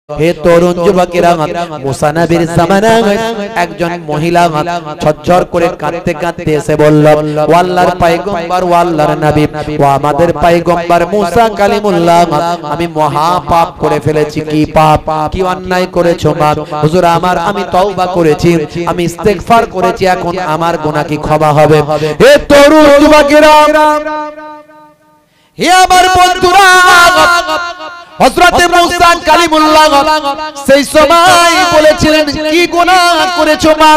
হে তরুণ যুবকেরা, মুসা নবীর জামানায় একজন মহিলা ঝরঝর করে কাঁদতে কাঁদতে এসে বলল, ও আল্লাহর পয়গম্বর, ও আল্লাহর নবী, ও আমাদের পয়গম্বর মুসা কালিমুল্লাহ, আমি মহা পাপ করে ফেলেছি। কি পাপ, কি অন্যায় করেছো মা? হুজুর, আমি তওবা করেছি, আমি ইস্তেগফার করেছি, এখন আমার গুনাহ কি ক্ষমা হবে? হে তরুণ যুবকেরা, হে আমার বন্ধুরা, হযরত মুসা কালিমুল্লাহ সেই সময় বলেছিলেন, কি গুনাহ করেছো মা?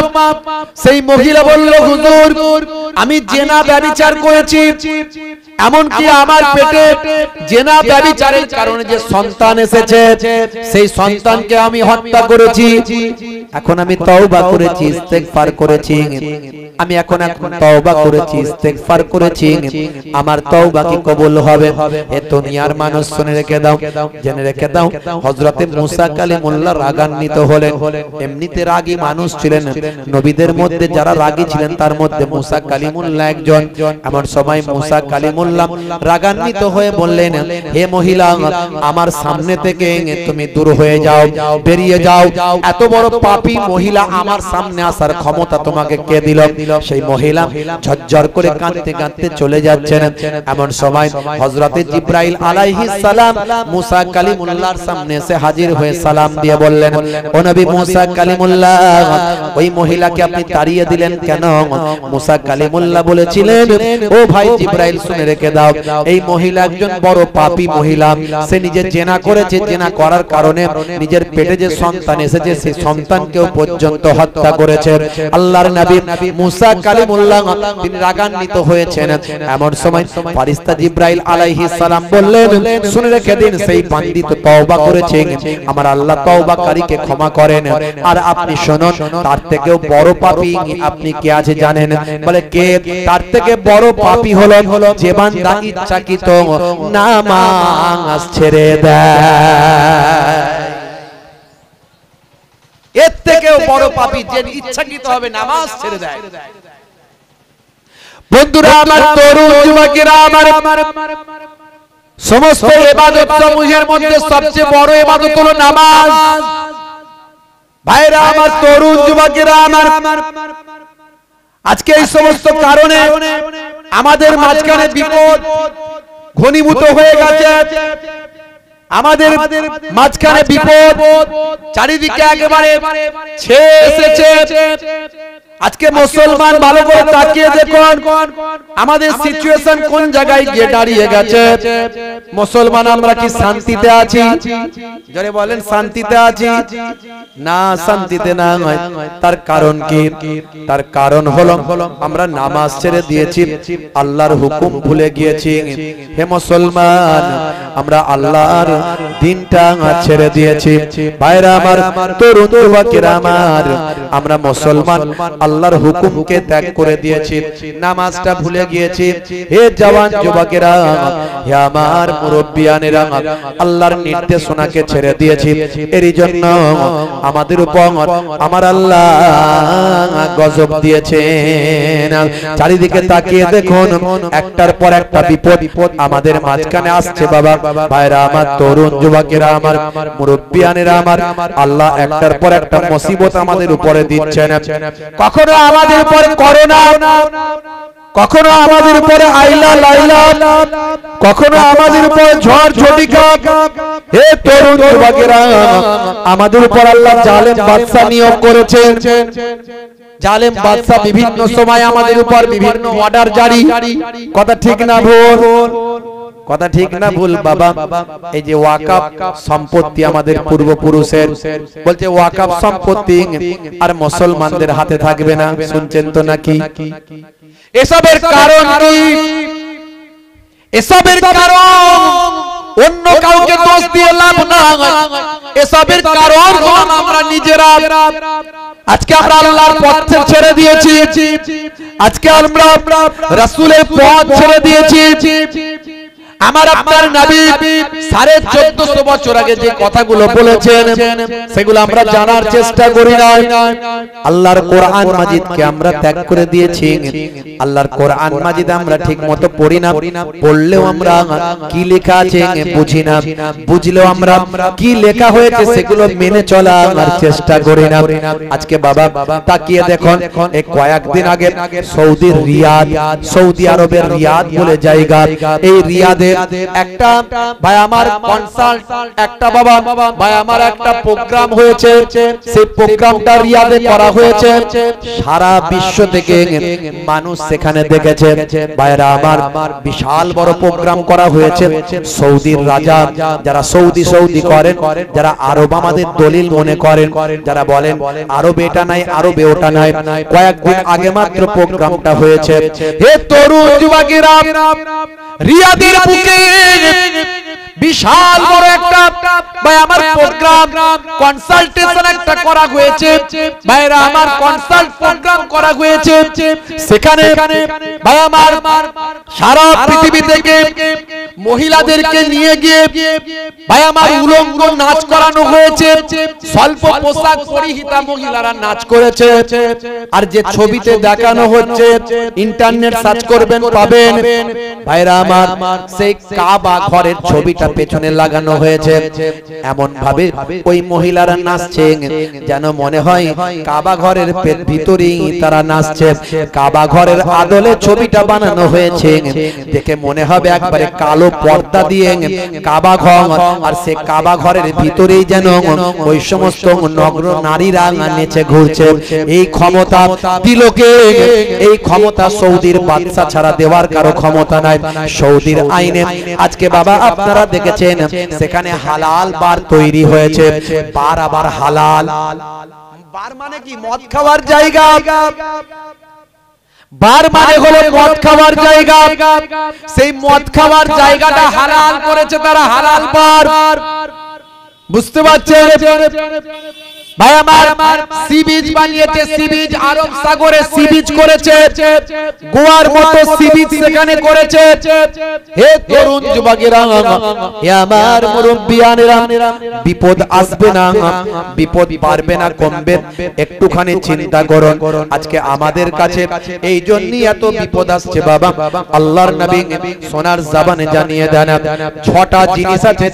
সেই মহিলা বলল, হুজুর, আমি জিনা ব্যভিচার করেছি, এমন কি আমার পেটে জিনা ব্যভিচারের কারণে যে সন্তান এসেছে সেই সন্তানকে আমি হত্যা করেছি। এখন আমি তওবা করেছি, ইস্তেগফার করেছি, আমি এখন তওবা করেছি, ইস্তেগফার করেছি, আমার তওবা কি কবুল হবে? এ দুনিয়ার মানুষ শুনে রেখে দাও, জেনে রেখে দাও, হযরতে মুসা কালিমুল্লাহ রাগান্বিত হলেন। এমনিতে রাগী মানুষ ছিলেন, নবীদের মধ্যে যারা রাগী ছিলেন তার মধ্যে মুসা কালিমুল্লাহ একজন। এমন সময় মুসা কালিমুল্লাহ রাগান্বিত হয়ে বললেন, হে মহিলা, আমার সামনে থেকে তুমি দূর হয়ে যাও, বেরিয়ে যাও। এত বড় পাপী মহিলা আমার সামনে আসার ক্ষমতা তোমাকে কে দিল? সেই মহিলা ঝরঝর করে কাঁদতে কাঁদতে চলে যাচ্ছেন। এমন সময় হযরতে জিবরাইল আলাইহিস সালাম মুসা কালিমুল্লাহর সামনে এসে হাজির হয়ে সালাম দিয়ে বললেন, ও নবী মুসা কালিমুল্লাহ, ওই মহিলাকে আপনি তাড়িয়ে দিলেন কেন? মুসা কালিমুল্লাহ বলেছিলেন, ও ভাই জিবরাইল, শুনে রেখে দাও, এই মহিলা একজন বড় পাপী মহিলা। সে নিজে জেনা করেছে, জেনা করার কারণে নিজের পেটে যে সন্তান এসেছে সেই সন্তানকেও পর্যন্ত হত্যা করেছে। আল্লাহর নবী মুসা কালিমুল্লাহ তিনি রাগান্বিত হয়েছেন। এমন সময় ফেরেশতা জিবরাইল আলাইহিস সালাম বললেন, শুনে রেখে দিন, সেই বান্দী তো তওবা করেছে, আমার আল্লাহ তওবাকারীকে ক্ষমা করেন। আর আপনি শুনুন, তার থেকেও বড় পাপী আপনি কে আছে জানেন? বলে, কে? তার থেকে বড় পাপী হলো যে বান্দা ইচ্ছাকৃত নামাজ ছেড়ে দেয়। এর থেকেও বড় পাপী যে ইচ্ছাকৃত হবে নামাজ ছেড়ে দেয়। বন্ধুরা আমার, তরুণ যুবকেরা আমার, সমস্ত ইবাদত সমূহের মধ্যে সবচেয়ে বড় ইবাদত হলো নামাজ। ভাইরা আমার, তরুণ যুবকেরা আমার, আজকে এই সমস্ত কারণে আমাদের মাঝখানে বিপদ ঘনীভূত হয়ে গেছে। আমাদের মাঝখানে বিপদ চারিদিকে একেবারে ছেয়ে এসেছে। আজকে মুসলমান ভালো করে তাকিয়ে দেখুন আমাদের সিচুয়েশন কোন জায়গায় গিয়ে দাঁড়িয়ে গেছে। মুসলমান আমরা কি শান্তিতে আছি? যারা বলেন শান্তিতে আছি, না, শান্তিতে না। তার কারণ কি? তার কারণ হলো আমরা নামাজ ছেড়ে দিয়েছি, আল্লাহর হুকুম ভুলে গিয়েছি। হে মুসলমান, আমরা আল্লাহর দিনটা ছেড়ে দিয়েছি। ভাইরা আমার, তরুণ যুবকেরা আমার, আমরা মুসলমান আল্লাহর হুকুমকে ত্যাগ করে দিয়েছি, নামাজটা ভুলে গিয়েছি। হে জওয়ান যুবকেরা, হে আমার মুরব্বিয়ানেরা, আল্লাহর নির্দেশনাকে ছেড়ে দিয়েছি। এরই জন্য আমাদের উপর আমার আল্লাহ গজব দিয়েছেন। চারিদিকে তাকিয়ে দেখুন, একটার পর একটা বিপদ আমাদের মাঝখানে আসছে। বাবা, ভাইরা আমার, তরুণ যুবকেরা আমার, মুরব্বিয়ানেরা আমার, আল্লাহ একটার পর একটা মুসিবত আমাদের উপরে দিচ্ছেন। কখনো আমাদের উপর করোনা, কখনো আমাদের উপরে আইলা লাইলা, কখনো আমাদের উপর ঝড় ঝটিকা। হে তরুণ যুবকেরা, আমাদের উপর আল্লাহ জালেম বাদশা নিয়োগ করেছেন। জালেম বাদশা বিভিন্ন সময় আমাদের উপর বিভিন্ন অর্ডার জারি। কথা ঠিক না ভুল? কথা ঠিক না ভুল? বাবা, এই যে ওয়াকফ সম্পত্তি আমাদের পূর্বপুরুষের, বলছে ওয়াকফ সম্পত্তি আর মুসলমানদের হাতে থাকবে না। শুনছেন তো নাকি? এসবের কারণ কি? এসবের কারণ অন্য কাউকে দোষ দিয়ে লাভ না, এসবের কারণ আমরা নিজেরা। আজকে আমরা আল্লাহর পথ ছেড়ে দিয়েছি, আজকে আমরা রাসূলের পথ ছেড়ে দিয়েছি, আমার আপনার নবী 1450 বছর আগে যে কথাগুলো বলেছেন সেগুলো আমরা জানার চেষ্টা করি না। আল্লাহর কোরআন মাজিদকে আমরা ত্যাগ করে দিয়েছি। আল্লাহর কোরআন মাজিদ আমরা ঠিকমতো পড়ি না, পড়লেও আমরা কি লেখা আছে বুঝি না, বুঝলেও আমরা কি লেখা হয়েছে সেগুলো মেনে চলার চেষ্টা করি না। আজকে বাবা তাকিয়ে দেখুন, এই কয়েকদিন আগে সৌদির রিয়াদ, সৌদি আরবের রিয়াদ বলে জায়গা, এই রিয়াদে একটা ভাই আমার কনসার্ট, একটা বাবা ভাই আমার একটা প্রোগ্রাম হয়েছে। সেই প্রোগ্রামটা রিয়াদে করা হয়েছে, সারা বিশ্ব থেকে মানুষ সেখানে দেখেছে। ভাইরা আমার বিশাল বড় প্রোগ্রাম করা হয়েছে। সৌদির রাজা, যারা সৌদি সৌদি করেন, যারা আরব আমাদের দলিল মনে করেন, যারা বলেন আরবে এটা নাই আরবে ওটা নাই, কয়েকদিন আগে মাত্র প্রোগ্রামটা হয়েছে। হে তরুণ যুবকেরা, রিয়াদের বুকে বিশাল বড় একটা ভাই আমার প্রোগ্রাম, কনসালটেশন একটা করা হয়েছে। ভাইরা আমার কনসাল্ট প্রোগ্রাম করা হয়েছে। সেখানে ভাই আমার সারা পৃথিবী থেকে মহিলাদেরকে নিয়ে গিয়ে ভাই আমার উলঙ্গ নাচ করানো হয়েছে। স্বল্প পোশাক পরিহিতা মহিলারা নাচ করেছে। আর যে ছবিতে দেখানো হচ্ছে, ইন্টারনেট সার্চ করবেন পাবেন। ভাইরা আমার সেই কাবা ঘরের ছবিটা পেছনে লাগানো হয়েছে। এমন ভাবে ওই মহিলারা নাচছে যেন মনে হয় কাবা ঘরের ভিতরেই তারা নাচছে। কাবা ঘরের আদলে ছবিটা বানানো হয়েছে, দেখে মনে হবে একবারে কালো পর্দা দিয়ে কাবা ঘর, আর সে কাবা ঘরের ভিতরেই যেন ওই সমস্ত নগ্ন নারীরা নেচে ঘুরছে। এই ক্ষমতা দিলকে, এই ক্ষমতা সৌদির বাদশা ছাড়া দেওয়ার কারো ক্ষমতা নাই। সৌদির আইনে আজকে বাবা আপনারা দেখেছেন সেখানে হালাল বার তৈরি হয়েছে। বার আবার হালাল, বার মানে কি? মদ খাওয়ার জায়গা। বার মানে হলো মদ খাওয়ার জায়গা। সেই মদ খাওয়ার জায়গাটা হালাল করেছে তারা, হালাল বার। বুঝতে পারছেন ভাই আমার? সি বিচ বানিয়েছে, সি বিচ আরব সাগরে সি বিচ করেছে, গোয়ার মতো সি বিচ সেখানে করেছে। হে তরুণ যুবকেরা, হে আমার মুরব্বিয়ানেরা, বিপদ আসবে না, বিপদ পারবে না কমবে, একটুখানি চিন্তা করুন। আজকে আমাদের কাছে এই জন্যই এত বিপদ আসছে বাবা। আল্লাহর নবী সোনার জবানে জানিয়ে দেন, ছটা জিনিস আছে,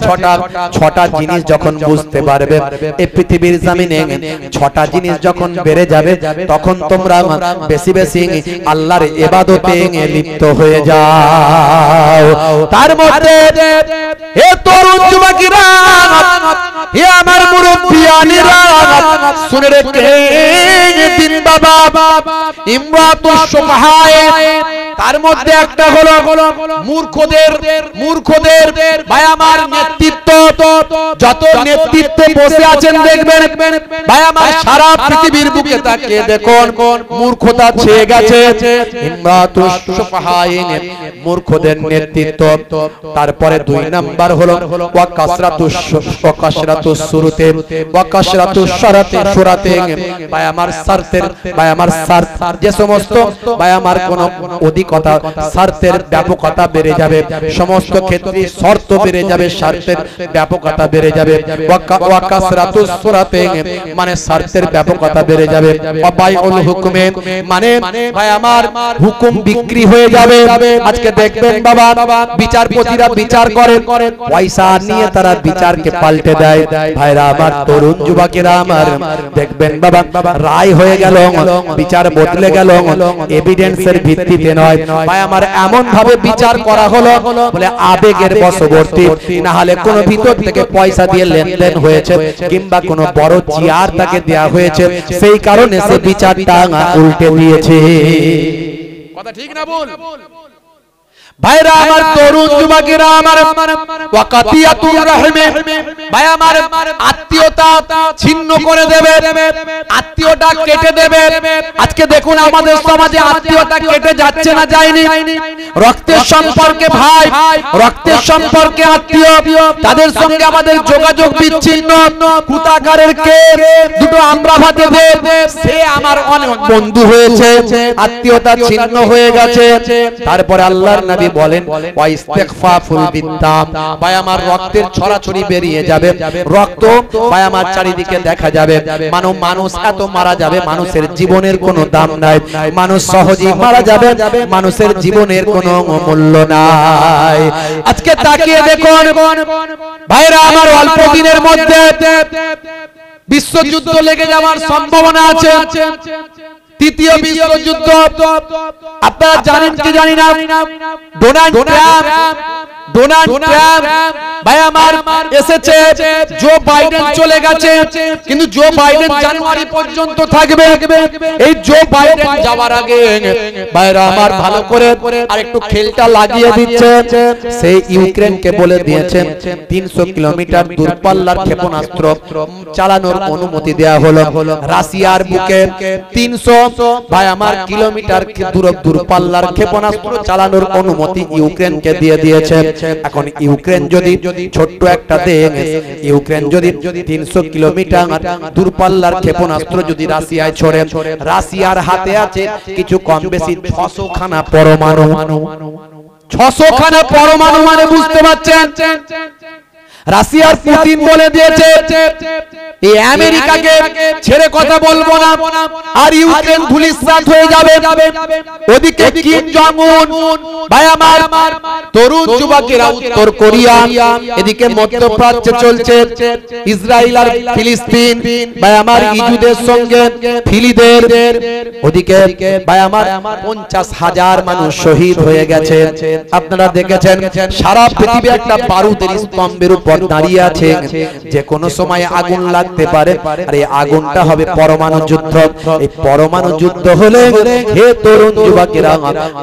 ছটা জিনিস যখন বুঝতে পারবে এই পৃথিবীর জমিনে, ছটা জিনিস যখন বেড়ে যাবে তখন তোমরা বেশি বেশি আল্লাহর ইবাদতে লিপ্ত হয়ে যাও। তার মধ্যে হে তরুণ যুবকেরা, হে আমার মুরব্বিয়ানেরা, শুনে রেখে দিন বাবা, ইমরাতুস সুফাহায়ে, তার মধ্যে একটা হলো মূর্খদের ভাই আমার নেতৃত্ব। যত নেতৃত্বে বসে আছেন দেখবেন ভাই আমার সারা পৃথিবীর বুকে তাকিয়ে দেখুন মূর্খতা ছেয়ে গেছে। ইমরাতুস সুফাহায়ে, মূর্খদের নেতৃত্ব। তারপরে 2 নাম্বার হলো ওয়া কাসরাতুস সুরুতে, ওয়া কাসরাতুস সুরাতে, ভাই আমার শর্তের, ভাই আমার শর্ত, যে সমস্ত ভাই আমার কোন অধিকতা, শর্তের ব্যাপকতা বেড়ে যাবে, সমস্ত ক্ষেত্রে শর্ত বেড়ে যাবে, শর্তের ব্যাপকতা বেড়ে যাবে। ওয়া কাসরাতুস সুরাতে মানে শর্তের ব্যাপকতা বেড়ে যাবে। ওয়া বাইউল হুকমে মানে ভাই আমার হুকুম বিক্রি হয়ে যাবে। আজকে দেখবেন বাবা বিচারপতিরা বিচার করেন, পয়সা নিয়ে তারা বিচারকে পাল্টে দেয়। ভাইরা আমার, তরুণ যুবকেরা আমার, দেখবেন বাবা রায় হয়ে গেল, বিচার বদলে গেল, এভিডেন্সের ভিত্তিতে নয়। ভাই আমার এমন ভাবে বিচার করা হলো বলে আবেগের বশবর্তী, না হলে কোন ভিতর থেকে পয়সা দিয়ে লেনদেন হয়েছে, কিংবা কোন বড় চেয়ার তাকে দেয়া হয়েছে, সেই কারণে সে বিচারটা উল্টে দিয়েছে। কথা ঠিক না বল? ভাইরা আমার, তরুণ যুবকেরা আমার, ওয়াকাতিয়াতুর রহমে, ভাই আমার আত্মীয়তা ছিন্ন করে দেবে, আত্মীয়তা কেটে দেবে। আজকে দেখুন আমাদের সমাজে আত্মীয়তা কেটে যাচ্ছে না যায়নি। রক্তের সম্পর্কে ভাই, রক্তের সম্পর্কে আত্মীয়, তাদের সঙ্গে আমাদের যোগাযোগ বিচ্ছিন্ন। কুতাকারের কে দুটো আমরা ভাতে দে, সে আমার অনেক বন্ধু হয়েছে, আত্মীয়তা ছিন্ন হয়ে গেছে। তারপরে আল্লাহর নবী নবী বলেন ওয়া ইস্তিগফাফুল বিদ্দাম, ভাই আমার রক্তের ছড়াছড়ি বেরিয়ে যাবে, রক্ত ভাই আমার চারিদিকে দেখা যাবে। মানুষ এত মারা যাবে, মানুষের জীবনের কোনো দাম নাই, মানুষ সহজেই মারা যাবে, মানুষের জীবনের কোনো মূল্য নাই। আজকে তাকিয়ে দেখুন ভাইরা আমার, অল্প দিনের মধ্যে বিশ্বযুদ্ধ লেগে যাওয়ার সম্ভাবনা আছে। তৃতীয় বিশ্বযুদ্ধ আপনারা জানেন কি জানি না, ডোনাল্ড ট্রাম্প ভাই আমার এসেছে, জো বাইডেন চলে গেছে, কিন্তু জো বাইডেন জানুয়ারি পর্যন্ত থাকবে। এই জো বাইডেন যাওয়ার আগে ভাইরা আমার ভালো করে আরেকটু খেলটা লাগিয়ে দিচ্ছে। সেই ইউক্রেনকে বলে দিয়েছে 300 কিলোমিটার দূরপাল্লার ক্ষেপণাস্ত্র চালানোর অনুমতি দেয়া হলো। রাশিয়ার বুকে 300 ভাই আমার কিলোমিটার দূরপাল্লার ক্ষেপণাস্ত্র চালানোর অনুমতি ইউক্রেনকে দিয়ে দিয়েছে। এখন ইউক্রেন যদি ছোট্ট একটা দেশ, ইউক্রেন যদি 300 কিলোমিটার দূরপাল্লার ক্ষেপণাস্ত্র যদি রাশিয়ায় ছড়ে, রাশিয়ার হাতে আছে কিছু কম বেশি 600 খানা পরমাণু। 600 খানা পরমাণু মানে বুঝতে পারছেন, রাশিয়ার পুতিন বলে দিয়েছে এই আমেরিকাকে ছেড়ে কথা বলবো না, আর ইউক্রেন ধূলিসাৎ হয়ে যাবে। ওদিকে কিম জং উন ভাই আমার তরুণ যুবকেরা উত্তর কোরিয়া, এদিকে মধ্যপ্রাচ্যে চলছে ইসরায়েল আর ফিলিস্তিন ভাই আমার ইহুদের সঙ্গে ফিলিদের, ওদিকে ভাই আমার 50,000 মানুষ শহীদ হয়ে গেছে। আপনারা দেখেছেন সারা পৃথিবী একটা বারুদের স্তম্ভের উপর দাঁড়িয়ে আছে, যে কোনো সময় আগুন লাগতে পারে, আর এই আগুনটা হবে পরমাণু যুদ্ধ। এই পরমাণু যুদ্ধ হলে হে তরুণ যুবকেরা,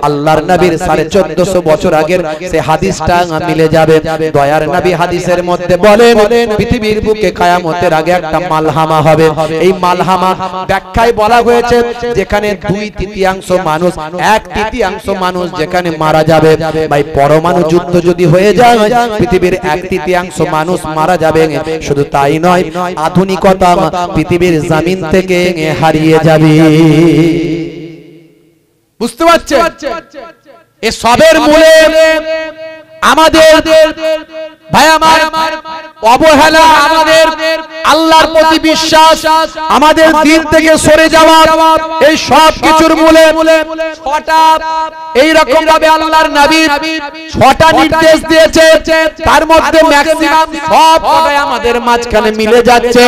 আল্লাহর নবীর 1450 বছর আগের সে হাদিসটা মিলে যাবে। দয়ার নবী হাদিসের মধ্যে বলেন পৃথিবীর বুকে কিয়ামতের আগে একটা মালহামা হবে। এই মালহামা ব্যাখ্যায় বলা হয়েছে যেখানে 2/3 মানুষ, 1/3 মানুষ যেখানে মারা যাবে। ভাই পরমাণু যুদ্ধ যদি হয়ে যায়, পৃথিবীর 1/3 মানুষ মারা যাবে। শুধু তাই নয়, আধুনিকতা পৃথিবীর জমিন থেকে হারিয়ে যাবে। বুঝতে পারছেন? এই সবের মূলে আমাদের ভাই আমার অবহেলা, আমাদের আল্লাহর প্রতি বিশ্বাস, আমাদের দিন থেকে সরে যাওয়া, এই সব কিছুর মূলে 6টা এইরকম ভাবে আল্লাহর নবী 6টা নির্দেশ দিয়েছে। তার মধ্যে ম্যাক্সিমাম সবটাই আমাদের মাঝখানে মিলে যাচ্ছে।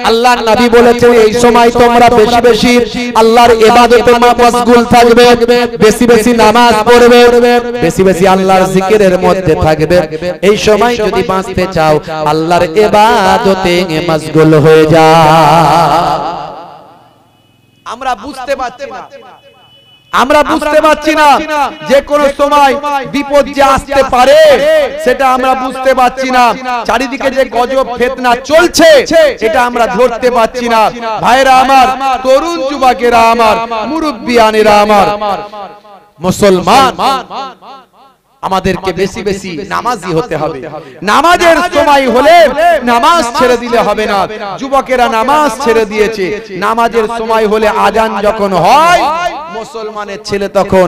আল্লাহর নবী বলেছেন এই সময় তোমরা বেশি বেশি আল্লাহর ইবাদতে মশগুল থাকবে, বেশি বেশি নামাজ পড়বে, বেশি বেশি আল্লাহর জিকিরের মধ্যে থাকবে। এই সময় যদি বাঁচতে চাও আল্লাহর ইবাদতে মশগুল হয়ে যাও। আমরা বুঝতে পারছি না যে কোন সময় বিপদ যে আসতে পারে, সেটা আমরা বুঝতে পারছি না। চারিদিকে যে গজব ফিতনা চলছে, এটা আমরা ধরতে পারছি না। ভাইরা আমার, তরুণ যুবকেরা আমার, মুরব্বিয়ানেরা আমার, মুসলমান আমাদেরকে বেশি বেশি নামাজি হতে হবে। নামাজের সময় হলে নামাজ ছেড়ে দিলে হবে না। যুবকেরা নামাজ ছেড়ে দিয়েছে, নামাজের সময় হলে আজান যখন হয়, মুসলমানের ছেলে তখন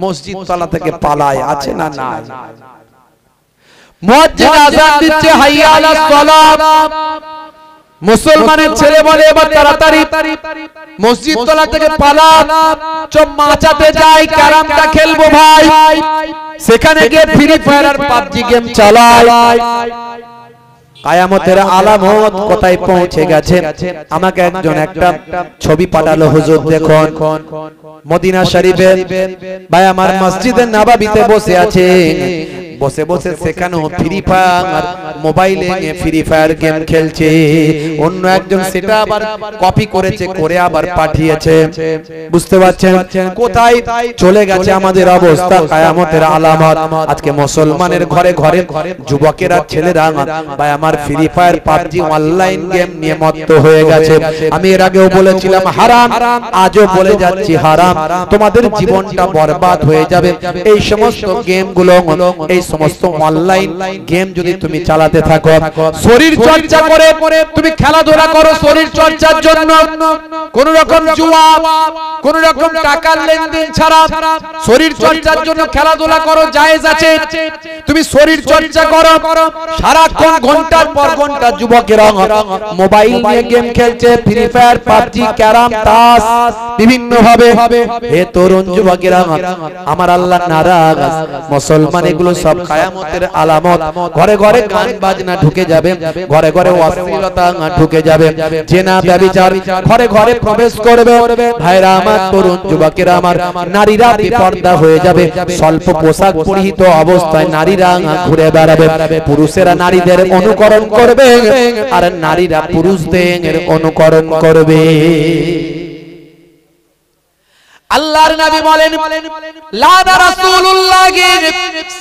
মসজিদ তলা থেকে পালায়, আছে না নাই? মুয়াজ্জিন আযান দিচ্ছে হাইয়া আলাস সালাত, মুসলমানের ছেলে বলে এবার তাড়াতাড়ি মসজিদ তলা থেকে পালা, চপ মাচাতে যাই, ক্যারামটা খেলবো ভাই, সেখানে গিয়ে ফ্রি ফায়ার আর পাবজি গেম চালায়। কিয়ামতের আলামত কোথায় পৌঁছে গেছে? আমাকে একজন একটা ছবি পাঠালো, হুজুর দেখুন মদিনা শরীফে ভাই আমার মসজিদে নববীতে বসে আছে, বসে বসে সেখানে ফ্রি ফায়ার মোবাইলে ফ্রি ফায়ার গেম খেলছে। অন্য একজন সেটা আবার কপি করেছে, করে আবার পাঠিয়েছে। বুঝতে পারছেন কোথায় চলে গেছে আমাদের অবস্থা? কিয়ামতের আলামত। আজকে মুসলমানের ঘরে ঘরে যুবকেরা, ছেলেরা ভাই আমার free fire PUBG online game নিয়ে মত্ত হয়ে গেছে। আমি এর আগেও বলেছিলাম হারাম, আজও বলে যাচ্ছি হারাম। তোমাদের জীবনটা বরবাদ হয়ে যাবে এই সমস্ত গেমগুলো, এই সমস্ত অনলাইন গেম যদি তুমি চালাতে থাকো, শরীর চর্চা করে তুমি খেলাধুলা করো শরীর চর্চার জন্য, কোন রকম জুয়া, কোন রকম টাকার লেনদেন ছাড়া শরীর চর্চার জন্য খেলাধুলা করো, জায়েজ আছে। তুমি শরীর চর্চা করো, সারাক্ষণ ঘন্টার পর ঘন্টা যুবকেরা মোবাইল নিয়ে গেম খেলছে, ফ্রি ফায়ার, পাবজি, ক্যারাম, তাস বিভিন্ন ভাবে। হে তরুণ যুবকেরা, আমার আল্লাহ নারাজ। মুসলমান এগুলো সব কিয়ামতের আলামত। ঘরে ঘরে গান বাজনা ঢুকে যাবে, ঘরে ঘরে অশ্লীলতা ঢুকে যাবে, জেনা ব্যভিচার ঘরে ঘরে প্রবেশ করবে। ভাইরা আমার, তরুণ যুবকেরা আমার, নারীরা বেপরদা হয়ে যাবে, স্বল্প পোশাক পরিহিত অবস্থায় নারীরা ঘুরে বেড়াবে, পুরুষেরা নারীদের অনুকরণ করবে আর নারীরা পুরুষদের অনুকরণ করবে। আল্লাহর নবী বলেন, লানা রাসূলুল্লাহ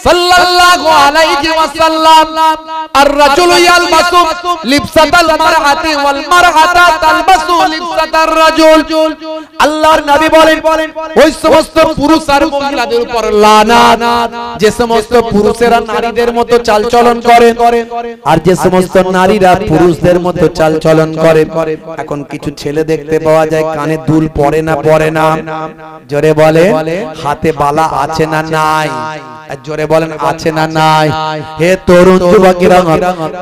সাল্লাল্লাহু আলাইহি ওয়াসাল্লাম আর-রাজুলু ইয়ালবাসু লিবসাতাল মারআতি ওয়াল মারআতা তালবাসু লিবসাতার রাজুল। আল্লাহর নবী বলেন, ওই সমস্ত পুরুষ আর মহিলাদের উপর লানাত যে সমস্ত পুরুষেরা নারীদের মতো চালচলন করে আর যে সমস্ত নারীরা পুরুষদের মতো চালচলন করে। এখন কিছু ছেলে দেখতে পাওয়া যায় কানে দুল পরে না, জোরে বলে হাতে বালা আছে না নাই, জোরে বলেন আছে না নাই। হে তরুণ যুবকেরা,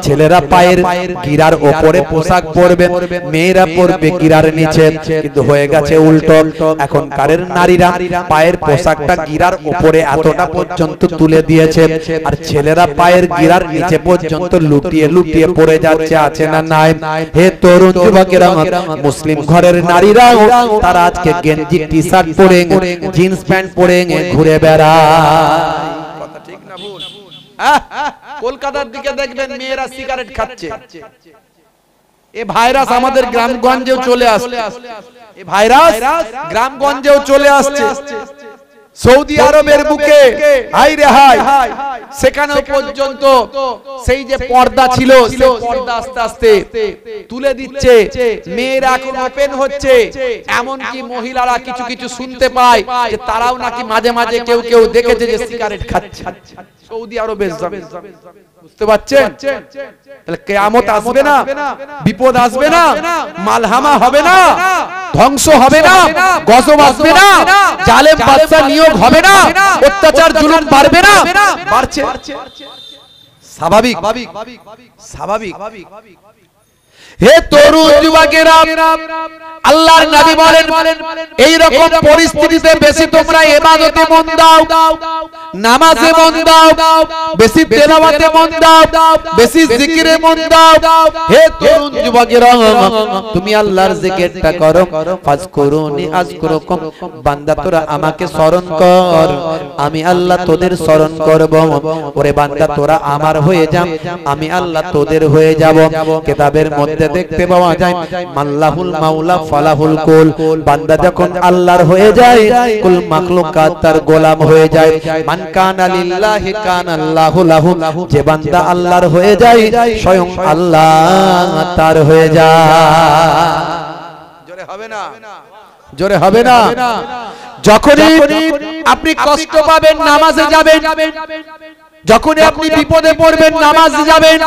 ছেলেরা পায়ের গিরার উপরে পোশাক পরবে, মেয়েরা পরবে গিরার নিচে, কিন্তু হয়ে গেছে উল্টো। এখন কারের নারীরা পায়ের পোশাকটা গিরার উপরে এতটা পর্যন্ত তুলে দিয়েছে আর ছেলেরা পায়ের গিরার নিচে পর্যন্ত লুটিয়ে লুটিয়ে পড়ে যাচ্ছে, আছে না নাই। হে তরুণ যুবকেরা, মুসলিম ঘরের নারীরা তারা আজকে গেঞ্জি টি শার্ট পরে জিন্স প্যান্ট পরে ঘুরে বেড়ায়। কলকাতার দিকে দেখবেন মেয়েরা সিগারেট খাচ্ছে। এ ভাইরাস আমাদের গ্রামগঞ্জেও চলে আসছে, এ ভাইরাস গ্রামগঞ্জেও চলে আসছে। সৌদি আরবের বুকে হাই রে হাই, সেখানে পর্যন্ত সেই যে পর্দা ছিল সেই পর্দা আস্তে আস্তে তুলে দিচ্ছে, মেয়েরা এখন ওপেন হচ্ছে। এমন কি মহিলারা কিছু কিছু শুনতে পায় যে তারাও নাকি মাঝে মাঝে কেউ কেউ দেখেছে যে সিগারেট খাচ্ছে সৌদি আরবে। বুঝতে পারছেন? তাহলে কিয়ামত আসবে না, বিপদ আসবে না, মালহামা হবে না, ধ্বংস হবে না, গজব আসবে না, জালেম বাদশা নিয়োগ হবে না, অত্যাচার জুলুম বাড়বে না, বাড়ছে। স্বাভাবিক স্বাভাবিক। হে তরুণ যুবকেরা, আল্লাহর নবী বলেন, এই রকম পরিস্থিতিতে বেশি তোমরা ইবাদতে মন দাও, নামাজে মন দাও, বেশি তেলাওয়াতে মন দাও, বেশি জিকিরে মন দাও। হে তরুণ যুবকেরা, তুমি আল্লাহর জিকিরটা করো। ফাজকুরুনি আযকুরুকুম, বান্দা তোরা আমাকে স্মরণ কর, আমি আল্লাহ তোদের স্মরণ করব। ওরে বান্দা তোরা আমার হয়ে যা, আমি আল্লাহ তোদের হয়ে যাব। কিতাবের মধ্যে দেখতে পাওয়া যায়, মাল্লাহুল মাওলা ফালাহুল কুল, বান্দা যখন আল্লাহর হয়ে যায় কুল মাখলুকাত তার গোলাম হয়ে যায়। মান কানা লিল্লাহি কানা আল্লাহু লাহু, যে বান্দা আল্লাহর হয়ে যায় স্বয়ং আল্লাহ তার হয়ে যায়। জোরে হবে না, জোরে হবে না। যখনই আপনি কষ্ট পাবেন নামাজে যাবেন, যখনই আপনি বিপদে পড়বেন নামাজে যাবেন,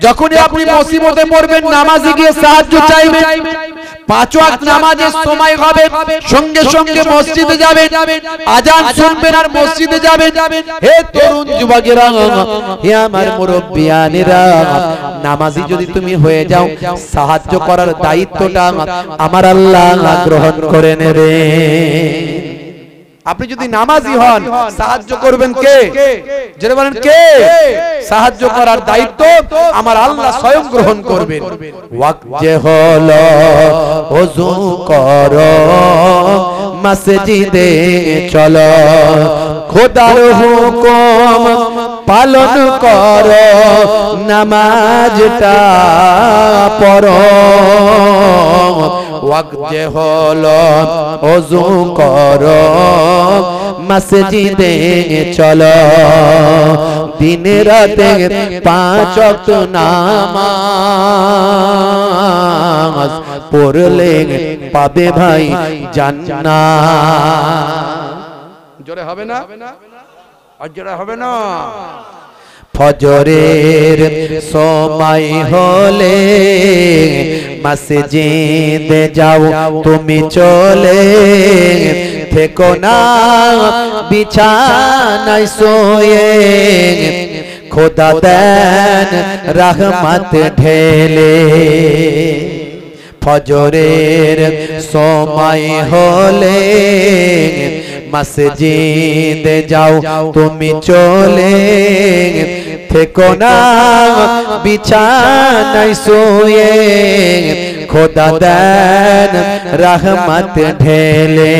যখনই আপনি মুসিবতে পড়বেন নামাজে গিয়ে সাহায্য চাইবেন। 5 ওয়াক্ত নামাজের সময় হবে, সঙ্গে সঙ্গে মসজিদে যাবেন, আজান শুনবেন আর মসজিদে যাবেন। হে তরুণ যুবকেরা, হে আমার মুরব্বিয়ানেরা, নামাজি যদি তুমি হয়ে যাও, সাহায্য করার দায়িত্বটা আমার আল্লাহ গ্রহণ করে নেবে। আপনি যদি নামাজি হন, সাহায্য করবেন কে? যারা বলেন কে? সাহায্য করার দায়িত্ব আমার আল্লাহ স্বয়ং গ্রহণ করবেন। ওয়াক্ত যে হলো ওযু করো, মসজিদে চলো, খোদার হুকুম পালন করো, নামাজটা পড়ো। ওয়াক্ত যে হলো ওযু করো, মসজিদে চলো, দিন রাতে 5 ওয়াক্ত নামাজ পড়লে পাবে ভাই জান্নাত। জোরে হবে না? অজরা হবে না। ফজরের সময় হলে মসজিদে যাও তুমি চলে, থেকো না বিছানায় শুয়ে, খোদা দেন রহমত ঢেলে। ফজরের সময় হলে মসজিদে যাও তুমি চলে, থেকো না বিছানায় শুয়ে, খোদা দেন রহমত ঢেলে।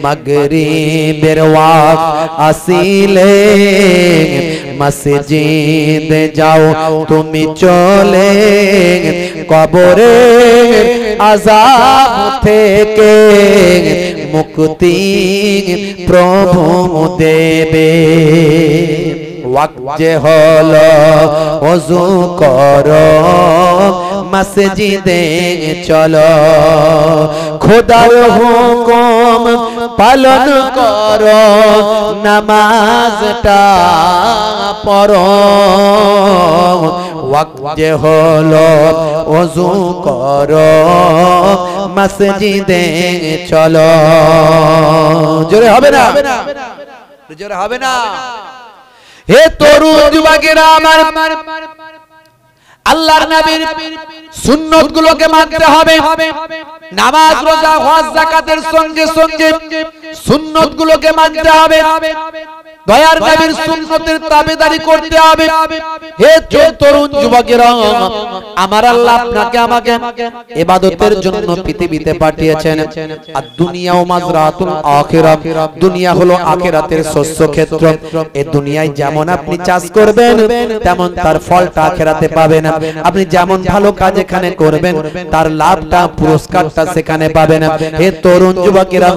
মাগরিবের ওয়াক্ত আসিলে মসজিদে যাও তুমি চলে, কবরের আযাব থেকে মুক্তি প্রভু দেবে। ওয়াক্ত যে হলো ওযু করো মসজিদে চলো, খোদার হুকুম পালন করো, নামাজটা পড়ো। ওয়াক্ত যে হলো ওযু করো মসজিদে চলো। জোরে হবে না? জোরে হবে না? হে তরুণ যুবকেরা আমার, আল্লাহর নবীর সুন্নাত গুলোকে মানতে হবে। নামাজ রোজা হজ যাকাতের সঙ্গে সঙ্গে সুন্নাত গুলোকে মানতে হবে। দয়ার নবীর সুন্নতের তাবেদারি করতে হবে। হে তরুণ যুবকেরা, আমার আল্লাহ আপনাকে আমাকে ইবাদতের জন্য পৃথিবীতে পাঠিয়েছেন। আর দুনিয়া ও মাজরাতুল আখিরাত, দুনিয়া হলো আখিরাতের শস্য ক্ষেত্র। এই দুনিয়ায় যেমন আপনি চাষ করবেন তেমন তার ফলটা আখিরাতে পাবেন। আপনি যেমন ভালো কাজ এখানে করবেন তার লাভটা পুরস্কারটা সেখানে পাবেন। হে তরুণ যুবকেরা,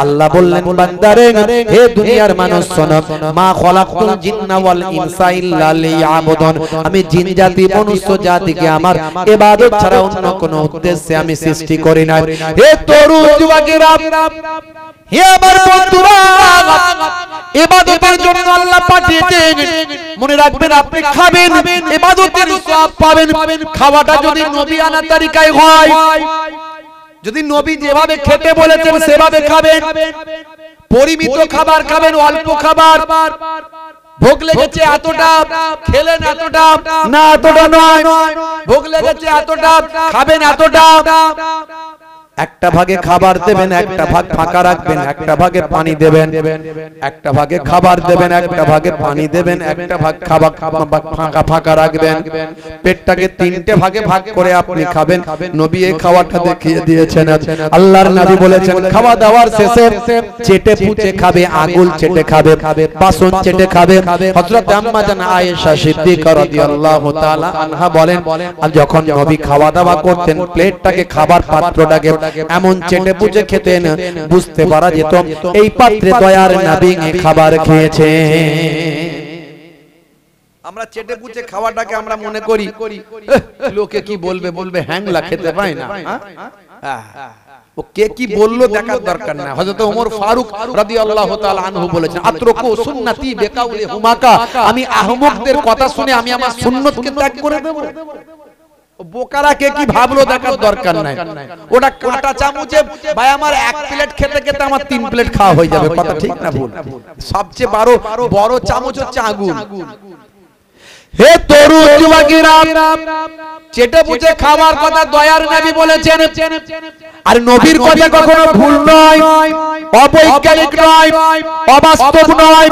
আল্লাহ বললেন বান্দারে, হে দুনিয়ার মানুষ শোনো, মা খলাকতুল জিন্না ওয়াল ইনসা ইল্লা লিয়াবুদুন, আমি জিন জাতি মনুষ্য জাতিকে আমার ইবাদত ছাড়া অন্য কোনো উদ্দেশ্যে আমি সৃষ্টি করি না। হে তরুণ যুবকেরা, হে আমার বন্ধুরা, ইবাদতের জন্য আল্লাহ পাঠিয়েছেন। মনে রাখবেন আপনি খাবেন, ইবাদতের সওয়াব পাবেন। খাওয়াটা যদি নবী আনা তরিকায় হয়, যদি নবী যেভাবে খেতে বলেছেন সেভাবে খাবেন, পরিমিত খাবার খাবেন, অল্প খাবার। ভোগ লেগেছে এতটা খেলেন, এতটা না এতটা নয়। ভোগ লেগেছে এতটা খাবেন, এতটা। একটা ভাগে খাবার দেবেন, একটা ভাগ ফাঁকা রাখবেন, একটা ভাগে পানি দেবেন। একটা ভাগে খাবার দেবেন, একটা ভাগে পানি দেবেন, একটা ভাগ খাবার ফাঁকা ফাঁকা রাখবেন। পেটটাকে তিনটে ভাগে ভাগ করে আপনি খাবেন। নবী এই খাওয়াটা দেখিয়ে দিয়েছেন। আল্লাহর নবী বলেছেন খাওয়া দাওয়ার শেষে চেটে পুচে খাবে, আঙ্গুল চেটে খাবে, বাসন চেটে খাবে। হযরত আম্মা জান আয়েশা সিদ্দিকা রাদিয়াল্লাহু তাআলা আনহা বলেন, আর যখন নবী খাওয়া দাওয়া করতেন প্লেটটাকে, খাবার পাত্রটাকে এমন চেটে পুচে খেতেন, বুঝতে পারা যেত এই পাত্রে দয়ার নবী খাবার খেয়েছে। আমরা চেটে পুচে খাওয়াটাকে আমরা মনে করি লোকে কি বলবে, বলবে হ্যাংলা খেতে পায় না। ও কে কি বললো দেখার দরকার না। হযরত ওমর ফারুক রাদিয়াল্লাহু তাআলা আনহু বলেছেন, আতরকু সুন্নতি বিকাউলি হুমাকা, আমি আহমকদের কথা শুনে আমি আমার সুন্নতকে ত্যাগ করে দেব। বোকারা কে কি ভাবলো দেখার দরকার নাই। ওটা কাঁটা চামচে ভাই আমার এক প্লেট খেতে খেতে আমার 3 প্লেট খাওয়া হয়ে যাবে। কথা ঠিক না ভুল? সবচেয়ে বড় চামচ হচ্ছে আগুন। হে তরুণ যুবকেরা, চেটে পুচে খাবার কথা দয়ার নবী বলেছেন। আর নবীর কথা কখনো ভুল নয়, অবৈজ্ঞানিক নয়, অবাস্তব নয়।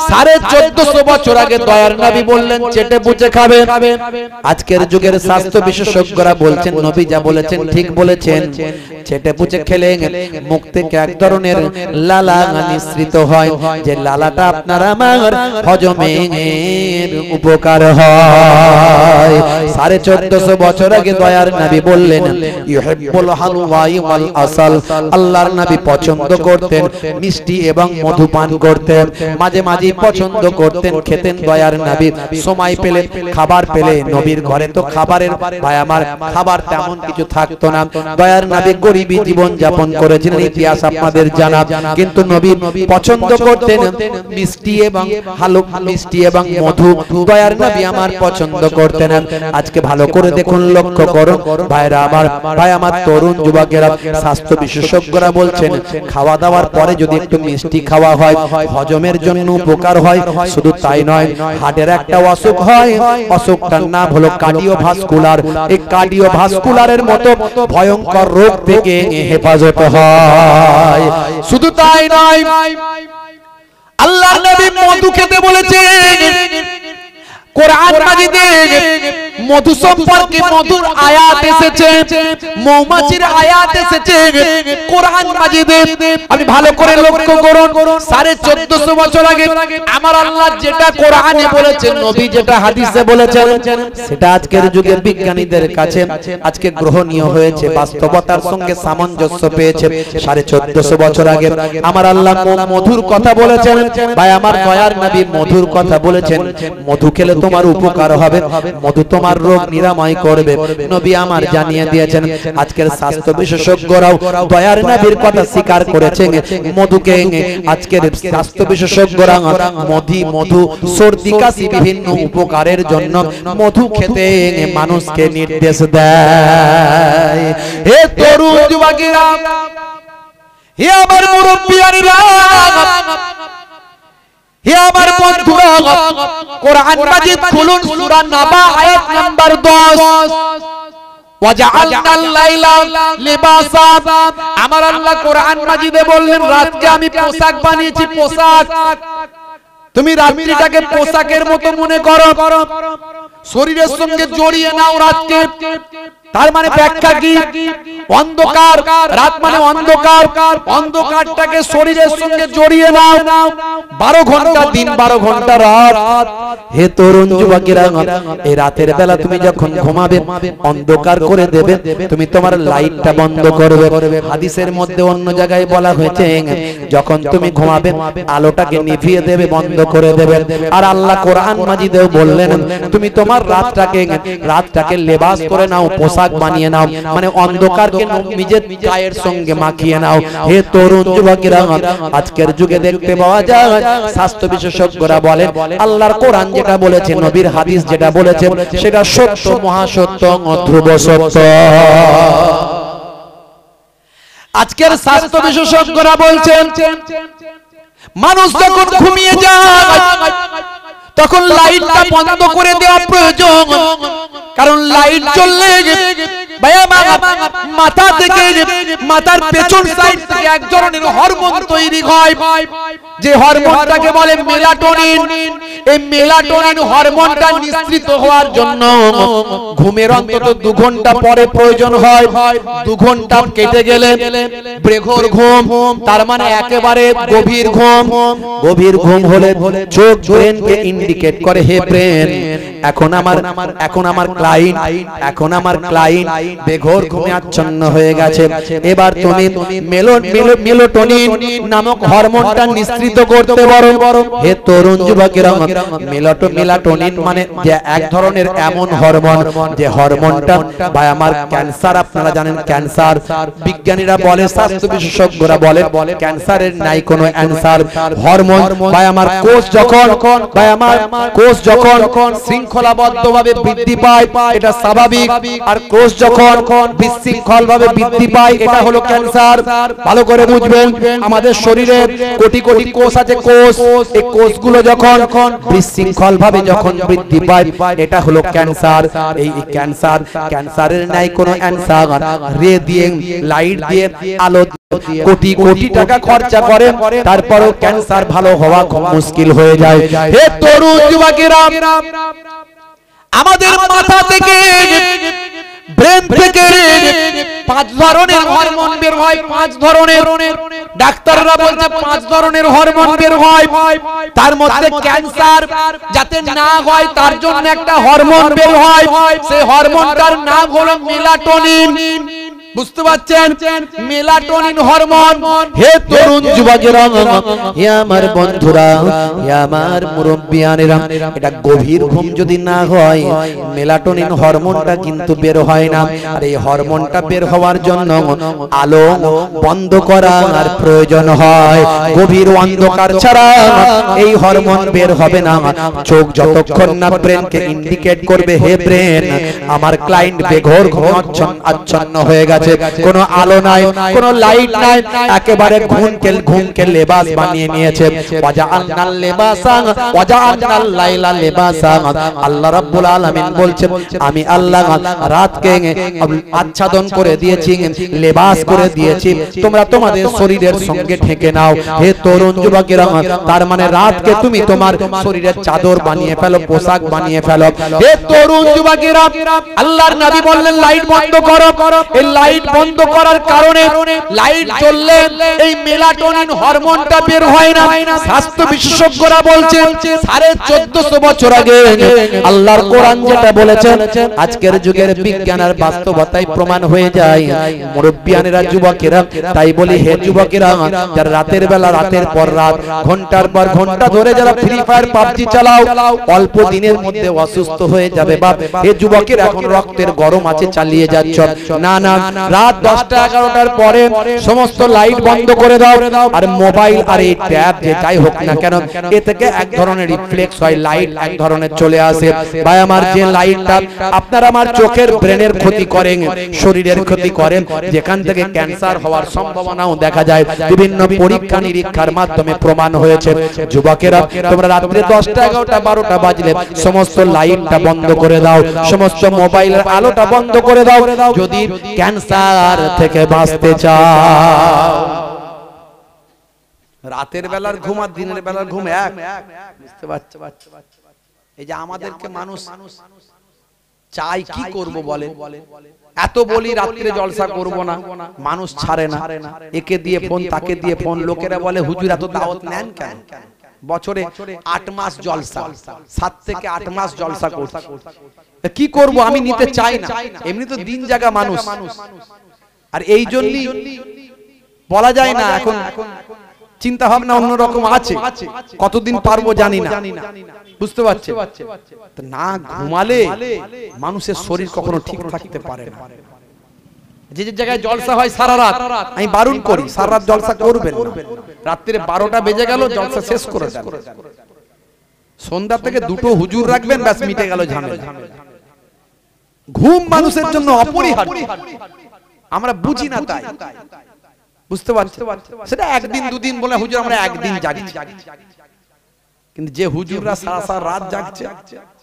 1450 বছর আগে দয়ার নবী বললেন চেটে পুচে খাবে। আজকের যুগের স্বাস্থ্য বিশেষজ্ঞরা বলছেন নবী যা বলেছেন ঠিক বলেছেন। চেটে পুচে খেলে মুখ থেকে এক ধরনের লালা নিঃসৃত হয়, যে লালাটা আপনার আমার হজমের উপকার হয়। 1450 বছর আগে দয়ার নবী বললেন ইউহিব্বুল হালওয়া ওয়াল আসাল, আল্লাহর নবী পছন্দ করতেন মিষ্টি এবং মধু পান করতেন। মাঝে মাঝে পছন্দ করতেন, খেতেন দয়ার নবী। সময় পেলে, খাবার পেলে, নবীর ঘরে তো খাবারের ভাই আমার খাবার তেমন কিছু থাকতো না। দয়ার নবী গরিবী জীবন যাপন করেছিলেন, ইতিহাস আপনাদের জানা। কিন্তু নবী পছন্দ করতেন মিষ্টি এবং ভালো, মিষ্টি এবং মধু। দয়ার নবী আমার পছন্দ করতেন। আজকে ভালো করে দেখুন, লক্ষ্য করুন ভাইরা আমার, ভাই আমার তরুণ যুবকেরা, স্বাস্থ্য বিশেষজ্ঞরা বলছেন খাওয়া দাওয়ার পরে যদি একটু মিষ্টি খাওয়া হয় হজমের জন্য উপকার হয়। শুধু তাই নয়, হার্টের একটা অসুখ হয়, অসুখটার নাম হলো কার্ডিওভাস্কুলার। এই কার্ডিওভাস্কুলারের মতো ভয়ঙ্কর রোগ থেকে হেফাজত হয়। শুধু তাই নয়, আল্লাহর নবী মধু খেতে বলেছেন। কোরআন মাজিদে মধু সম্পর্কে মধুর আয়াত এসেছে, মৌমাছির আয়াত এসেছে কোরআন মাজিদে। আপনি ভালো করে লক্ষ্য করুন, 1450 বছর আগে আমার আল্লাহ যেটা কোরআনে বলেছেন, নবী যেটা হাদিসে বলেছেন, সেটা আজকের যুগের বিজ্ঞানীদের কাছে আজকে গ্রহণীয় হয়েছে, বাস্তবতার সঙ্গে সামঞ্জস্য পেয়েছে। 1450 বছর আগে আমার আল্লাহ মধুর কথা বলেছেন। ভাই আমার দয়ার নবী মধুর কথা বলেছেন, মধু খেলে তোমার উপকার হবে, মধু তোমার রোগ নিরাময় করবে। নবী আমার জানিয়ে দিয়েছেন। আজকের স্বাস্থ্য বিশেষজ্ঞরাও দয়ার নবীর কথা স্বীকার করেছেন। মধুকে আজকের স্বাস্থ্য বিশেষজ্ঞরা মধু সর্দি কাশি বিভিন্ন উপকারের জন্য মধু খেতে মানুষকে নির্দেশ দেয়। হে তরুণ যুবকেরা, হে আমার মুরব্বিয়ারা, হে আমার বন্ধুরা, কোরআন মাজিদ খুলুন, সূরা নাবা আয়াত নাম্বার 10। ওয়াজআলনাল লাইলা লিবাসা। আমার আল্লাহ কোরআন মাজিদে বললেন রাতকে আমি পোশাক বানিয়েছি। পোশাক, তুমি রাত্রিটাকে পোশাকের মতো মনে করো, শরীরের সঙ্গে জড়িয়ে নাও রাতকে। তার মানে ব্যাখ্যা কি? অন্ধকার, রাত মানে অন্ধকার, অন্ধকারটাকে শরীরের সঙ্গে জড়িয়ে নাও। 12 ঘন্টা দিন, 12 ঘন্টা রাত। হে তরুণ যুবকেরা, এই রাতের বেলা তুমি যখন ঘুমাবে অন্ধকার করে দেবে, তুমি তোমার লাইটটা বন্ধ করবে। হাদিসের মধ্যে অন্য জায়গায় বলা হয়েছে যখন তুমি ঘুমাবে আলোটাকে নিভিয়ে দেবে, বন্ধ করে দেবে। আর আল্লাহ কোরআন মাজিদেও বললেন তুমি তোমার রাতটাকে লেবাস করে নাও, পোশাক বানিয়ে নাও, মানে অন্ধকারকে নিজের গায়ের সঙ্গে মাখিয়ে নাও। হে তরুণ যুবকেরা, আজকের যুগে দেখতে পাওয়া যায় স্বাস্থ্য বিশেষজ্ঞরা বলেন আল্লাহর কোরআন যেটা বলেছে, নবীর হাদিস যেটা বলেছে, সেটা সত্য, মহাসত্য, ধ্রুব সত্য। আজকের স্বাস্থ্য বিশেষজ্ঞরা বলছেন মানুষ যখন ঘুমিয়ে যায় তখন লাইটটা বন্ধ করে দেওয়া প্রয়োজন। কারণ লাইট জ্বললে মাথা থেকে, মাথার পেছন সাইড থেকে এক ধরনের হরমোন তৈরি হয়, যে হরমোনটাকে বলে মেলাটোনিন। এই মেলাটোনিন হরমোনটা নিঃসৃত হওয়ার জন্য ঘুমের অন্তত 2 ঘন্টা পরে প্রয়োজন হয়। 2 ঘন্টা কেটে গেলে ব্রেঘর ঘুম, তার মানে একেবারে গভীর ঘুম। গভীর ঘুম হলে চোখ ব্রেনকে ইন্ডিকেট করে, হে ব্রেন এখন আমার ক্লায়েন্ট বেঘোর ঘুমে আচ্ছন্ন হয়ে গেছে, এবার তুমি মেলাটোনিন নামক হরমোনটা নিঃসৃত করতে পারো। হে তরুণ যুবকেরা, মেলাটোনিন মানে যে এক ধরনের এমন হরমোন, যে হরমোনটা ভাই আমার ক্যান্সার, আপনারা জানেন ক্যান্সার বিজ্ঞানীরা বলে, স্বাস্থ্য বিশেষজ্ঞরা বলে ক্যান্সারের নাই কোনো অ্যানসার। হরমোন ভাই আমার কোষ যখন শৃঙ্খলাবদ্ধভাবে বৃদ্ধি পায় এটা স্বাভাবিক, আর কোষ যখন বিশৃঙ্খলভাবে বৃদ্ধি পায় এটা হলো ক্যান্সার। ভালো করে বুঝবেন, আমাদের শরীরে কোটি কোটি কোষ আছে। এই কোষগুলো যখন বিশৃঙ্খলভাবে যখন বৃদ্ধি পায় এটা হলো ক্যান্সার। এই ক্যান্সারের নাই কোনো অ্যানসার। রে দিয়ে, লাইট দিয়ে, আলো কোটি কোটি টাকা খরচা করে, তারপরও ক্যান্সার ভালো হওয়া খুব মুশকিল হয়ে যায়। হে তরুণ যুবকেরা, আমাদের মাথা থেকে, ব্রেন থেকে 5 ধরনের হরমোন বের হয়। 5 ধরনের, ডাক্তাররা বলছে 5 ধরনের হরমোন বের হয়। তার মধ্যে ক্যান্সার যাতে না হয় তার জন্য একটা হরমোন বের হয়, সেই হরমোনটার নাম হলো মেলাটোনিন। বুঝতে পারছেন? Melatonin hormone. হে তরুণ যুবকেরা, হে আমার বন্ধুরা, হে আমার মুরব্বিয়ানেরা, এটা গভীর ঘুম যদি না হয় মেলাটোনিন হরমোনটা কিন্তু বের হয় না। আর এই হরমোনটা বের হওয়ার জন্য আলো বন্ধ করার প্রয়োজন হয়। গভীর অন্ধকার ছাড়া এই হরমোন বের হবে না। চোখ যতক্ষণ না ব্রেনকে ইন্ডিকেট করবে, হে ব্রেন, আমার ক্লায়েন্ট বেঘোর ঘুমে আচ্ছন্ন হয়ে গেছে, কোনো আলো নাই, কোনো লাইট নাই, একেবারে ঘুমকে লেবাস বানিয়ে নিয়েছে। ওয়াজআলনাল লিবাসা ওয়াজআলনাল লাইলা লিবাসা। আল্লাহ রাব্বুল আলামিন বলছেন, আমি আল্লাহ রাতকে আচ্ছাদন করে দিয়েছি, লেবাস করে দিয়েছি, তোমরা তোমাদের শরীরের সঙ্গে ঢেকে নাও। হে তরুণ যুবকেরা, তার মানে রাতকে তুমি তোমার শরীরের চাদর বানিয়ে ফেলো, পোশাক বানিয়ে ফেলো। হে তরুণ যুবকেরা, আল্লাহর নবী বললেন লাইট বন্ধ করো। এই লাইট বন্ধ করার কারণে লাইট জ্বললে এই মেলাটোনিন হরমোনটা বের হয় না। স্বাস্থ্য বিশেষজ্ঞরা বলছেন 1450 বছর আগে আল্লাহর কোরআন যেটা বলেছেন, আজকের যুগের বিজ্ঞান আর বাস্তবতায় প্রমাণ হয়ে যায়। মুরব্বিয়ানেরা, যুবকেরা, তাই বলি হে যুবকেরা, যারা রাতের বেলা রাতের পর রাত ঘন্টার পর ঘন্টা ধরে যারা ফ্রি ফায়ার পাবজি চালাও, অল্প দিনের মধ্যে অসুস্থ হয়ে যাবে বাপ। হে যুবকের, এখন রক্তের গরম আছে, চালিয়ে যাচ্ছ না। না, রাত 10টা 11টার পরে সমস্ত লাইট বন্ধ করে দাও। আর মোবাইল আর এই ট্যাব যে যাই হোক না কেন, এ থেকে এক ধরনের রিফ্লেক্স হয়, লাইট এক ধরনের চলে আসে। ভাই আমার, যে লাইটটা আপনার আমার চোখের ব্রেনের ক্ষতি করেন, শরীরের ক্ষতি করেন, যেখান থেকে ক্যান্সার হওয়ার সম্ভাবনাও দেখা যায়, বিভিন্ন পরীক্ষা নিরীক্ষার মাধ্যমে প্রমাণ হয়েছে। যুবকেরা, তোমরা রাত্রে 10টা 11টা 12টা বাজলে সমস্ত লাইটটা বন্ধ করে দাও, সমস্ত মোবাইলের আলোটা বন্ধ করে দাও, যদি ক্যান্সার থেকে বাঁচতে চাও। রাতের বেলার ঘুম আর দিনের বেলার ঘুম এক, বুঝতে পারছো? এই যে আমাদেরকে মানুষ চাই কি করব বলে, এত বলি রাত্রে জলসা করব না, মানুষ ছাড়ে না। একে দিয়ে ফোন, তাকে দিয়ে ফোন, লোকেরা বলে হুজুর এত দাওয়াত নেন কেন? বছরে 8 মাস জলসা, 7 থেকে 8 মাস জলসা করছি, কি করব? আমি নিতে চাই না। এমনি তো দিন জাগা মানুষ, আর এই জন্যই বলা যায় না। এখন চিন্তা ভাবনা অন্যরকম আছে, কতদিন পারবো জানি না, বুঝতে পারছে? না ঘুমালে মানুষের শরীর কখনো ঠিক থাকতে পারে না। যে যে জায়গায় জলসা হয় সারা রাত, আমি বারণ করি সারা রাত জলসা করবেন না। রাত্রে 12টা বেজে গেল, জলসা শেষ করে দেন। সন্ধ্যা থেকে 2টো হুজুর রাখবেন, ব্যাস মিটে গেল ঝামেলা। ঘুম মানুষের জন্য অপরিহার্য, আমরা বুঝি না তাই, বুঝতে পারছো? সেটা একদিন দুদিন বলে হুজুর আমরা একদিন জাগছি, কিন্তু যে হুজুররা সারা সারা রাত জাগছে,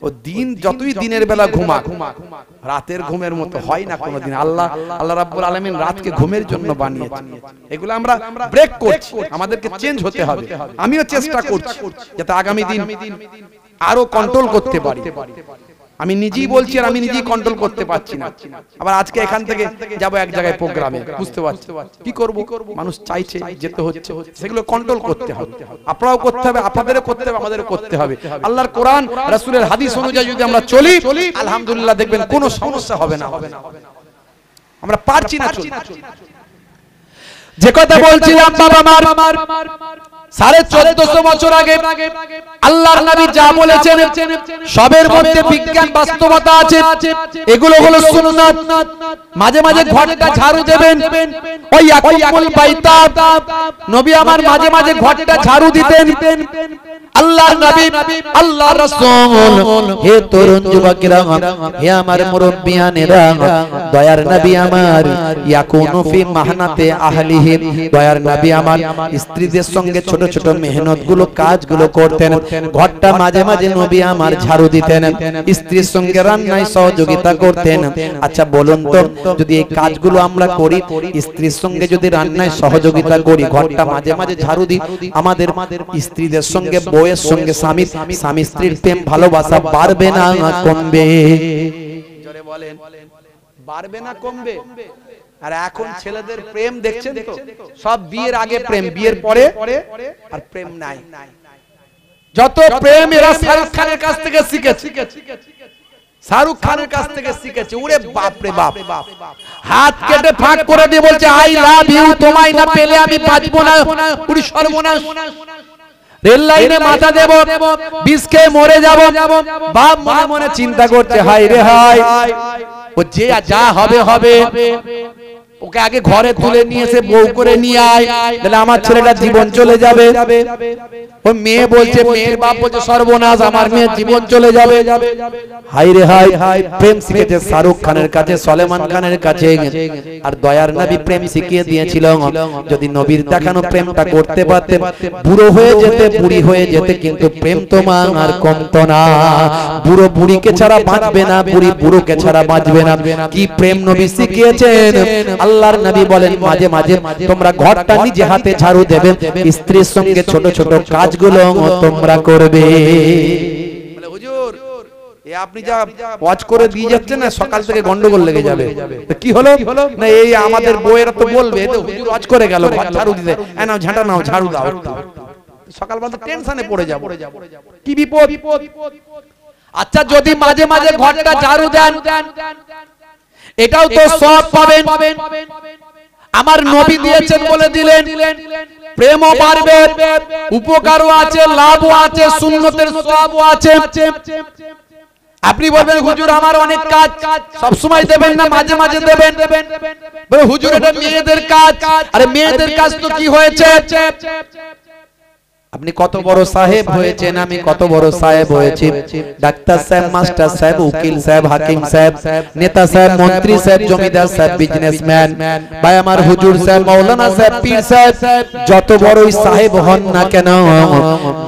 ও দিন যতই দিনের বেলা ঘুমা, রাতের ঘুমের মতো হয় না কোনোদিন। আল্লাহ রাব্বুল আলামিন রাতকে ঘুমের জন্য বানিয়েছে। এগুলো আমরা ব্রেক করছি, আমাদেরকে চেঞ্জ হতে হবে। আমিও চেষ্টা করছি যাতে আগামী দিন আরো কন্ট্রোল করতে পারি। আমি নিজেই বলছি আর আমি নিজেই কন্ট্রোল করতে পারছি না। আবার আজকে এখান থেকে যাব এক জায়গায় প্রোগ্রামে, বুঝতে পারছো? কি করব? মানুষ চাইছে, যেতে হচ্ছে, সেগুলো কন্ট্রোল করতে হবে। আপনারাও করতে হবে, আপনাদেরও করতে হবে, আমাদেরও করতে হবে। আল্লাহর কোরআন রাসূলের হাদিস অনুযায়ী যদি আমরা চলি, আলহামদুলিল্লাহ দেখবেন কোনো সমস্যা হবে না। আমরা পারছি না চলতে। যে কথা বলছিলাম, বাবা মার 1450 বছর আগে আল্লাহর নবী যা বলেছেন সবের মধ্যে বিজ্ঞান বাস্তবতা আছে। এগুলো হলো সুন্নাত। মাঝে মাঝে ঘরটা ঝাড়ু দেবেন, ওই ইয়াকুমুল বাইতা, নবী আমার মাঝে মাঝে ঘরটা ঝাড়ু দিতেন। আল্লাহর নবী, আল্লাহর রাসূল, হে তরুণ যুবকেরা, হে আমার মুরব্বিয়ানেরা, দয়ার নবী আমার ইয়াকুনু ফি মাহনাতে আহলিহি, দয়ার নবী আমার স্ত্রীদের সঙ্গে ছোট ছোট মেহনত গুলো, কাজগুলো করতেন। ঘরটা মাঝে মাঝে নবী আমার ঝাড়ু দিতেন, স্ত্রীর সঙ্গে রান্নায় সহযোগিতা করতেন। আচ্ছা বলুন তো, যদি এই কাজগুলো আমরা করি, স্ত্রীর সঙ্গে যদি রান্নায় সহযোগিতা করি, ঘরটা মাঝে মাঝে ঝাড়ু দিই, আমাদের স্ত্রীদের সঙ্গে, বউয়ের সঙ্গে স্বামী স্ত্রীর প্রেম ভালোবাসা বাড়বে না কমবে? জোরে বলেন, বাড়বে না কমবে? আর এখন ছেলেদের প্রেম দেখছেন তো, সব বিয়ের আগে প্রেম, বিয়ের পরে আর প্রেম নাই। যত প্রেম এরা শাহরুখ খানের কাছ থেকে শিখেছে। শাহরুখ খানের কাছ থেকে শিখেছে। ওরে বাপ রে বাপ, হাত কেটে ফাঁক করে দিয়ে বলছে আই লাভ ইউ, তোমায় না পেলে আমি বাঁচবো না। পুরি সর্বনাশ, রেল লাইনে মাথা দেব, বিষ খেয়ে মরে যাব। বাপ মনে মনে চিন্তা করছে হাই রে হাই, ও যে যা হবে হবে, ওকে আগে ঘরে তুলে নিয়ে এসে বউ করে নিয়ে আয়, তাহলে আমার ছেলেটা জীবন চলে যাবে। ওই মেয়ে বলছে, মেয়ের বাপ বলছে সর্বনাশ, আমার মেয়ের জীবন চলে যাবে। হাই রে হাই, প্রেম শিখেছে শাহরুখ খানের কাছে, সলমান খানের কাছে। আর দয়ার নবী প্রেম শিখিয়ে দিয়েছিল, যদি নবীর দেখানো প্রেমটা করতে পারতে, বুড়ো হয়ে যেতে, বুড়ি হয়ে যেতে, কিন্তু প্রেম তোমার আর কমতো না। বুড়ো বুড়িকে ছাড়া বাঁচবে না, বুড়ি বুড়োকে ছাড়া বাঁচবে না। কি প্রেম নবী শিখিয়েছেন। আল্লাহর নবী বলেন মাঝে মাঝে তোমরা ঘরটা নিজে হাতে ঝাড়ু দেবে, স্ত্রীর সঙ্গে ছোট ছোট কাজগুলো তোমরা করবে। বলে হুজুর এ আপনি যা ওয়াজ করে দিয়ে যাচ্ছেন না, সকাল থেকে গন্ডগোল লেগে যাবে। কি হলো না, এই আমাদের বউয়েরা তো বলবে হুজুর ওয়াজ করে গেল, ঘর ঝাড়ু দিতে, নাও ঝাঁটা নাও, ঝাড়ু দাও। সকালবেলা টেনশনে পড়ে যাব, কি বিপদ। আচ্ছা যদি মাঝে মাঝে ঘরটা ঝাড়ু দেন, এটাও তো সব পাবেন। আমার নবী দিয়েছেন বলে দিলেন, প্রেমও বাড়বে, উপকারও আছে, লাভও আছে, সুন্নতের সওয়াবও আছে। আপনি বলবেন হুজুর আমার অনেক কাজ, সব সময় দেবেন না, মাঝে মাঝে দেবেন। বলে হুজুর এটা মেয়েদের কাজ। আরে মেয়েদের কাজ তো কি হয়েছে, আপনি কত বড় সাহেব হয়েছেন, আমি কত বড় সাহেব হয়েছি। ডাক্তার সাহেব, মাস্টার সাহেব, উকিল সাহেব, হাকিম সাহেব, নেতা সাহেব, মন্ত্রী সাহেব, জমিদার সাহেব, বিজনেসম্যান, ভাই আমার হুজুর সাহেব, মাওলানা সাহেব, পীর সাহেব, যত বড়ই সাহেব হন না কেন,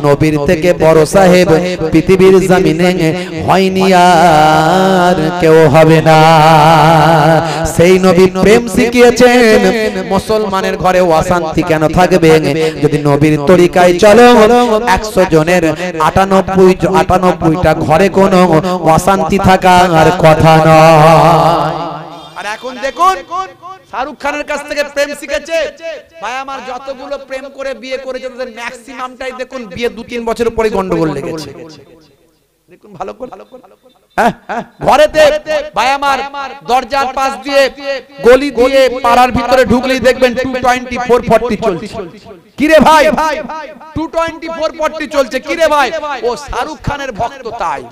নবীর থেকে বড় সাহেব পৃথিবীর জমিনে হয়নি, আর কেউ হবে না। সেই নবী প্রেম শিখিয়েছেন। মুসলমানের ঘরে অশান্তি কেন থাকবে যদি নবীর তরিকায় চলে? 100 জনের 98টা ঘরে কোনো অশান্তি থাকার কথা নয়। আর এখন দেখুন শাহরুখ খানের কাছ থেকে প্রেম শিখেছে। ভাই আমার যতগুলো প্রেম করে বিয়ে করেছে তাদের ম্যাক্সিমামটাই দেখুন বিয়ে 2-3 বছর পরে গন্ডগোল লেগেছে। দেখুন ভালো করে, ঘরেতে ভাই আমার দরজার পাশ দিয়ে গলি দিয়ে পাড়ার ভিতরে ঢুকলেই দেখবেন 224-40 চলছে। কিরে ভাই 224-40 চলছে, কিরে ভাই? ও শাহরুখ খানের ভক্ত তাই।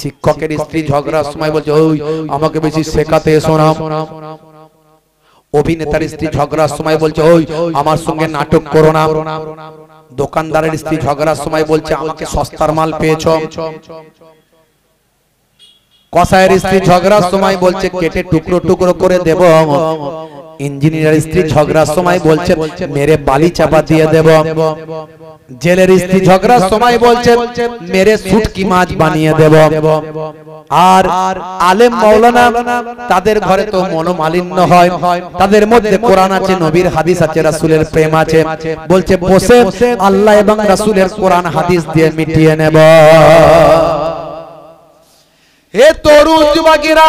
শিক্ষকের স্ত্রী ঝগড়ার সময় বলছে ওই আমাকে বেশি শেখাতে এসো না। অভিনেতার স্ত্রী ঝগড়ার সময় বলছে ওই আমার সঙ্গে নাটক করো না। দোকানদারের স্ত্রী ঝগড়ার সময় বলছে আমাকে সস্তার মাল পেয়েছো। কসাইয়ের স্ত্রী ঝগড়ার সময় বলছে কেটে টুকরো টুকরো করে দেব। ইঞ্জিনিয়ার স্ত্রী ঝগড়ার সময় বলছে মেরে বালি চাপা দিয়ে দেব। জেলের স্ত্রী ঝগড়ার সময় বলছে মেরে শুটকি মাছ বানিয়ে দেব। আর আলেম মাওলানা তাদের ঘরে তো মনোমালিন্য হয়, তাদের মধ্যে কোরআন আছে, নবীর হাদিস আছে, রাসূলের প্রেম আছে, বলছে বসে আল্লাহ এবং রাসূলের কোরআন হাদিস দিয়ে মিটিয়ে নেব। হে তরুণ যুবকেরা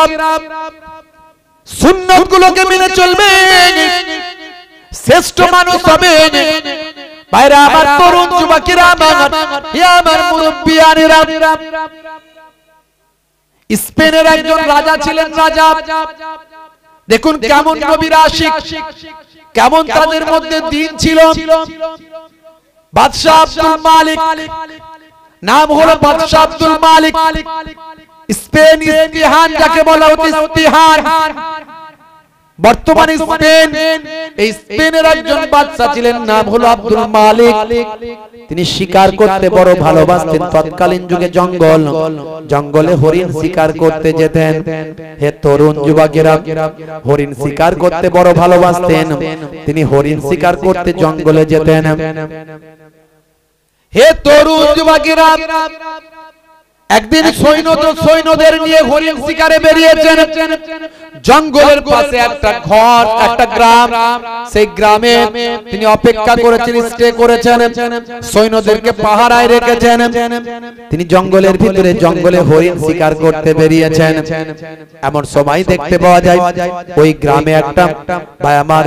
সুন্নাত গুলোকে মেনে চলবেন, শ্রেষ্ঠ মানুষ হবেন। ভাইরা আমার, তরুণ যুবকেরা আমার, আমার মুরব্বিয়ানেরা, স্পেনের একজন রাজা ছিলেন। রাজা দেখুন কেমন নবীর আশিক, কেমন তাদের মধ্যে দিন ছিল। বাদশাহ আব্দুল মালিক, নাম হলো বাদশাহ আব্দুল মালিক। স্পেন ইস্তিহান যাকে বলা হতো, ইস্তিহান বর্তমানে স্পেন, এই স্পেনের একজন বাদশা ছিলেন, নাম হলো আব্দুল মালিক। তিনি শিকার করতে বড় ভালোবাসতেন। তৎকালীন যুগে জঙ্গলে হরিণ শিকার করতে যেতেন। হে তরুণ যুবকেরা, হরিণ শিকার করতে বড় ভালোবাসতেন। তিনি হরিণ শিকার করতে জঙ্গলে যেতেন। হে তরুণ যুবকেরা, একদিন সৈন্যদের নিয়ে হরিণ শিকারে বেরিয়েছেন। জঙ্গলের পাশে একটা ঘর, একটা গ্রাম, সেই গ্রামে তিনি অপেক্ষা করেছেন, স্টে করেছেন, সৈন্যদেরকে পাহারায় রেখেছেন। তিনি জঙ্গলের ভিতরে জঙ্গলে হরিণ শিকার করতে বেরিয়েছেন। এমন সময় দেখতে পাওয়া যায় ওই গ্রামে একটা ভাই আমার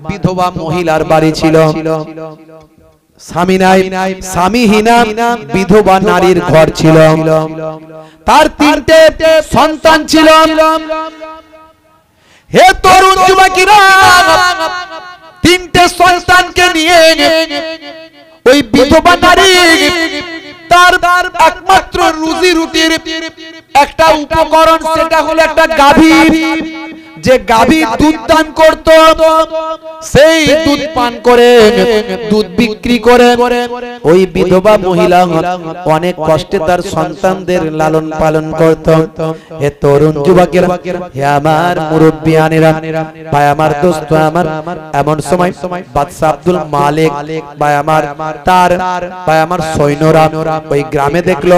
বিধবা মহিলার বাড়ি ছিল। স্বামী নাই, স্বামীহীনা বিধবা নারীর ঘর ছিল। তার 3টে সন্তান ছিল। হে তরুণ যুবকেরা, 3টে সন্তানকে নিয়ে ওই বিধবা নারী তার একমাত্র রুজি রুটির একটা উপকরণ, সেটা হলো একটা গাভী। যে গাভী দুধ দান করত, সেই দুধ পান করে দুধ বিক্রি করে ওই বিধবা মহিলা অনেক কষ্টে তার সন্তানদের লালন পালন করত। হে তরুণ যুবকেরা, হে আমার মুরব্বিয়ানেরা, ভাই আমার দোস্ত আমার, এমন সময় বাদশা আব্দুল মালিক ভাই আমার, তার ভাই আমার সৈন্যরা ওই গ্রামে দেখলো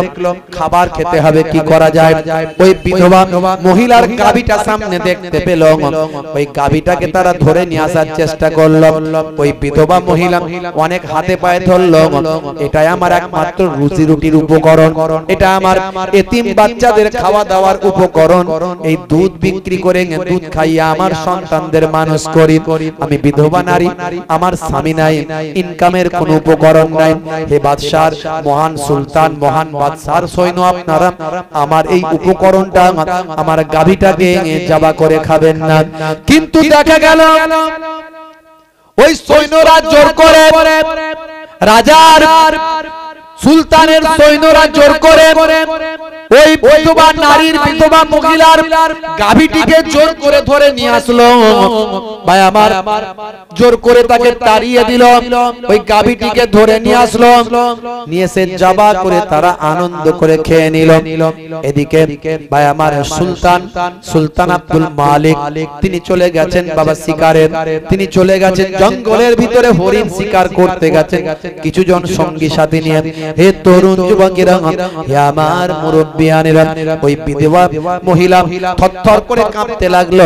খাবার খেতে হবে, কি করা যায়। ওই বিধবা মহিলার গাভীটা সামনে দেখতে পেল। ওই গাভীটাকে তারা ধরে নিয়ে আসার চেষ্টা করলো। ওই বিধবা মহিলা অনেক হাতে পায়ে ধরলো, এটাই আমার একমাত্র রুজি রুটির উপকরণ, এটা আমার এতিম বাচ্চাদের খাওয়া দাওয়ার উপকরণ। এই দুধ বিক্রি করে দুধ খাইয়ে আমার সন্তানদের মানুষ করি। আমি বিধবা নারী, আমার স্বামী নাই, ইনকামের কোনো উপকরণ নাই। হে বাদশার মহান সুলতান, মহান বাদশার সৈন্য, আপনারা আমার এই উপকরণটা, আমার গাভীটাকে জবা করে খাবেন না। কিন্তু দেখা গেল ওই সৈন্যরা জোর করে, রাজার সুলতানের সৈন্যরা জোর করে ওই বিধবা নারীর, বিধবা মহিলার গাভীটিকে জোর করে ধরে নিয়ে আসলো। ভাই আমার, জোর করে তাকে তাড়িয়ে দিল। ওই গাভীটিকে ধরে নিয়ে আসলো, নিয়ে এসে জবা করে তারা আনন্দ করে খেয়ে নিল। এদিকে ভাই আমার সুলতান আব্দুল মালিক তিনি চলে গেছেন বাবা শিকারে, তিনি চলে গেছেন জঙ্গলের ভিতরে হরিণ শিকার করতে গেছেন কিছু জন সঙ্গী সাথী নিয়ে। হে তরুণ যুবকেরা, হে আমার মুরব্বিয়ানেরা, ওই বিধবা মহিলা থরথর করে কাঁপতে লাগলো,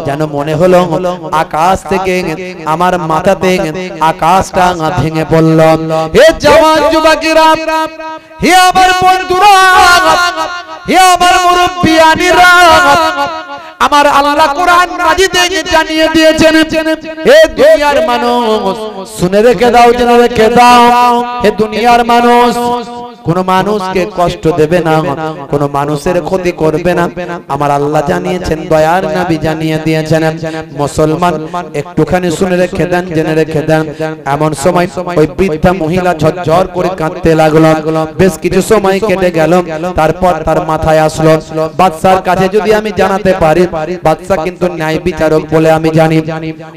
যেন মনে হলো আকাশ থেকে, আমার মাথাতে আকাশটা ভেঙে পড়ল। হে জওয়ান যুবকেরা, হে আমার বন্ধুরা, হে আমার মুরব্বিয়ানেরা, আমার আল্লাহ কোরআন মাজিদে জানিয়ে দিয়েছেন, হে দুনিয়ার মানুষ শুনে রেখে দাও, জেনে রেখে দাও, হে দুনিয়ার মানুষ, কোন মানুষকে কষ্ট দেবে না, কোন মানুষের ক্ষতি করবে না। আমার আল্লাহ জানিয়েছেন, দয়ার নবী জানিয়ে দিয়েছেন। মুসলমান একটুখানি শুনে রেখে দেন, জেনে রেখে দেন। এমন সময় ওই বৃদ্ধা মহিলা ঝরঝর করে কাঁদতে লাগলো। বেশ কিছু সময় কেটে গেল, তারপর তার মাথায় আসলো, বাদশার কাছে যদি আমি জানাতে পারি, বাদশা কিন্তু ন্যায় বিচারক বলে আমি জানি।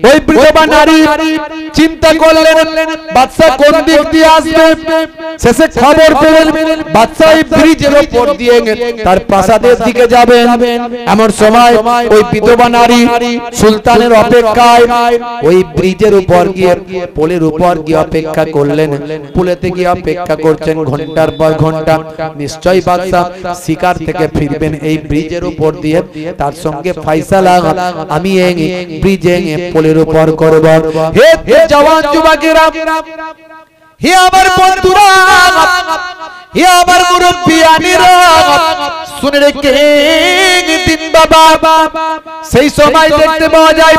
ওই বিধবা নারী চিন্তা করলেন বাদশা কোন দিক দিয়ে আসবে। শেষে খবর পেলেন বাদশা এই ব্রিজের উপর দিয়ে তার প্রাসাদের দিকে যাবেন। এমন সময় ওই বিধবা নারী সুলতানের অপেক্ষায় ওই ব্রিজের উপর গিয়ে, পোলের উপর গিয়ে অপেক্ষা করলেন। পুলেতে গিয়ে অপেক্ষা করছেন ঘন্টার পর ঘন্টা। নিশ্চয়ই বাদশা শিকার থেকে ফিরবেন এই ব্রিজের উপর দিয়ে, তার সঙ্গে ফয়সালা আমি এই ব্রিজে পোলের উপর করব। হে জওয়ান যুবকেরা, হে আমার বন্ধুরা, হে আমার মুরব্বিয়ানেরা, শুনে রেখে দিন বাবা। সেই সময় দেখতে পাওয়া যায়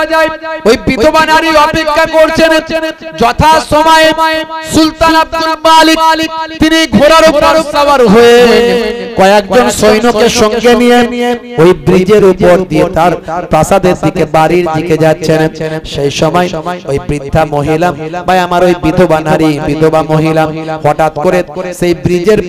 ওই বিধবা নারী অপেক্ষা করছেন। যথা সময়ে সুলতান আব্দুল মালিক তিনি ঘোড়ার উপর সওয়ার হয়ে কয়েকজন সৈন্যকে সঙ্গে নিয়ে ওই ব্রিজের উপর দিয়ে তার প্রাসাদের দিকে, বাড়ির দিকে যাচ্ছেন। সেই সময় ওই বৃদ্ধা মহিলা বা আমার ওই বিধবা নারী, বিধবা মহিলা হঠাৎ করে সেই ব্রিজের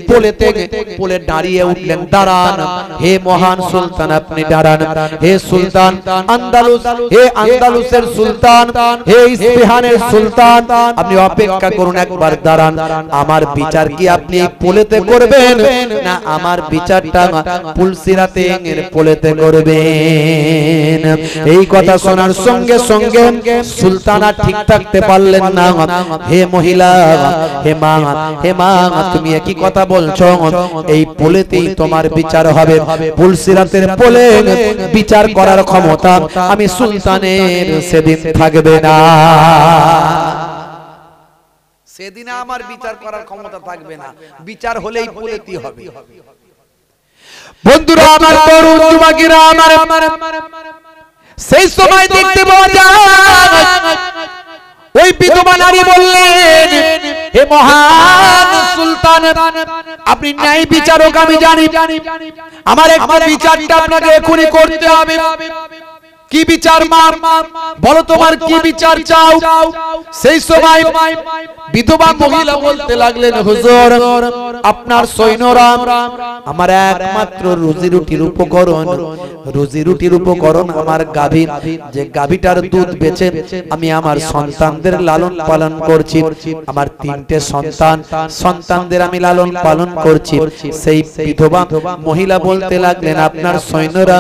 পোলে দাঁড়িয়ে উঠলেন। দাঁড়ান হে মহান সুলতান, আপনি দাঁড়ান। হে সুলতান আন্দালুস, হে আন্দালুসের সুলতান, হে ইস্পাহানের সুলতান, আপনি অপেক্ষা করুন, একবার দাঁড়ান। আমার বিচার কি আপনি এই পোলেতে করবেন, না আমার বিচারটা পুলসিরাতে এর পোলেতে করবেন? এই কথা শোনার সঙ্গে সঙ্গে সুলতানা ঠিক থাকতে পারলেন না। হে মহিলা, হে মা, হে মা, তুমি একই কথা বলছো, এই পোলেতেই তোমার বিচার হবে। পুলসিরাতের পোলে বিচার করার ক্ষমতা আমি সুলতানের সেদিন থাকবে না, সেদিন আমার বিচার করার ক্ষমতা থাকবে না, বিচার হলেই পোলেতেই হবে। বন্ধুরা আমার, তরুণ যুবকেরা আমার, সেই সময় দেখতে পাওয়া যায় ওই বিধবা নারী বললেন, হে মহান সুলতান, আপনি ন্যায় বিচারক আমি জানি, আমার একটা বিচারটা আপনাকে এখনই করতে হবে। কি বিচার মা, বলো তোমার কি বিচার চাও? সেই সময় বিধবা মহিলা বলতে লাগলেন, হুজুর আপনার সৈন্যরা আমার একমাত্র রুজি রুটির উপকরণ, রুজি রুটির উপকরণ আমার গাভী, যে গাভীটার দুধ বেচে আমি আমার সন্তানদের লালন পালন করছি, আমার 3টে সন্তান, সন্তানদের আমি লালন পালন করছি। সেই বিধবা মহিলা বলতে লাগলেন, আপনার সৈন্যরা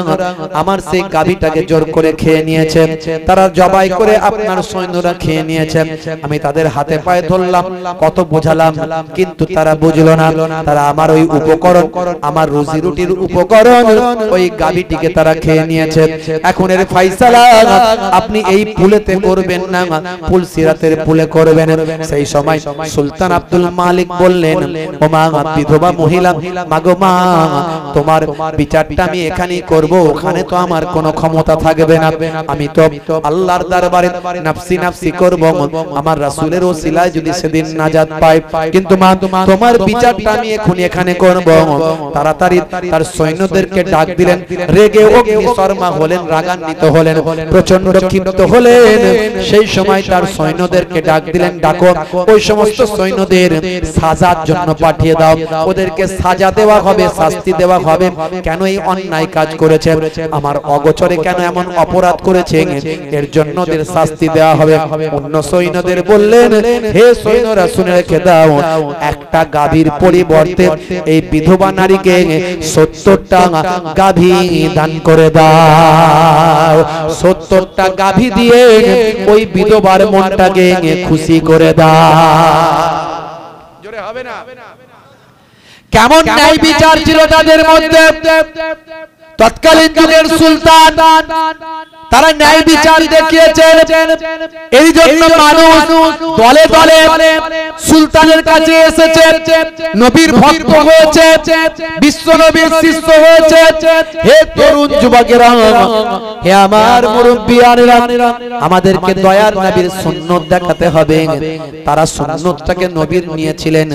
আমার সেই গাভীটাকে জোর করে খেয়ে নিয়েছে, তারা জবাই করে আপনার সৈন্যরা খেয়ে নিয়েছে। আমি তাদের হাতে পায়ে ধরলাম, কত বোঝালাম, কিন্তু তারা বুঝলো না। তারা আমার ওই উপকরণ, আমার রুজি রুটির উপকরণ, ওই গাভীটিকে তারা খেয়ে নিয়েছে। এখন এর ফয়সালা আপনি এই পুলেতে করবেন না, ফুলসিরাতের পুলে করবেন। সেই সময় সুলতান আব্দুল মালিক বললেন, ও মা বিধবা মহিলা, মাগো মা তোমার বিচারটা আমি এখানেই করব, ওখানে তো আমার কোনো ক্ষমতা থাকবে না, আমি তো আল্লাহর দরবারে নফসি নফসি করব, আমার রাসূলের ওসিলায় যদি সেদিন নাজাত পাই। কিন্তু মা তোমার বিচারটা আমি এখনি এখানে করব। তাড়াতাড়ি তার সৈন্যদেরকে ডাক দিলেন, রেগে অগ্নিশর্মা হলেন, রাগান্বিত হলেন, প্রচন্ড ক্ষিপ্ত হলেন। সেই সময় তার সৈন্যদেরকে ডাক দিলেন, ডাকো ওই সমস্ত সৈন্যদের সাজার জন্য পাঠিয়ে দাও, ওদেরকে সাজা দেওয়া হবে, শাস্তি দেওয়া হবে। কেন এই অন্যায় কাজ করেছে, আমার অগোচরে কেন এমন অপরাধ করেছে, এর জন্য ওদের শাস্তি দেওয়া হবে। অন্য সৈন্যদের বললেন, হে সৈন্যরা শুনে রেখে দাও, একটা গাভীর পরিবর্তে এই বিধবা নারীকে 70টা গাভী দান করে দাও। 70টা গাভী দিয়ে ওই বিধবার মনটাকে খুশি করে দাও। জোরে হবে না? কেমন ন্যায় বিচার ছিল তাদের মধ্যে। তৎকালীন যুগের সুলতান তারা ন্যায় বিচার দেখিয়েছেন, এই জন্য মানুষ দলে দলে সুলতানের কাছে এসেছে, নবীর ভক্ত হয়েছে, বিশ্ব নবীর শিষ্য হয়েছে। হে তরুণ যুবকেরা, হে আমার মুরব্বিয়ানেরা, আমাদেরকে দয়ার নবীর সুন্নাত দেখাতে হবে। তারা সুন্নাতটাকে নবীর নিয়েছিলেন।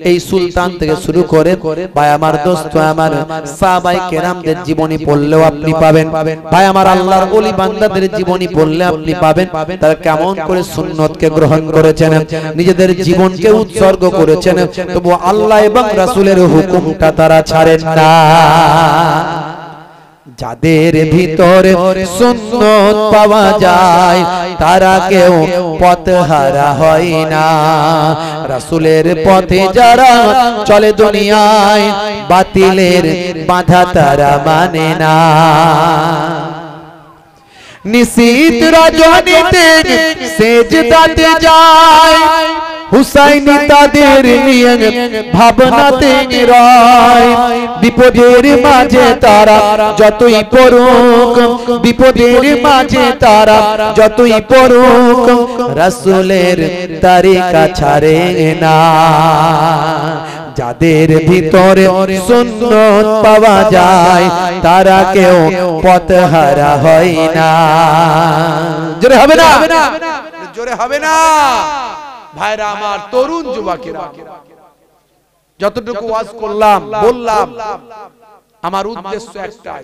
এই সুলতান থেকে শুরু করে ভাই আমার, দোস্ত আমার, সাহাবায়ে কেরামদের জীবনী পড়লেও আপনি পাবেন, ভাই আমার আল্লাহর ওলি বান্দাদের জীবনী পড়লে আপনি পাবেন তারা কেমন করে সুন্নতকে গ্রহণ করেছেন, নিজেদের জীবনকে উৎসর্গ করেছেন, তবু আল্লাহ এবং রাসূলের হুকুমটা তারা ছাড়েন না। যাদের ভিতরে সুন্নত পাওয়া যায় তারা কেউ পথহারা হয় না। রাসূলের পথে যারা চলে দুনিয়ায়, বাতিলের বাধা তারা মানে না। নিশীত রজনীতে সেজদাতে যায়, হুসাইনি তাদের নিয়ে ভাবনাতে রয়। বিপদের মাঝে তারা যতই পড়ুক, বিপদের মাঝে তারা যতই পড়ুক, রাসূলের তরিকা ছাড়ে না। যাদের ভিতরে সুন্নত পাওয়া যায় তারা কেউ পথহারা হয় না। জোরে হবে না? জোরে হবে না? ভাইরা আমার, তরুণ যুবকেরা, যতটুকু ওয়াজ করলাম বললাম, আমার উদ্দেশ্য একটাই।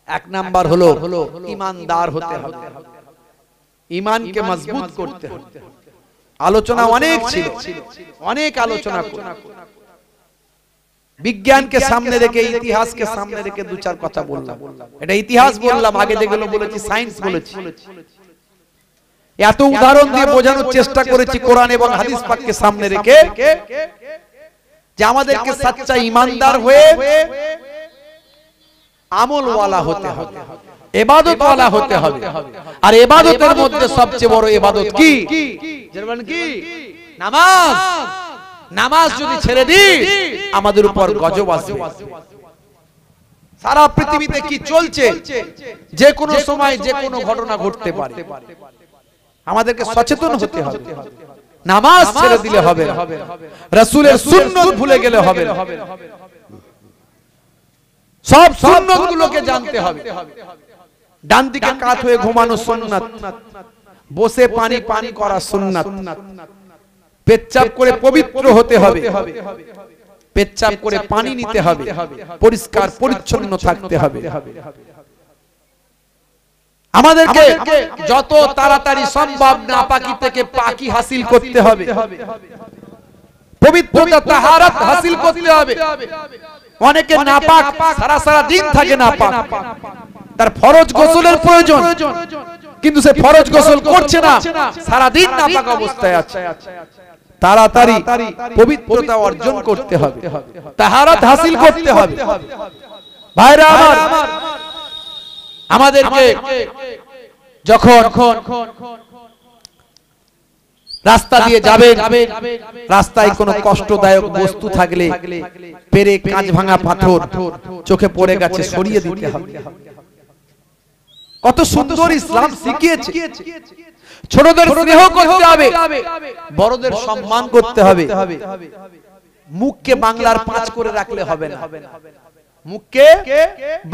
এক নাম্বার হলো ঈমানদার হতে হবে, ঈমানকে মজবুত করতে হবে। আলোচনা অনেক ছিল, অনেক আলোচনা করলাম, বিজ্ঞানকে সামনে রেখে, ইতিহাসকে সামনে রেখে দু চার কথা বললাম। এটা ইতিহাস বললাম, আগে যেগুলো বলেছি সায়েন্স বলেছি। এত উদাহরণ দিয়ে বোঝানোর চেষ্টা করেছি কোরআন এবং হাদিস পাককে সামনে রেখে, যে আমাদেরকে সচ্চা ঈমানদার হয়ে আমলওয়ালা হতে হবে, ইবাদতওয়ালা হতে হবে। আর ইবাদতের মধ্যে সবচেয়ে বড় ইবাদত কি? জানেন কি? নামাজ। নামাজ যদি ছেড়ে দিই আমাদের উপর গজব আসবে। সারা পৃথিবীতে কি চলছে, যে কোনো সময় যে কোনো ঘটনা ঘটতে পারে। আমাদেরকে সচেতন হতে হবে। নামাজ ছেড়ে দিলে হবে না, রাসূলের সুন্নাত ভুলে গেলে হবে না। সব সুন্নাতগুলোকে জানতে হবে। ডান দিকে কাত হয়ে ঘুমানো সুন্নাত, বসে পানি পান করা সুন্নাত, পেচ্ছাপ করে পবিত্র হতে হবে, পেচ্ছাপ করে পানি নিতে হবে, পরিষ্কার পরিচ্ছন্ন থাকতে হবে। আমাদেরকে যত তাড়াতাড়ি সম্ভব নাপাকি থেকে পাকি হাসিল করতে হবে, পবিত্রতা তাহারাত হাসিল করতে হবে। অনেকে নাপাক সারা সারা দিন থাকে নাপাক, তার ফরজ গোসলের প্রয়োজন, কিন্তু সে ফরজ গোসল করছে না, সারা দিন নাপাক অবস্থায় আছে। তাড়াতাড়ি পবিত্রতা অর্জন করতে হবে, তাহারাত হাসিল করতে হবে। ভাইরা আমার, আমাদেরকে যখন রাস্তা দিয়ে যাবেন, রাস্তায় কোনো কষ্টদায়ক বস্তু থাকলে পেরে কাঁচ ভাঙা পাথর চোখে পড়ে গেছে সরিয়ে দিতে হবে। কত সুন্দর ইসলাম শিখিয়েছে। ছোটদের স্নেহ করতে হবে, বড়দের সম্মান করতে হবে। মুখকে বাংলার 5 করে রাখলে হবে না, মুখকে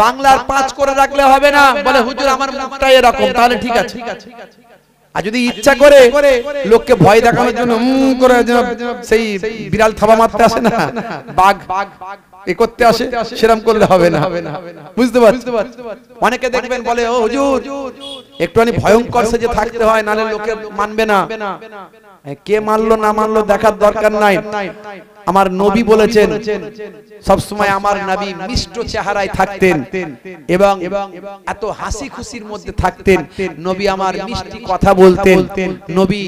বাংলার 5 করে রাখলে হবে না। বলে হুজুর আমার মুখটা এরকম, তাহলে ঠিক আছে। আর যদি ইচ্ছা করে লোককে ভয় দেখানোর জন্য করে সেই বিড়াল থাবা মারতে আসে না, বাঘ এ করতে আসে, সেরকম করলে হবে না। বুঝতে পারছেন? অনেকে দেখবেন বলে ও হুজুর একটুখানি ভয়ঙ্কর সেজে থাকতে হয়, নালে লোকে মানবে না। কে মানলো না মানলো দেখার দরকার নাই। আমার নবী বলেছেন সব সময় আমার নবী মিষ্ট চেহারায় থাকতেন এবং এত হাসি খুশির মধ্যে থাকতেন। নবী আমার মিষ্টি কথা বলতেন, নবী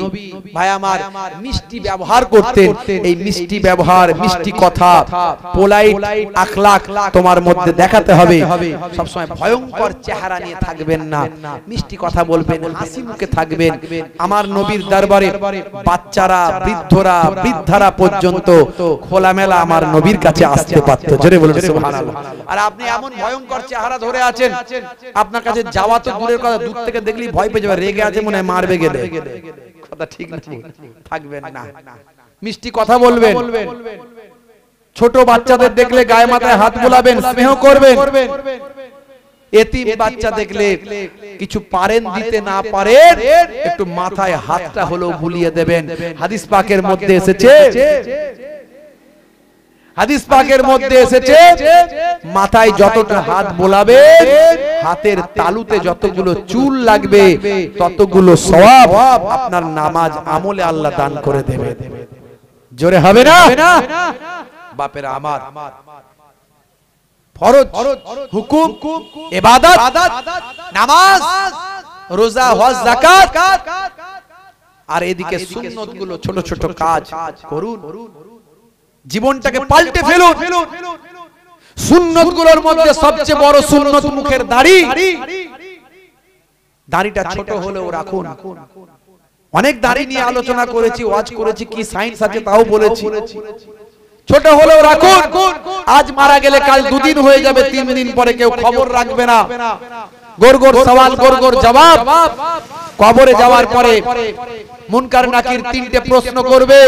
ভাই আমার মিষ্টি ব্যবহার করতেন। এই মিষ্টি ব্যবহার, মিষ্টি কথা, পোলাইট আখলাক তোমার মধ্যে দেখাতে হবে। সব সময় ভয়ঙ্কর চেহারা নিয়ে থাকবেন না, মিষ্টি কথা বলবেন, হাসি মুখে থাকবেন। আমার নবীর দরবারে বাচ্চারা, বৃদ্ধরা, বৃদ্ধারা পর্যন্ত খোলামেলা আমার নবীর কাছে আসতে পারত। জোরে বলুন সুবহানাল্লাহ। আর আপনি এমন ভয়ঙ্কর চেহারা ধরে আছেন, আপনার কাছে যাওয়া তো দূরের কথা, দূর থেকে দেখলেই ভয় পেয়ে যাবে, রেগে আছে মনে হয় মারবে গেলে। কথা ঠিক না, থাকবেন না, মিষ্টি কথা বলবেন। ছোট বাচ্চাদের দেখলে গায়ে মাথায় হাত বুলাবেন, স্নেহ করবেন। এতিম বাচ্চা দেখলে কিছু পারেন দিতে না পারেন, একটু মাথায় হাতটা হলেও বুলিয়ে দেবেন। হাদিস পাকের মধ্যে এসেছে, হাদিস পাকের মধ্যে এসেছে মাথায় যতটা হাত বোলাবেন, হাতের তালুতে যতগুলো চুল লাগবে ততগুলো সওয়াব আপনার নামাজ আমলে আল্লাহ দান করে দেবে। জোরে হবে না? বাপেরা আমার, ফরজ, হুকুম, ইবাদত, নামাজ, রোজা, হজ, যাকাত, আর এদিকে সুন্নতগুলো ছোট ছোট কাজ করুন। জীবনটাকে পাল্টে ফেলুন। সুন্নতগুলোর মধ্যে সবচেয়ে বড় সুন্নত মুখের দাড়ি। দাড়িটা ছোট হলেও রাখুন। অনেক দাড়ি নিয়ে আলোচনা করেছি, ওয়াজ করেছি, কি সায়েন্স আছে তাও বলেছি। ছোট হলেও রাখুন। আজ মারা গেলে কাল 2 দিন হয়ে যাবে, 3 দিন পরে কেউ খবর রাখবে না। গোর সওয়াল, গোর জবাব। কবরে যাওয়ার পরে মুনকার নাকির 3টে প্রশ্ন করবে।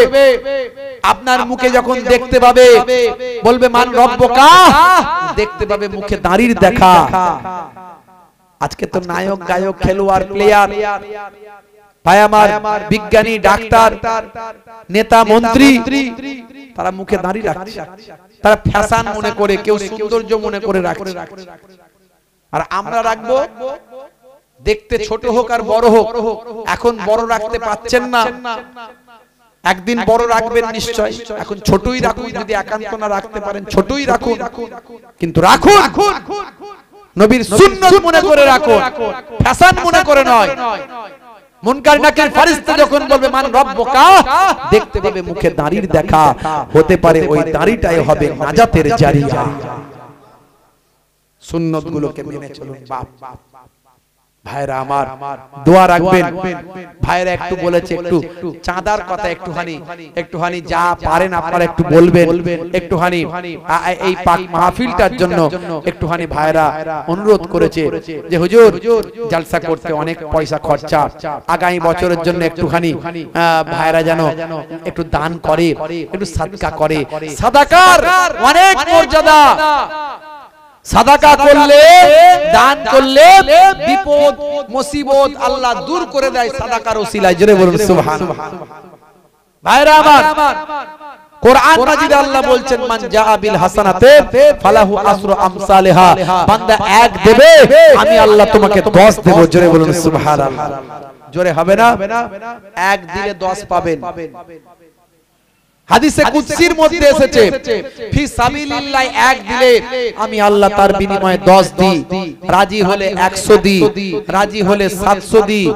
আপনার মুখে যখন দেখতে পাবে বলবে মান রব্বুকা, দেখতে পাবে মুখে দাড়ির দেখা। আজকে তো নায়ক, গায়ক, খেলোয়াড়, প্লেয়ার, ভাই আমার, বিজ্ঞানী, ডাক্তার, নেতা, মন্ত্রী, তারা মুখে দাড়ি রাখছে। তারা ফ্যাশন মনে করে, কেউ সৌন্দর্য মনে করে রাখছে। আর আমরা রাখবো, দেখতে ছোট হোক আর বড় হোক। এখন বড় রাখতে পাচ্ছেন না, একদিন বড় রাখবেন নিশ্চয়। এখন ছোটই রাখুন, যদি একান্ত না রাখতে পারেন ছোটই রাখুন, কিন্তু রাখুন নবীর সুন্নাত মনে করে রাখুন, ফ্যাশন মনে করে নয়। মুনকার নাকির ফেরেশতা যখন বলবে মান রব্বুকা, দেখতে পাবে মুখে দাড়ির দেখা। হতে পারে ওই দাড়িটাই হবে নাজাতের জারিয়া। সুন্নতগুলোকে মেনে চলুন বাপ। ভাইরা আমার, দোয়া রাখবেন। ভাইরা একটু বলেছে একটু চাঁদার কথা, একটুখানি যা পারেন আপনারা একটু বলবেন। একটুখানি এই পাক মাহফিলটার জন্য একটুখানি ভাইরা অনুরোধ করেছে যে হুজুর জলসা করতে অনেক পয়সা খরচা, আগামী বছরের জন্য একটুখানি ভাইরা যেন একটু দান করে, একটু সাদকা করে। সাদাকার অনেক মর্যাদা। সাদাকা করলে, দান করলে বিপদ মুসিবত আল্লাহ দূর করে দেয় সাদাকার ওসিলায়। জোরে বলুন সুবহানাল্লাহ। ভাইরা আমার, কোরআন মাজিদে আল্লাহ বলছেন মান জাআ বিল হাসানাতে ফালাহু আসরু আমসালিহা, বান্দা এক দেবে আমি আল্লাহ তোমাকে 10 দেব। জোরে বলুন সুবহানাল্লাহ। জোরে হবে না? এক দিলে 10 পাবেন। হাদিসে কুদসির মধ্যে এসেছে ফি সাবিলিল্লাহ, এক দিলে আমি আল্লাহ তার বিনিময়ে 10 দিই, রাজি হলে 100 দিই, রাজি হলে 700 দিই,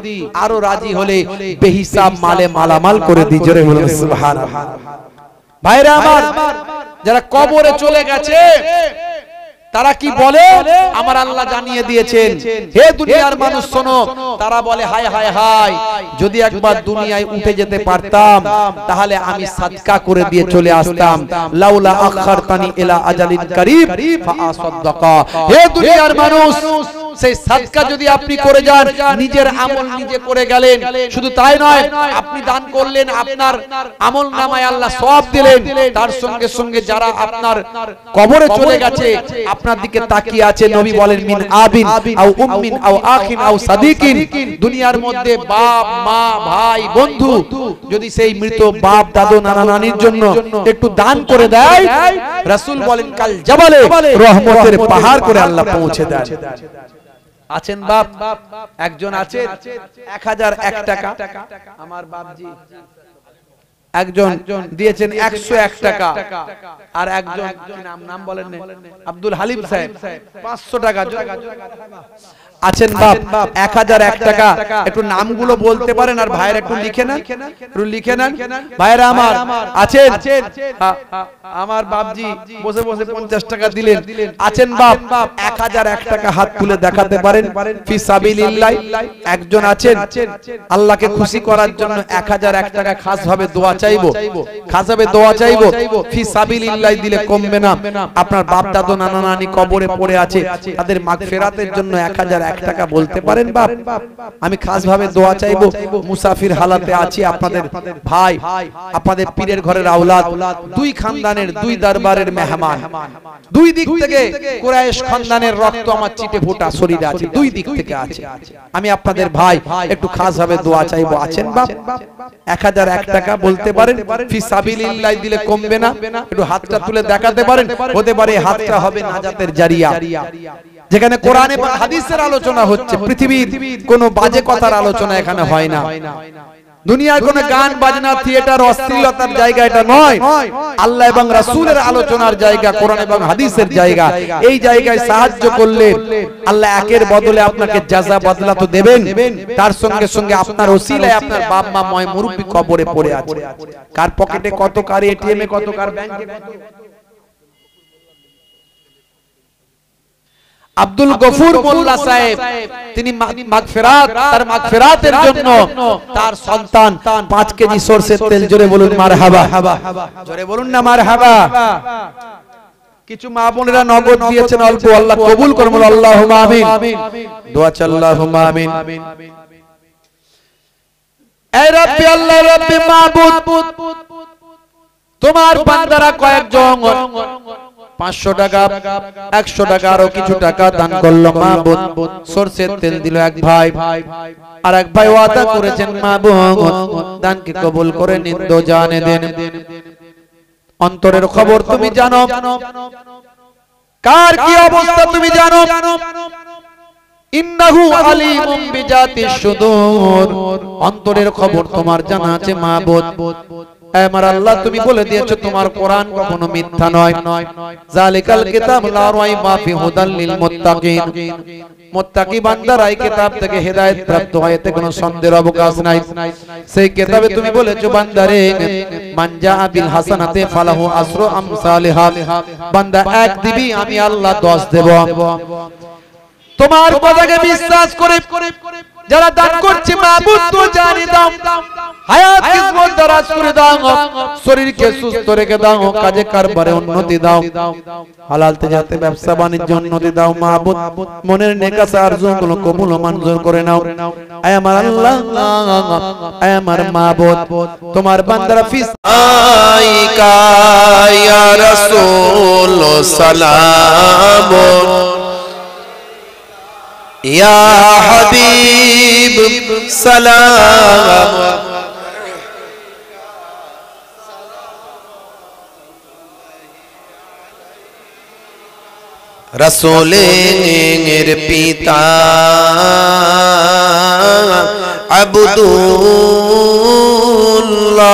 আরো রাজি হলে বেহিসাব মালে মালামাল করে দিই। জোরে বলুন সুবহানাল্লাহ। ভাইরা আমার, যারা কবরে চলে গেছে তারা কি বলে? আমার আল্লাহ জানিয়ে দিয়েছেন, হে দুনিয়ার মানুষ শোনো। তারা বলে হায় হায় হায়, যদি একবার দুনিয়ায় উঠে যেতে পারতাম তাহলে আমি সাদকা করে দিয়ে চলে আসতাম। লাউলা আখারতানি ইলা আজালিন কারীব ফাআসাদদাকা। হে দুনিয়ার মানুষ, সেই সাদকা যদি আপনি করে যান, নিজের আমল নিজে করে গেলেন, শুধু তাই নয়, আপনি দান করলেন, আপনার আমল নামায় আল্লাহ সওয়াব দিলেন, তার সঙ্গে সঙ্গে যারা আপনার কবরে চলে গেছে আপনার দিকে তাকিয়ে আছে, নবী বলেন মিন আবিন আও উম্মিন আও আখিন আও সাদিকিন, দুনিয়ার মধ্যে বাপ মা ভাই বন্ধু যদি সেই মৃত বাপ দাদু নানা নানির জন্য একটু দান করে দেয়, রাসূল বলেন কাল জাবালে রহমতের পাহাড় করে আল্লাহ পৌঁছে দেন। আছেন বাপ, একজন আছে 1001 টাকা, আমার বাপজি একজন দিয়েছেন 101 টাকা, আর একজন নাম বলেন আব্দুল হালিম সাহেব 500 টাকা। আছেন বাপ 1001 টাকা, একটু নামগুলো বলতে পারেন আর ভাইরা একটু লিখে নেন, একটু লিখে নেন ভাইরা আমার। আছেন আমার বাপজি বসে বসে 50 টাকা দিলেন। আছেন বাপ 1001 টাকা হাত তুলে দেখাতে পারেন ফি সাবিলিল্লাহ। একজন আছেন আল্লাহকে খুশি করার জন্য 1001 টাকা খাস ভাবে দোয়া চাইবো, খাস ভাবে দোয়া চাইবো, ফি সাবিলিল্লাহ দিলে কমবে না। আপনার বাপ দাদু নানা নানি কবরে পড়ে আছে, তাদের মাগফিরাতের জন্য 1001 টাকা বলতে পারেন বাপ, আমি খাস ভাবে দোয়া চাইবো, মুসাফির হালাতে আছি, আপনাদের ভাই, আপনাদের পীরের ঘরের আওলাদ, দুই খানদানের দুই দরবারের মেহমান, দুই দিক থেকে কুরাইশ খানদানের রক্ত আমার চিটে ফোটা শরীরে আছে, দুই দিক থেকে আছে, আমি আপনাদের ভাই, একটু খাস ভাবে দোয়া চাইবো। আছেন বাপ 1001 টাকা বলতে পারেন ফি সাবিলিল্লাহ দিলে কমবে না, একটু হাতটা তুলে দেখাতে পারেন, হতে পারে হাতটা হবে নাজাতের জারিয়া। যেখানে কোরআনে বা হাদিসের আলোচনা হচ্ছে, পৃথিবীর কোনো বাজে কথার আলোচনা এখানে হয় না, দুনিয়ার কোনো গান বাজনা থিয়েটার অশ্লীলতার জায়গা এটা নয়, আল্লাহ এবং রাসূলের আলোচনার জায়গা, কোরআন এবং হাদিসের জায়গা। এই জায়গায় সাহায্য করলে আল্লাহ একের বদলে আপনাকে জাযা বদলা তো দেবেন, তার সঙ্গে সঙ্গে আপনার ওসিলায় আপনার বাপ মা ময় মুরব্বি কবরে পড়ে আছে, কার পকেটে কত, কার এটিএম এ কত, কার ব্যাংকে কত। আব্দুল গফুর মোল্লা সাহেব তিনি মাগফিরাত, তার মাগফিরাতের জন্য তার সন্তান 5 কেজি সরষের তেল, জোরে বলুন মারহাবা, জোরে বলুন না মারহাবা। কিছু মা বোনেরা নগদ দিয়েছেন অল্প, আল্লাহ কবুল করুন, আল্লাহুম্মা আমিন, দোয়া চাই আল্লাহুম্মা আমিন। এই রব্বি আল্লাহ রব্বি মাবুদ, তোমার বান্দারা কয়েকজন 500 টাকা 100 টাকা আরো কিছু টাকা দান করলো মাবুদ, সরষের তেল দিল এক ভাই, আর এক ভাই ওয়াদা করেছেন মাবুদ দানকে কবুল করে নিন, দো জানে দেন। অন্তরের খবর তুমি জানো, কার কি অবস্থা তুমি জানো, ইন্নাহু আলিমুম বিজাতিশ সুদূর, অন্তরের খবর তোমার জানা আছে মাবুদ। আমার আল্লাহ তুমি বলে দিয়েছো তোমার কোরআন কখনো মিথ্যা নয়, জালিকাল কিতাব লা রাইবা ফি হুদাল লিল মুত্তাকিন, মুত্তাকি বান্দারা এই কিতাব থেকে হেদায়েত প্রাপ্ত হয়, এতে কোনো সন্দেহের অবকাশ নাই। সেই কিতাবে তুমি বলেছো বান্দারে মান জাআ বিল হাসানাতি ফালাহু আসরু আমসালিহা, বান্দা এক দিবি আমি আল্লাহ 10 দেব। তোমার কথাকে বিশ্বাস করে যারা দান করছে মাবুদ তো জানি দাও, হায়াত কিসমত দারাজ করে দাও, শরীরকে সুস্থ রেখে দাও, কাজে কারবারে উন্নতি দাও, হালাল তেজাতে ব্যবসা বাণিজ্য উন্নতি দাও মাবুদ, মনের নেক আশা আরজুগুলো কবুল ও মঞ্জুর করে নাও। আয় আমার আল্লাহ, আয় আমার মাবুদ, তোমার বান্দারা ফিস আইকা ইয়া রাসূল সালাম, ইয়া হাবিব সালাম, रसूलेर पिता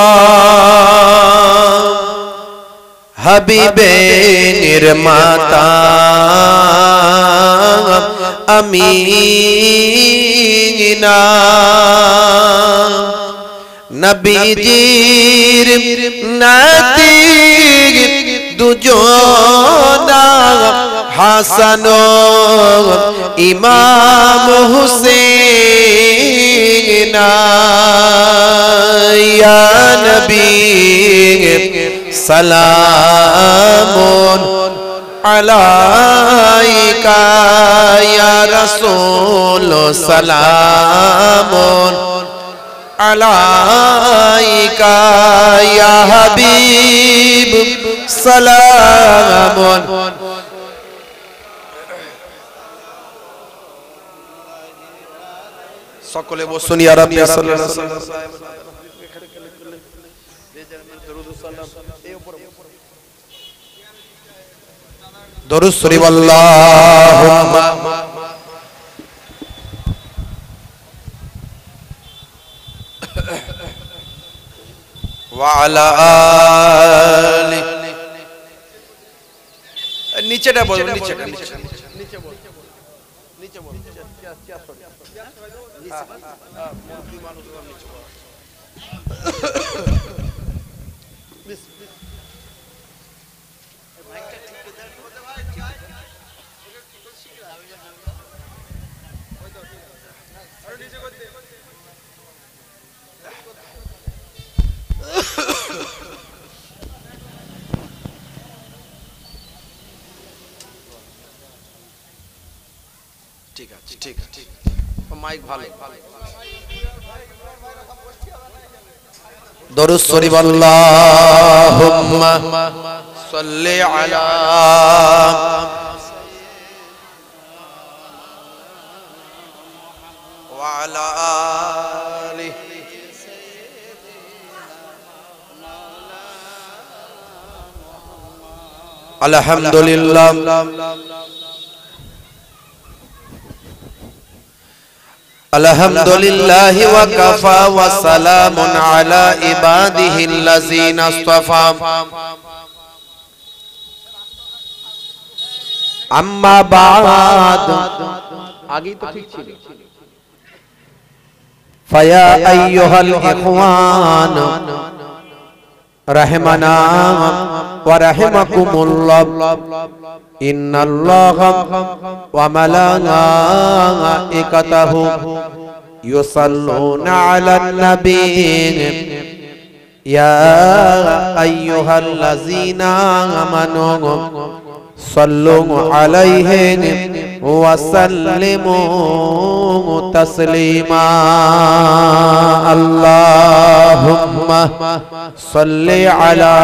अब्दुल्लाह हबीबेर माता अमीना नबीजीर नाती दुजोना हासन इमाम हुसैन या नबी सलामुन अलैका या रसूल सलामुन अलैका या हबीब सलामुन। সকলে বসুন ইয়া রাব্বি সাল্লাল্লাহু আলাইহি ওয়াসাল্লাম। দরুদ শরীফ আল্লাহুম্মা ওয়া আলা আলি নিচেটা বলুন নিচেটা নিচে বলুন নিচে বলুন ঠিক আছে ঠিক আছে মাইক ভালো দরুদ শরীফ আল্লাহুম্মা সাল্লি আলা ওয়া আলা আলি আলহামদুলিল্লাহ अलहम्दुलिल्लाहि व कफा व सलामुन अला इबादिहिल्लज़ीना इस्तफ़ा अम्मा बाद आगे तो ठीक ছিল फया अय्युहल इख्वान रहमना व रहमकुमुल्लाह इन्नल्लाहा व मलाइकतहु युसल्लूना अलन नबी या अय्युहल्लज़ीना आमनू सल्लु अलैहि व सल्लिमू तस्लीमा अल्लाहुम्मा सल्लि अला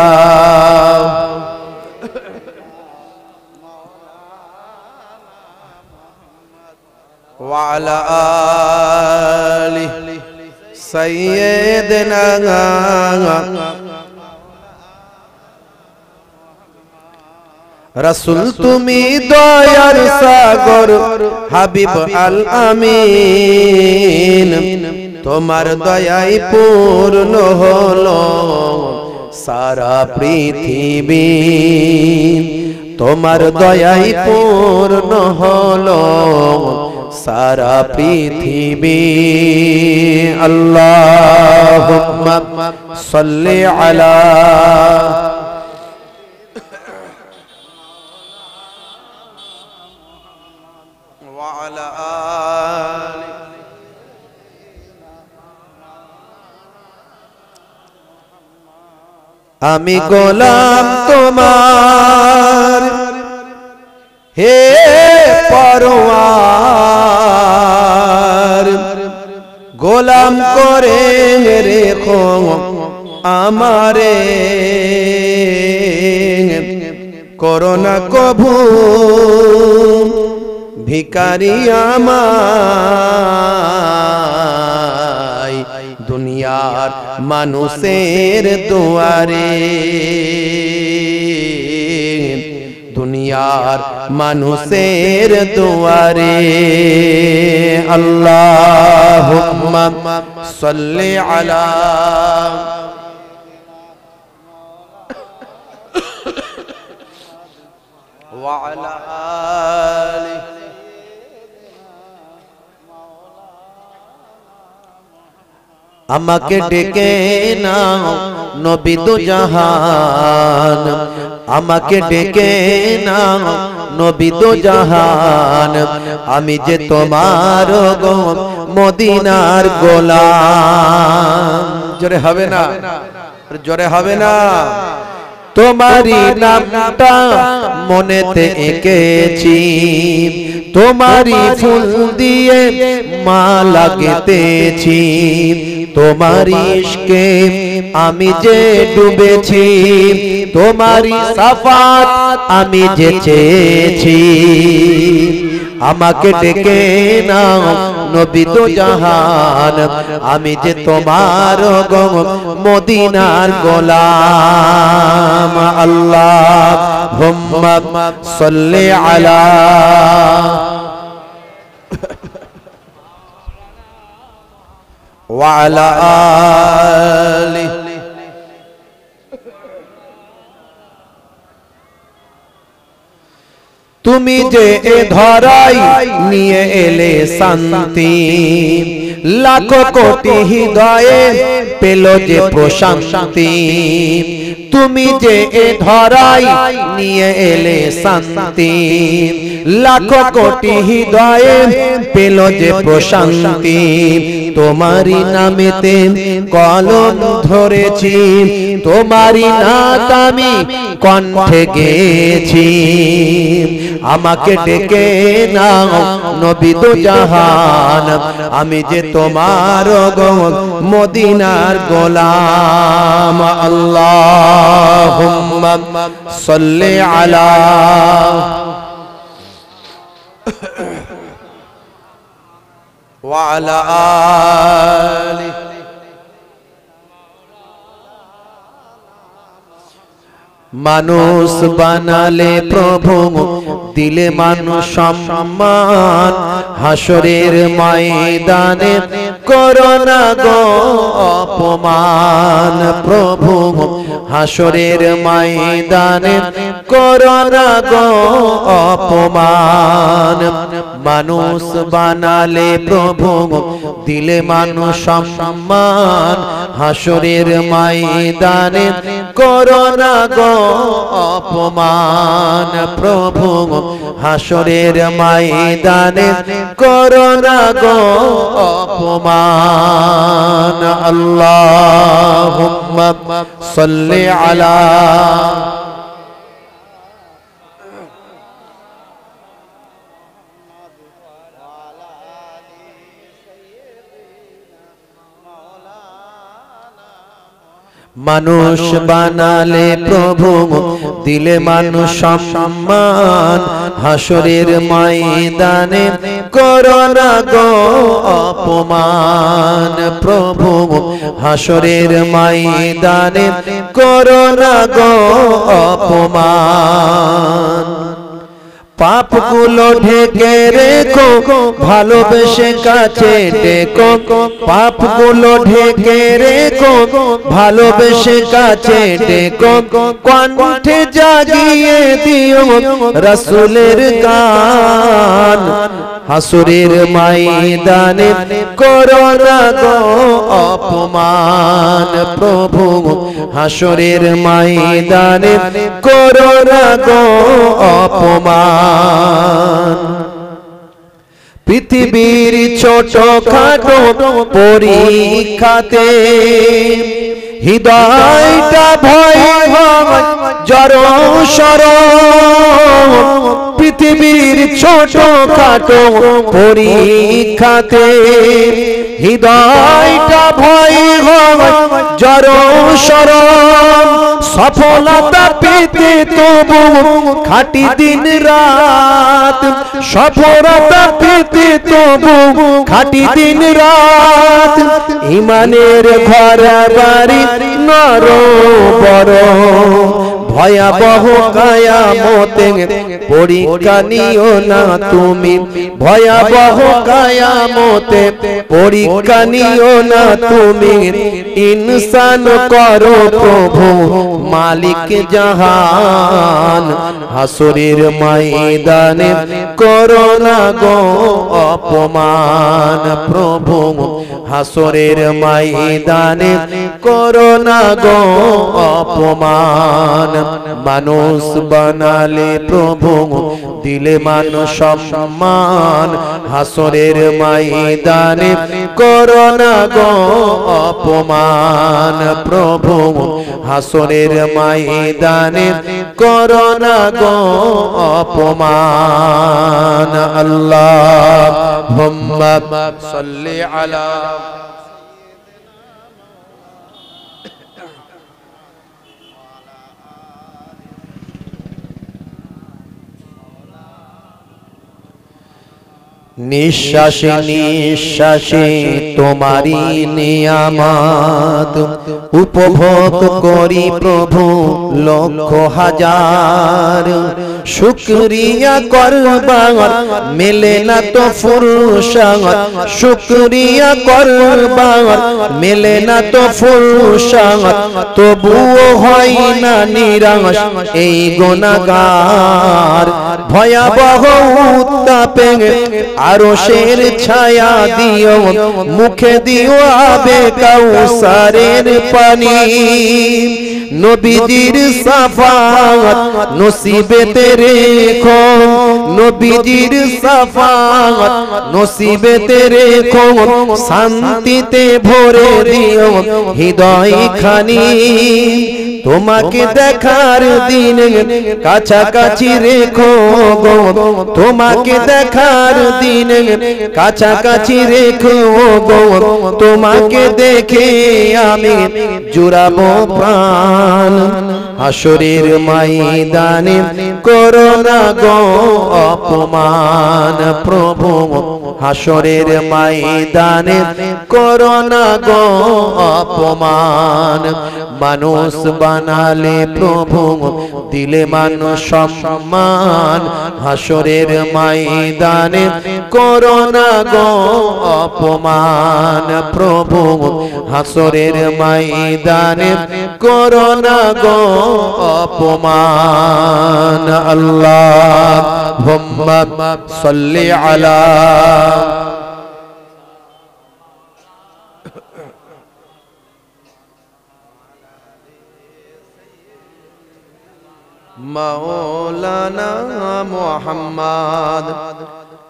व अला आलि सय्यिदना रसूल तुमी दयार सागर हाबिब अल आमीन तोमार दयाई पूर्ण हलो सारा पृथ्वी तोमार दयाई पूर्ण हलो सारा पृथ्वी अल्लाहुम्मा सल्लि अला आमी गोलाम तुम्हार हे परवार गोलाम करे रेखो आमारे कोरोना कभू भिकारी आमाय दुनियार मानुषेर दुआरे দুনিয়ার মানুষের দুয়ারে আল্লাহুম্মা সাল্লি আলা ওয়া আলা আলি আমাকে ডেকে নাও নবী দু জাহান আমাকে ডেকে নাও নবী দু জাহান আমি যে তোমার গো মদিনার গোলাম জোরে হবে না জোরে হবে না তোমারি নামটা মনেতে এঁকেছি তোমারি ফুল দিয়ে মালা গেঁথেছি তোমারি ইশকে আমি যে ডুবেছি তোমারি সাফাত আমি যে চেয়েছি আমাকে ডেকে নাও নবী দু জাহান আমি যে তোমার গো মদিনার গোলাম আল্লাহুম্মা সাল্লি আলা ওয়া আলা আলি তুমি যে এ ধরাই নিয়ে এলে শান্তি লাখো কোটি হৃদয়ে পেল যে প্রশান্তি তুমি যে এ ধরাই নিয়ে এলে শান্তি লাখো কোটি হৃদয়ে পেল যে প্রশান্তি তোমারি নামেতে কলম ধরেছি তোমারি নাত আমি কণ্ঠে গেয়েছি আমাকে ডেকে নাও নবী দু জাহান আমি যে তোমার গো মদিনার গোলাম আল্লাহুম্মা সাল্লি আলা ওয়া আলা আলি মানুষ বানালে প্রভু দিলে মানুষ সম্মান হাসরের ময়দানে করোনা গো অপমান প্রভু হাসরের ময়দানে করোনা গো অপমান মানুষ বানালে প্রভু দিলে মানুষ সম্মান হাসরের ময়দানে করোনা গো অপমান প্রভু হাসরের ময়দানে করোনা গো অপমান আল্লাহুম্মা সাল্লি আলা মানুষ বানালে প্রভু দিলে মানুষ সম্মান হাসরের ময়দানে করোনা গো অপমান প্রভু হাসরের ময়দানে করোনা গো অপমান পাপগুলো ঢেকে রেখো ভালোবেসে কাছে ডেকো পাপগুলো ঢেকে রেখো ভালোবেসে কাছে ডেকো কণ্ঠে জাগিয়ে দিও রাসূলের গান হাসরের ময়দানে করোনা গো অপমান প্রভু হাসরের ময়দানে করোনা গো অপমান পৃথিবীর ছোট খাটো পরীক্ষাতে হৃদয়টা ভয় ভয় জড় সরব পৃথিবীর ছোট খাটো পরীক্ষাতে হৃদয়টা ভয় ভয় জড় সরব সফলতা পেতে তবু খাটি দিন রাত সফলতা পেতে তবু খাটি দিন রাত ইমানের ঘর বাড়ি নর বড় ভয়াবহ কিয়ামতে পরীক্ষা নিও না তুমি, ভয়াবহ কিয়ামতে পরীক্ষা নিও না তুমি, ইনসান করো প্রভু মালিক জাহান, হাসরের ময়দানে করো না গো অপমান প্রভু, হাসরের ময়দানে করো না গো অপমান, মানুষ বানালে প্রভু দিলে মান সম্মান, হাসরের ময়দানে করো না গো অপমান প্রভু, হাসরের ময়দানে করো না গো অপমান। আল্লাহুম্মা সাল্লি আলা নিঃশ্বাসে নিঃশ্বাসে তোমারি নিয়ামত উপভোগ করি প্রভু লক্ষ হাজার, শুকরিয়া করবার মেলে না তো ফুরসত, শুকরিয়া করবার মেলে না তো ফুরসত, তবুও হয় না নিরাশ এই গুনাহগার, ভয়াবহ উত্তাপে আরশের ছায়া দিও, মুখে দিও আবে কাউসারের পানি, নবীজির শাফাআত নসিবেতে রেখো, নবীজির শাফাআত নসিবেতে রেখো, শান্তিতে ভরে দিও হৃদয় খানি, তোমাকে দেখার দিন কাছাকাছি রেখো গো, তোমাকে দেখার দিন কাছাকাছি রেখো গো, তোমাকে দেখে আমি জুড়াবো প্রাণ, হাসরের ময়দানে করো না গো অপমান প্রভু, হাসরের ময়দানে করো না গো অপমান, মানুষ বানালে প্রভু দিলে মান সম্মান, হাসরের ময়দানে করো না গো অপমান প্রভু, হাসরের ময়দানে করো না গো অপমান। আল্লাহুম্মা সাল্লি আলা مولانا محمد.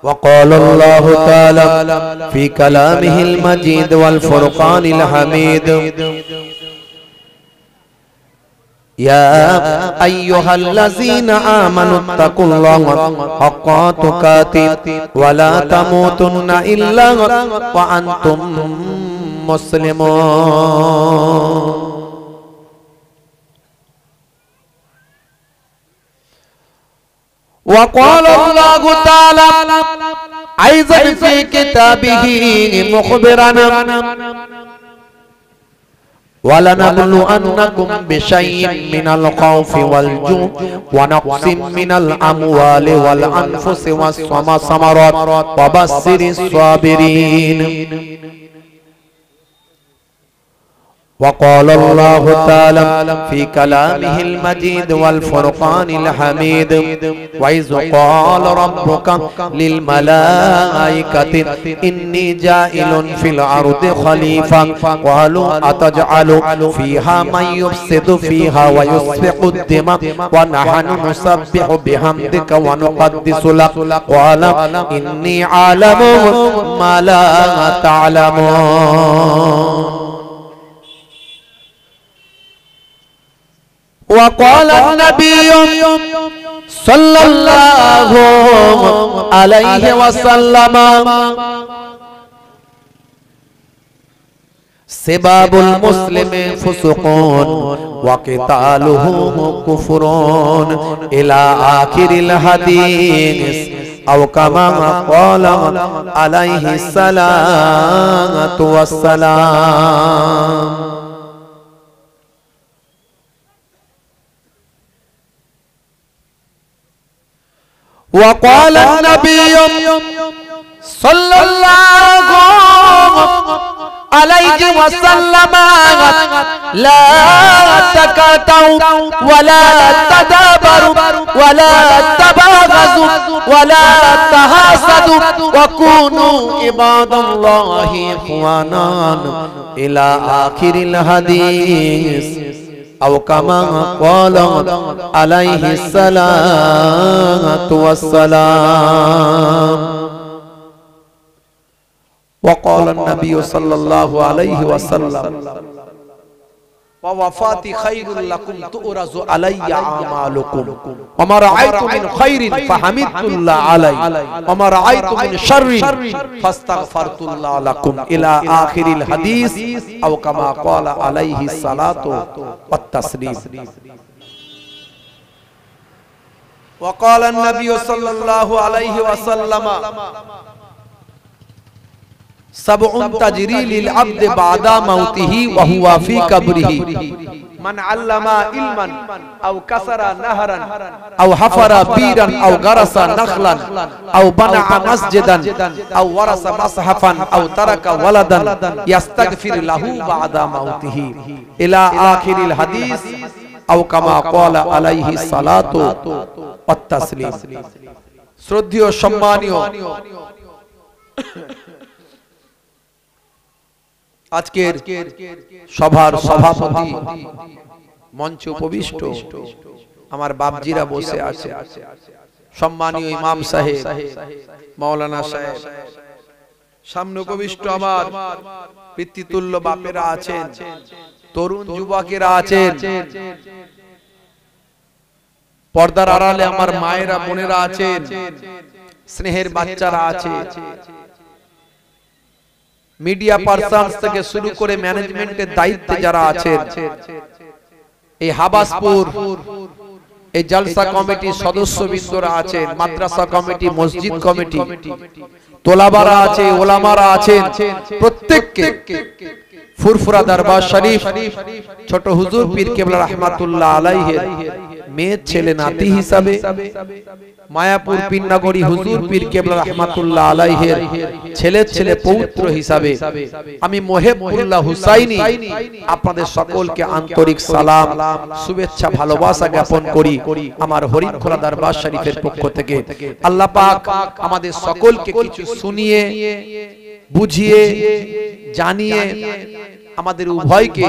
وقال الله تعالى في كلامه المجيد والفرقان الحميد: يا أيها الذين آمنوا اتقوا الله حق تقاته ولا تموتن إلا وأنتم مسلمون. وقال الله تعالى أيضا في كتابه مخبرا: ولنبلونكم بشيء من الخوف والجوع ونقص من الأموال والأنفس والثمرات وبشر الصابرين. وقال الله تعالى في كلامه المجيد والفرقان الحميد: وإذ قال ربك للملائكة إني جاعل في الأرض خليفة قالوا أتجعل فيها من يفسد فيها ويسفك الدماء ونحن نسبح بحمدك ونقدس لك قال إني أعلم ما لا تعلمون. وقال النبي صلى الله عليه وسلم: سباب المسلم فسق وقتاله كفر إلى آخر الحديث أو كما قال عليه الصلاة والسلام. وقال النبي صلى الله عليه وسلم لا تقاطعوا ولا تدابروا ولا تباغضوا ولا تحاسدوا وكونوا عباد الله إخوانا إلى آخر الحديث أو كما قال عليه الصلاة والسلام. وقال النبي صلى الله عليه وسلم ووفاتي خير لكم تؤرز علي أعمالكم وما رأيت من خير فحمدت الله علي وما رأيت من شر فاستغفرت الله لكم إلى آخر الحديث أو كما قال عليه الصلاة والتسليم. وقال النبي صلى الله عليه وسلم سبع تجري للعبد بعد موته وهو في قبره من علم علما أو كسر نهرا أو حفر بيرا أو غرس نخلا أو بنى مسجدا أو ورث مصحفا أو ترك ولدا يستغفر له بعد موته إلى آخر الحديث أو كما قال عليه الصلاة والتسليم. শ্রদ্ধেয় সম্মানীয় আজকের সভার সভাপতি মঞ্চে উপবিষ্ট আমার বাপজিরা বসে আছে, সম্মানীয় ইমাম সাহেব, মাওলানা সাহেব, সামনে উপবিষ্ট আমার পিতৃতুল্য বাপেরা আছেন, তরুণ যুবকেরা আছেন, পর্দার আড়ালে আমার মায়েরা বোনেরা আছেন, স্নেহের বাচ্চারা আছে, মিডিয়া পারসনস থেকে শুরু করে ম্যানেজমেন্টের দায়িত্বে যারা আছেন, এই হাবাসপুর এই জলসা কমিটির সদস্যবৃন্দরা আছেন, মাদ্রাসা কমিটি, মসজিদ কমিটি, তোলাবারা আছে, ওলামারা আছেন, প্রত্যেককে ফুরফুরা দরবার শরীফ ছোট হুজুর পীর কেবলা রহমাতুল্লাহ আলাইহির মেয়ের ছেলে নাতি হিসাবে, মায়াপুর পীরনগরী হুজুর পীর কেবলা রহমাতুল্লাহ আলাইহির ছেলের ছেলে পৌত্র হিসাবে আমি মোহেবুল্লাহ হুসাইনি আপনাদের সকলকে আন্তরিক সালাম, শুভেচ্ছা, ভালোবাসা জ্ঞাপন করি আমার হরিণখোলা দরবার শরীফের পক্ষ থেকে। আল্লাহ পাক আমাদের সকলকে কিছু শুনিয়ে বুঝিয়ে জানিয়ে আমাদের উভয়কে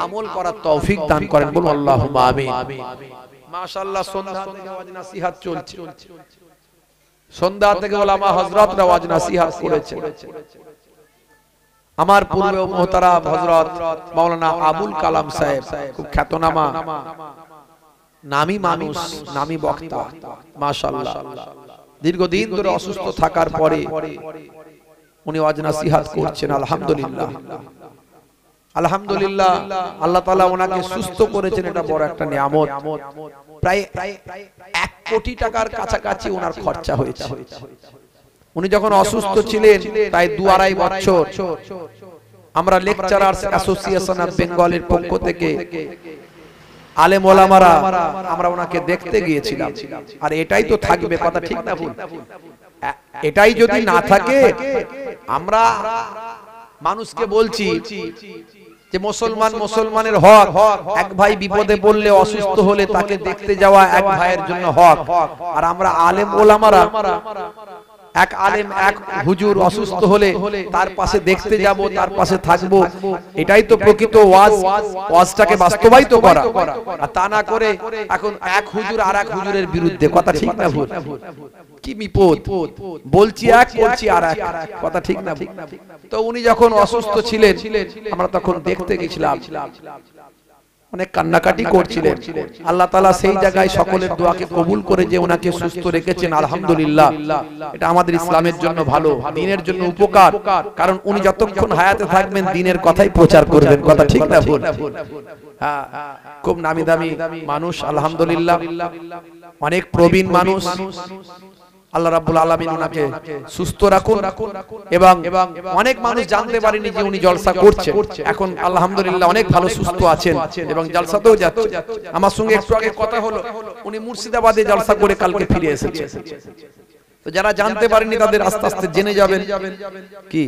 আমল করার তৌফিক দান করেন, বলুন আল্লাহুম্মা আমিন। মাশাআল্লাহ, সন্ধ্যা থেকে ওয়াজ নসিহত চলছে, সন্ধ্যা থেকে ওলামা হযরতরা ওয়াজ নসিহত করেছে। আমার পূর্বে মুহতারাম হযরত মাওলানা আবুল কালাম সাহেব, খুব খ্যাতনামা নামী মানুষ, নামী বক্তা, মাশাআল্লাহ দীর্ঘদিন ধরে অসুস্থ থাকার পরে উনি ওয়াজ নসিহত করছেন। আলহামদুলিল্লাহ, আলহামদুলিল্লাহ, আল্লাহ তাআলা ওনাকে সুস্থ করেছেন, এটা বড় একটা নিয়ামত। প্রায় 1 কোটি টাকার কাছাকাছি ওনার খরচা হয়েছে। উনি যখন অসুস্থ ছিলেন প্রায় 2-2.5 বছর আমরা লেকচারার্স অ্যাসোসিয়েশন অফ বেঙ্গলের পক্ষ থেকে আলেম ওলামারা আমরা ওনাকে দেখতে গিয়েছিলাম। আর এটাই তো থাকবে, কথা ঠিক না ভুল? এটাই যদি না থাকে, আমরা মানুষকে বলছি যে মুসলমানের হক, এক ভাই বিপদে পড়লে, অসুস্থ হলে তাকে দেখতে যাওয়া এক ভাইয়ের জন্য হক। আর আমরা আলেম ওলামারা এক আলেম, এক হুজুর অসুস্থ হলে তার পাশে দেখতে যাব, তার পাশে থাকবো, এটাই তো প্রকৃত ওয়াজ, ওয়াজটাকে বাস্তবায়িত করা। আর তা না করে এখন এক হুজুর আর এক হুজুরের বিরুদ্ধে, কথা ঠিক না ভুল? কি বিপদ, বলছি এক করছি আর এক, কথা ঠিক না? তো উনি যখন অসুস্থ ছিলেন আমরা তখন দেখতে গেছিলাম, অনেক কান্নাকাটি করছিলেন। আল্লাহ তাআলা সেই জায়গায় সকলের দোয়াকে কবুল করে যে ওনাকে সুস্থ রেখেছেন, আলহামদুলিল্লাহ। এটা আমাদের ইসলামের জন্য ভালো, দ্বীনের জন্য উপকার, কারণ উনি যতক্ষণ হায়াতে থাকবেন দ্বীনের কথাই প্রচার করবেন, কথা ঠিক না ভুল? হ্যাঁ, খুব নামি দামি মানুষ, আলহামদুলিল্লাহ, অনেক প্রবীণ মানুষ, আল্লাহ রাব্বুল আলামিন ওনাকে সুস্থ রাখুন এবং অনেক মানুষ জানতে পারেনি যে উনি জলসা করছেন। এখন আলহামদুলিল্লাহ অনেক ভালো সুস্থ আছেন এবং জলসাতেও যাচ্ছে। আমার সঙ্গে একটু আগে কথা হলো, উনি মুর্শিদাবাদে জলসা করে কালকে ফিরে এসেছেন। তো যারা জানতে পারেনি তাদের আস্তে আস্তে জেনে যাবেন কি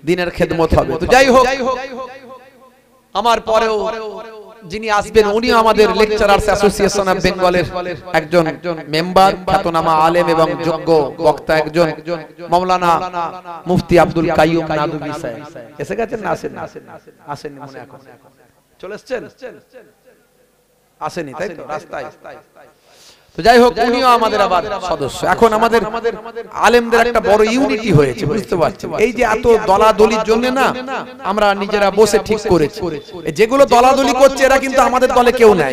দিনের খেদমত হবে। তো যাই হোক, আমার পরেও যিনি আসবেন উনিও আমাদের লেকচারার্স অ্যাসোসিয়েশন অফ বেঙ্গলের একজন মেম্বার, খ্যাতনামা আলেম এবং যোগ্য বক্তা একজন মাওলানা মুফতি আব্দুল কাইয়ুম নাদুবি সাহেব। এসে গেছেন না আসেন? আসেননি মনে এখন চলে এসেছেন? আসেনি তাই তো রাস্তায়। তো যাই হোক, উনিও আমাদের আবার সদস্য। এখন আমাদের আলেমদের একটা বড় ইউনিটি হয়েছে, বুঝতে পারছেন? এই যে এত দলাদলির জন্য না, আমরা নিজেরা বসে ঠিক করেছি যেগুলো দলাদলি করছে এরা কিন্তু আমাদের দলে কেউ নাই,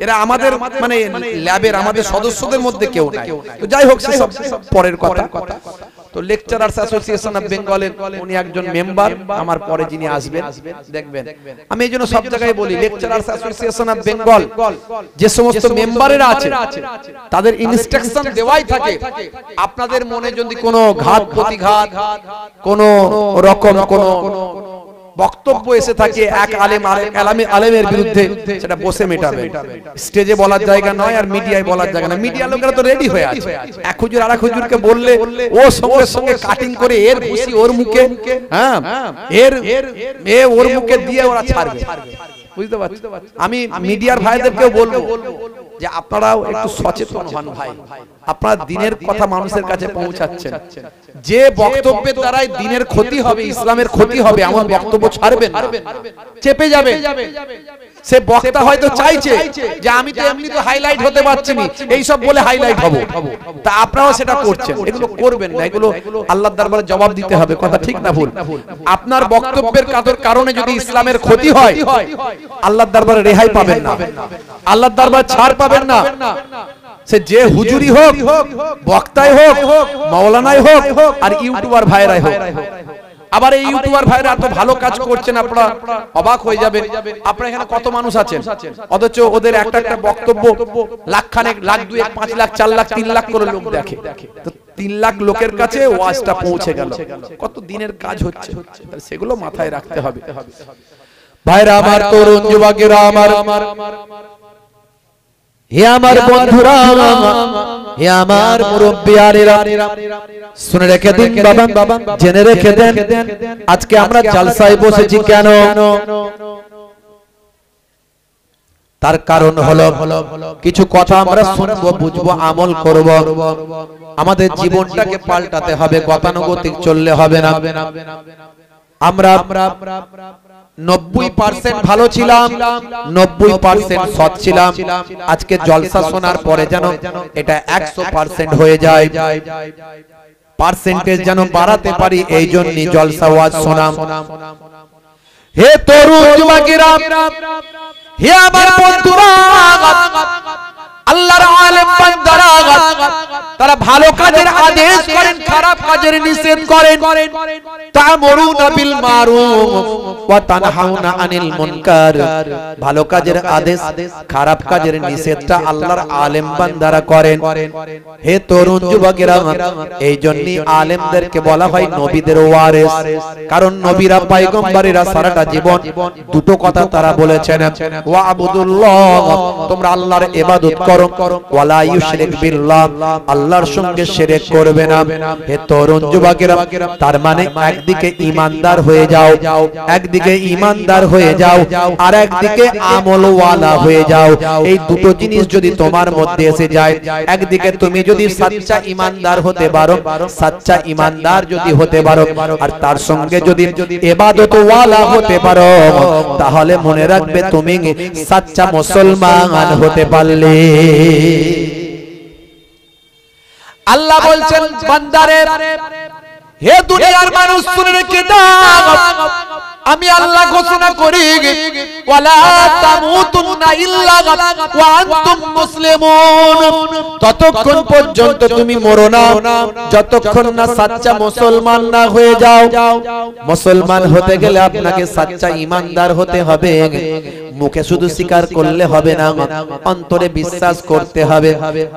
এরা আমাদের মানে ল্যাবের আমাদের সদস্যদের মধ্যে কেউ নাই। তো যাই হোক, সেসব পরের কথা। তো লেকচারার্স অ্যাসোসিয়েশন অফ বেঙ্গলের উনি একজন মেম্বার, আমার পরে যিনি আসবেন দেখবেন। আমি এইজন্য সব জায়গায় বলি, লেকচারার্স অ্যাসোসিয়েশন অফ বেঙ্গল যে সমস্ত মেম্বারেরা আছে তাদের ইনস্ট্রাকশন দেওয়াই থাকে, আপনাদের মনে যদি কোনো ঘাত প্রতিঘাত কোনো রকম কোনো বক্তব্য এসে থাকে এক আলেম আলেমের বিরুদ্ধে, সেটা বসে মেটাবে। স্টেজে বলার জায়গা নয়, আর মিডিয়ায় বলার জায়গা না। মিডিয়া লোকেরা তো রেডি হয়ে আছে, এক হুজুর আর এক হুজুরকে বললে ও সঙ্গে সঙ্গে কাটিং করে এর খুশি ওর মুখে, হ্যাঁ এর ওর মুখে দিয়ে ওরা ছাড়বে, বুঝতে পারছেন? আমি মিডিয়ার ভাইদেরকেও বলবো যে আপনারাও একটু সচেতন হন ভাই, আপনারা দিনের কথা মানুষের কাছে পৌঁছাচ্ছেন। যে বক্তব্যের দ্বারাই দিনের ক্ষতি হবে, ইসলামের ক্ষতি হবে, এমন বক্তব্য ছাড়বেন না, চেপে যাবে। সে বক্তা হয়তো চাইছে যে আমি তো এমনি তো হাইলাইট হতে পারছি না, এই সব বলে হাইলাইট হব, তা আপনারাও সেটা করছেন। এগুলো করবেন না, এগুলো আল্লাহর দরবারে জবাব দিতে হবে। কথা ঠিক না ভুল? আপনার বক্তব্যের কারণে যদি ইসলামের ক্ষতি হয়, আল্লাহর দরবারে রেহাই পাবেন না, আল্লাহর দরবারে ছাড় পাবেন না। সে যে হুজুরি হোক, বক্তাই হোক, মাওলানাই হোক, আর ইউটিউবার ভাইরাই হোক। আবার এই ইউটিউবার ভাইরা এত ভালো কাজ করছেন, আপনারা অবাক হয়ে যাবেন। আপনারা এখানে কত মানুষ আছেন, অথচ ওদের একটা একটা বক্তব্য লাখখানেক, লাখ 2, 5 লাখ, 4 লাখ, 3 লাখ করে লোক দেখে। তো 3 লাখ লোকের কাছে ওয়াজটা পৌঁছে গেল, কত দিনের কাজ হচ্ছে, সেগুলো মাথায় রাখতে হবে। ভাইরা আমার, তরুণ যুবকেরা আমার, হে আমার বন্ধুরা, হে আমার মুরব্বিয়ারেরা, শুনে রেখে দিন বাবা, জেনে রেখে দেন, আজকে আমরা জালসায় বসেছি কেন? তার কারণ হলো কিছু কথা আমরা শুনবো, বুঝবো, আমল করব। আমাদের জীবনটাকে পাল্টাতে হবে, গতানুগতিক চললে হবে না। আমরা 90% ভালো ছিলাম, 90% সৎ ছিলাম। আজকে জলসা শোনার পরে যেন এটা 100% হয়ে যায়, পার্সেন্টেজ যেন বাড়াতে পারি, এই জন্য জলসা ওয়াজ শোনাম। হে তরুণ যুবকেরা, হে আমার বন্ধুরা, আল্লাহর আলেম বান্দারা তারা ভালো কাজের আদেশ করেন, খারাপ কাজের নিষেধ করেন। তা'মুরুনা বিল মারুফ ওয়া তানহাউনা আনিল মুনকার। ভালো কাজের আদেশ, খারাপ কাজের নিষেধটা আল্লাহর আলেম বান্দারা করেন। হে তরুণ যুবকেরা, এই জন্যই আলেমদেরকে বলা হয় নবীদের ওয়ারিস। কারণ নবীরা, পয়গম্বরেরা সারাটা জীবন দুটো কথা তারা বলেছেন, ওয়া আবুদুল্লাহ, তোমরা আল্লাহর ইবাদত করো, ওয়ালা ইউশরিক বিল্লাহ, আল্লাহর সঙ্গে শিরক করবে না। হে তরুণ যুবকেরা, তার মানে একদিকে ঈমানদার হয়ে যাও, একদিকে ঈমানদার হয়ে যাও, আর একদিকে আমলওয়ালা হয়ে যাও। এই দুটো জিনিস যদি তোমার মধ্যে এসে যায়, একদিকে তুমি যদি সচ্চা ঈমানদার হতে পারো, সচ্চা ঈমানদার যদি হতে পারো, আর তার সঙ্গে যদি ইবাদতওয়ালা হতে পারো, তাহলে মনে রাখবে তুমি সচ্চা মুসলমান হতে পারলে। আল্লাহ বলছেন বান্দারে, হে দুনিয়ার মানুষ শুনে রেখে দাও, আমি আল্লাহ ঘোষণা করি, ওয়ালা তামুতুন্না ইল্লা ওয়া আনতুম মুসলিমুন। ততক্ষণ পর্যন্ত তুমি মরো না যতক্ষণ না সচ্চা মুসলমান না হয়ে যাও। মুসলমান হতে গেলে আপনাকে সচ্চা ঈমানদার হতে হবে। মুখে শুধু স্বীকার করলে হবে না, অন্তরে বিশ্বাস করতে হবে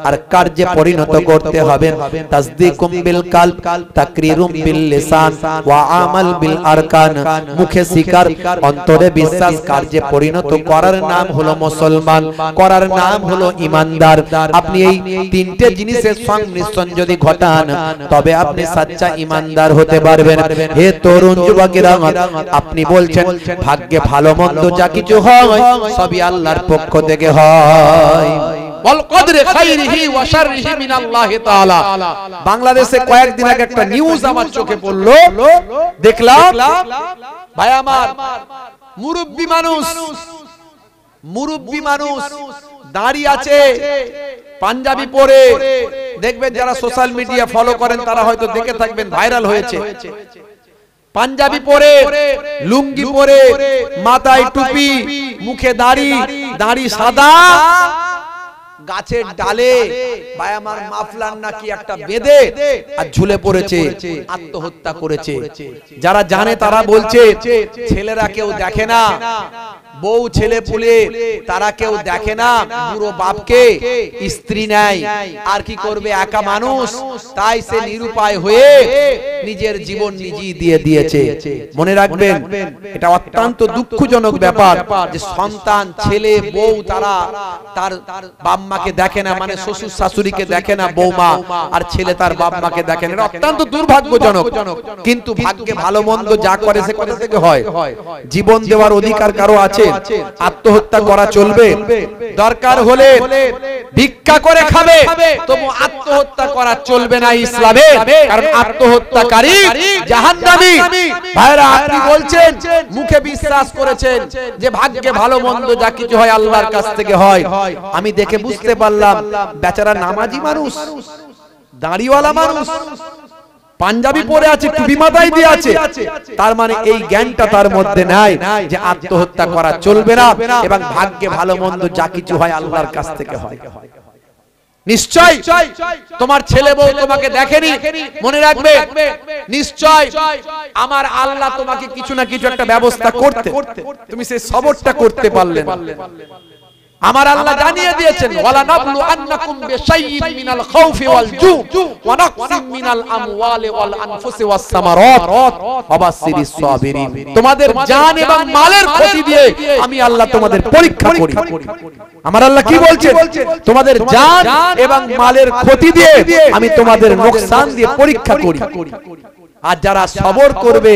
আর কার্যে পরিণত করতে হবে। তাসদীকুম বিল কলব তাকরীরুম বিল লিসান ওয়া আমাল বিল আরকান। মুখে স্বীকার, অন্তরে বিশ্বাস, কার্যে পরিণত করার নাম হলো মুসলমান, করার নাম হলো ঈমানদার। আপনি এই তিনটে জিনিসের সংমিশ্রণ যদি ঘটান তবে আপনি সচ্চা ঈমানদার হতে পারবেন। হে তরুণ যুবকেরা, আপনি বলছেন ভাগ্যে ভালো মন্দ যা কিছু হয় সবই আল্লাহর পক্ষ থেকে হয়। বাংলাদেশে কয়েকদিন আগে একটা নিউজ আমার চোখে পড়লো, দেখলাম ভাই আমার মুরব্বী মানুষ দাঁড়িয়ে আছে পাঞ্জাবি পরে, দেখবেন যারা সোশ্যাল মিডিয়া ফলো করেন তারা হয়তো দেখে থাকবেন, ভাইরাল হয়েছে। পাঞ্জাবি পরে, লুঙ্গি পরে, মাথায় টুপি, মুখে দাড়ি সাদা, গাছের ডালে ভাই আমার মাফলার নাকি একটা বেঁধে আর ঝুলে পড়েছে, আত্মহত্যা করেছে। যারা জানে তারা বলছে ছেলেরা কেউ দেখে না, বউ ছেলে পুলে তারা কেউ দেখে না, বুড়ো বাপকে স্ত্রী নাই, আর কি করবে, একা মানুষ, তাই সে নিরুপায় হয়ে নিজের জীবন নিজেই দিয়ে দিয়েছে। মনে রাখবেন এটা অত্যন্ত দুঃখজনক ব্যাপার যে সন্তান, ছেলে, বউ তারা তার বাপ মাকে দেখে না, মানে শ্বশুর শাশুড়িকে দেখে না বৌমা, আর ছেলে তার বাপ মাকে দেখে না। এটা অত্যন্ত দুর্ভাগ্যজনক। কিন্তু ভাগ্যে ভালো মন্দ যা করে সে কোথা থেকে হয়? জীবন দেওয়ার অধিকার কারো আছে? আত্মহত্যা করা চলবে? দরকার হলে ভিক্ষা করে খাবে, তবু আত্মহত্যা করা চলবে না ইসলামে, কারণ আত্মহত্যাকারী জাহান্নামী। ভাইরা, আপনি বলছেন মুখে বিশ্বাস করেছেন যে ভাগ্যে ভালো মন্দ যা কিছু হয় আল্লাহর কাছ থেকে হয়। আমি দেখে বুঝতে পারলাম বেচারা নামাজি মানুষ, দাড়িওয়ালা মানুষ, পাঞ্জাবি পরে আছে, টুপি মাথায় দিয়ে আছে, তার মানে এই জ্ঞানটা তার মধ্যে নাই যে আত্মহত্যা করা চলবে না এবং ভাগ্যে ভালো মন্দ যা কিছু হয় আল্লাহর কাছ থেকে হয়। নিশ্চয় তোমার ছেলে বউ তোমাকে দেখেনি, মনে রাখবে নিশ্চয় আমার আল্লাহ তোমাকে কিছু না কিছু একটা ব্যবস্থা করতে, তুমি সেই সবরটা করতে পারলে না। আমার আল্লাহ জানিয়ে দিয়েছেন ওয়ালা নাবলু আন্নাকুম বিশাইইন মিনাল খাউফি ওয়াল জু ওয়া নাকসিম মিনাল আমওয়ালি ওয়াল আনফুসি ওয়াস সামারাত ওয়া বাশশিরিস সাবিরিন। তোমাদের জান এবং মালের ক্ষতি দিয়ে আমি আল্লাহ তোমাদের পরীক্ষা করি। আমার আল্লাহ কি বলছেন? তোমাদের জান এবং মালের ক্ষতি দিয়ে আমি তোমাদের নোকসান দিয়ে পরীক্ষা করি। আর যারা সবর করবে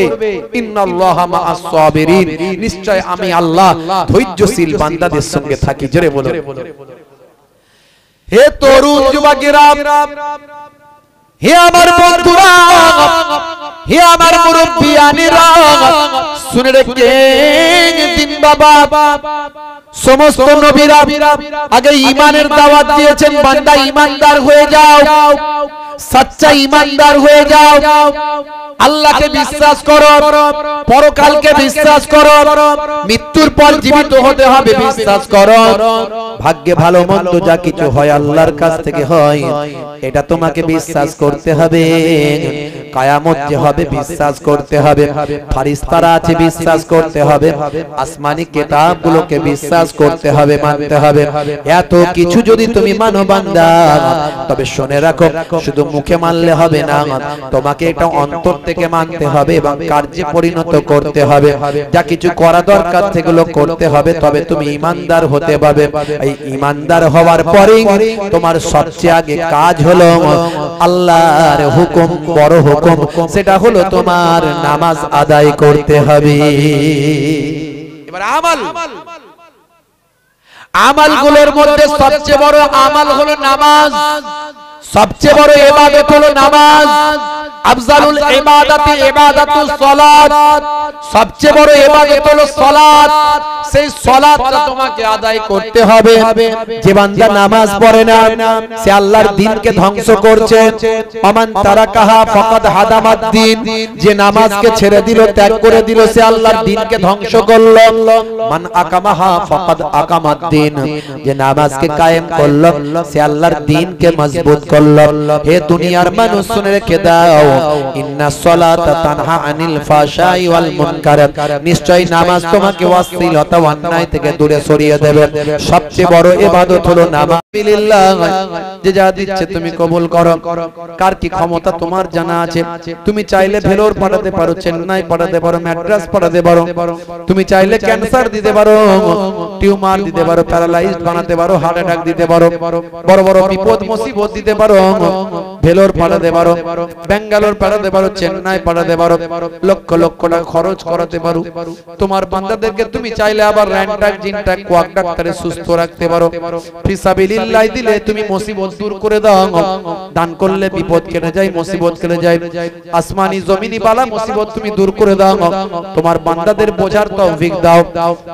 ইন্নাল্লাহা মাআস সাবিরিন, নিশ্চয় আমি আল্লাহ ধৈর্যশীল বান্দাদের সঙ্গে থাকি। জোরে বলো। হে তরুণ যুবকেরা, হে আমার বন্ধুরা, হে আমার মুরব্বিয়ানেরা, শুনে রেখেন দিন বাবা, সমস্ত নবীরা আগে ঈমানের দাওয়াত দিয়েছেন, বান্দা ঈমানদার হয়ে যাও, সচ্চা ঈমানদার হয়ে যাও, আল্লাহকে বিশ্বাস করো, পরকালকে বিশ্বাস করো, মৃত্যুর পর জীবিত হতে হবে বিশ্বাস করো, ভাগ্যে ভালো মন্দ যা কিছু হয় আল্লাহর কাছ থেকে হয়, এটা তোমাকে বিশ্বাস করতে হবে। কিয়ামত যে হবে বিশ্বাস করতে হবে, ফেরেশতারা আছে বিশ্বাস করতে হবে, আসমানি কিতাবগুলোকে বিশ্বাস করতে হবে, মানতে হবে। এত কিছু যদি তুমি মানো বান্দা, তবে শুনে রাখো শুধু মুখে মানলে হবে না, তোমাকে এটা অন্তর থেকে মানতে হবে এবং কার্যে পরিণত করতে হবে। যা কিছু করা দরকার সেগুলো করতে হবে, তবে তুমি ঈমানদার হতে পারবে। এই ঈমানদার হওয়ার পরেই তোমার সবচেয়ে আগে কাজ হলো আল্লাহর হুকুম, বড় হুকুম, সেটা হলো তোমার নামাজ আদায় করতে হবে। এবার আমলগুলোর মধ্যে সবচেয়ে বড় আমল হলো নামাজ, সবচেয়ে বড় ইবাদত হলো নামাজ। আফজালুল ইবাদাতি ইবাদাতুস সালাত, সবচেয়ে বড় ইবাদত হলো সালাত। সেই সালাতটা তোমাকে আদায় করতে হবে। যে বান্দা নামাজ পড়ে না সে আল্লাহর দ্বীনকে ধ্বংস করছে। আমান তারাকাহা ফাকাদ হাদামাদ দ্বীন, যে নামাজকে ছেড়ে দিল, ত্যাগ করে দিল, সে আল্লাহর দ্বীনকে ধ্বংস করলো। মান আকামাহা ফাকাদ আকামাদ দ্বীন, যে নামাজকে কায়েম করলো সে আল্লাহর দ্বীনকে মজবুত করলো। হে দুনিয়ার মানুষ শুনে রেখে দাও, ইন্নাস সালাতা তানহা আনিল ফাহশাই ওয়াল মুনকার, নিশ্চয় নামাজ তোমাকে অশ্লীলতা ও অন্যায় থেকে দূরে সরিয়ে দেবে। সবচেয়ে বড় ইবাদত হলো নামাজ। যে যা দিচ্ছে তুমি কবুল করো। কার কি ক্ষমতা তোমার জানা আছে। তুমি চাইলে ভেলোর পাঠাতে পারো, চেন্নাই পাঠাতে পারো, ম্যাড্রাস পাঠাতে পারো। তুমি চাইলে ক্যান্সার দিতে পারো, টিউমার দিতে পারো, প্যারালাইজড বানাতে পারো, হার্ট অ্যাটাক দিতে পারো, বড় বড় বিপদ মুসিবত দিতে পারো। ভেলোর পাঠাতে পারো, বেঙ্গালোর পাঠাতে পারো, চেন্নাই পাঠাতে পারো, লক্ষ লক্ষ টাকা খরচ করাতে পারো। তোমার বান্দাদেরকে তুমি চাইলে আবার র্যান্টাক জিনটাক কোয়াক ডাক্তারে সুস্থ রাখতে পারো। ফিসাবিলিল্লাহ দিলে তুমি মুসিবত দূর করে দাও। দান করলে বিপদ কেটে যায়, মুসিবত কেটে যায়। আসমানি জমিনি বালা মুসিবত তুমি দূর করে দাও। তোমার বান্দাদের বোঝার তৌফিক দাও।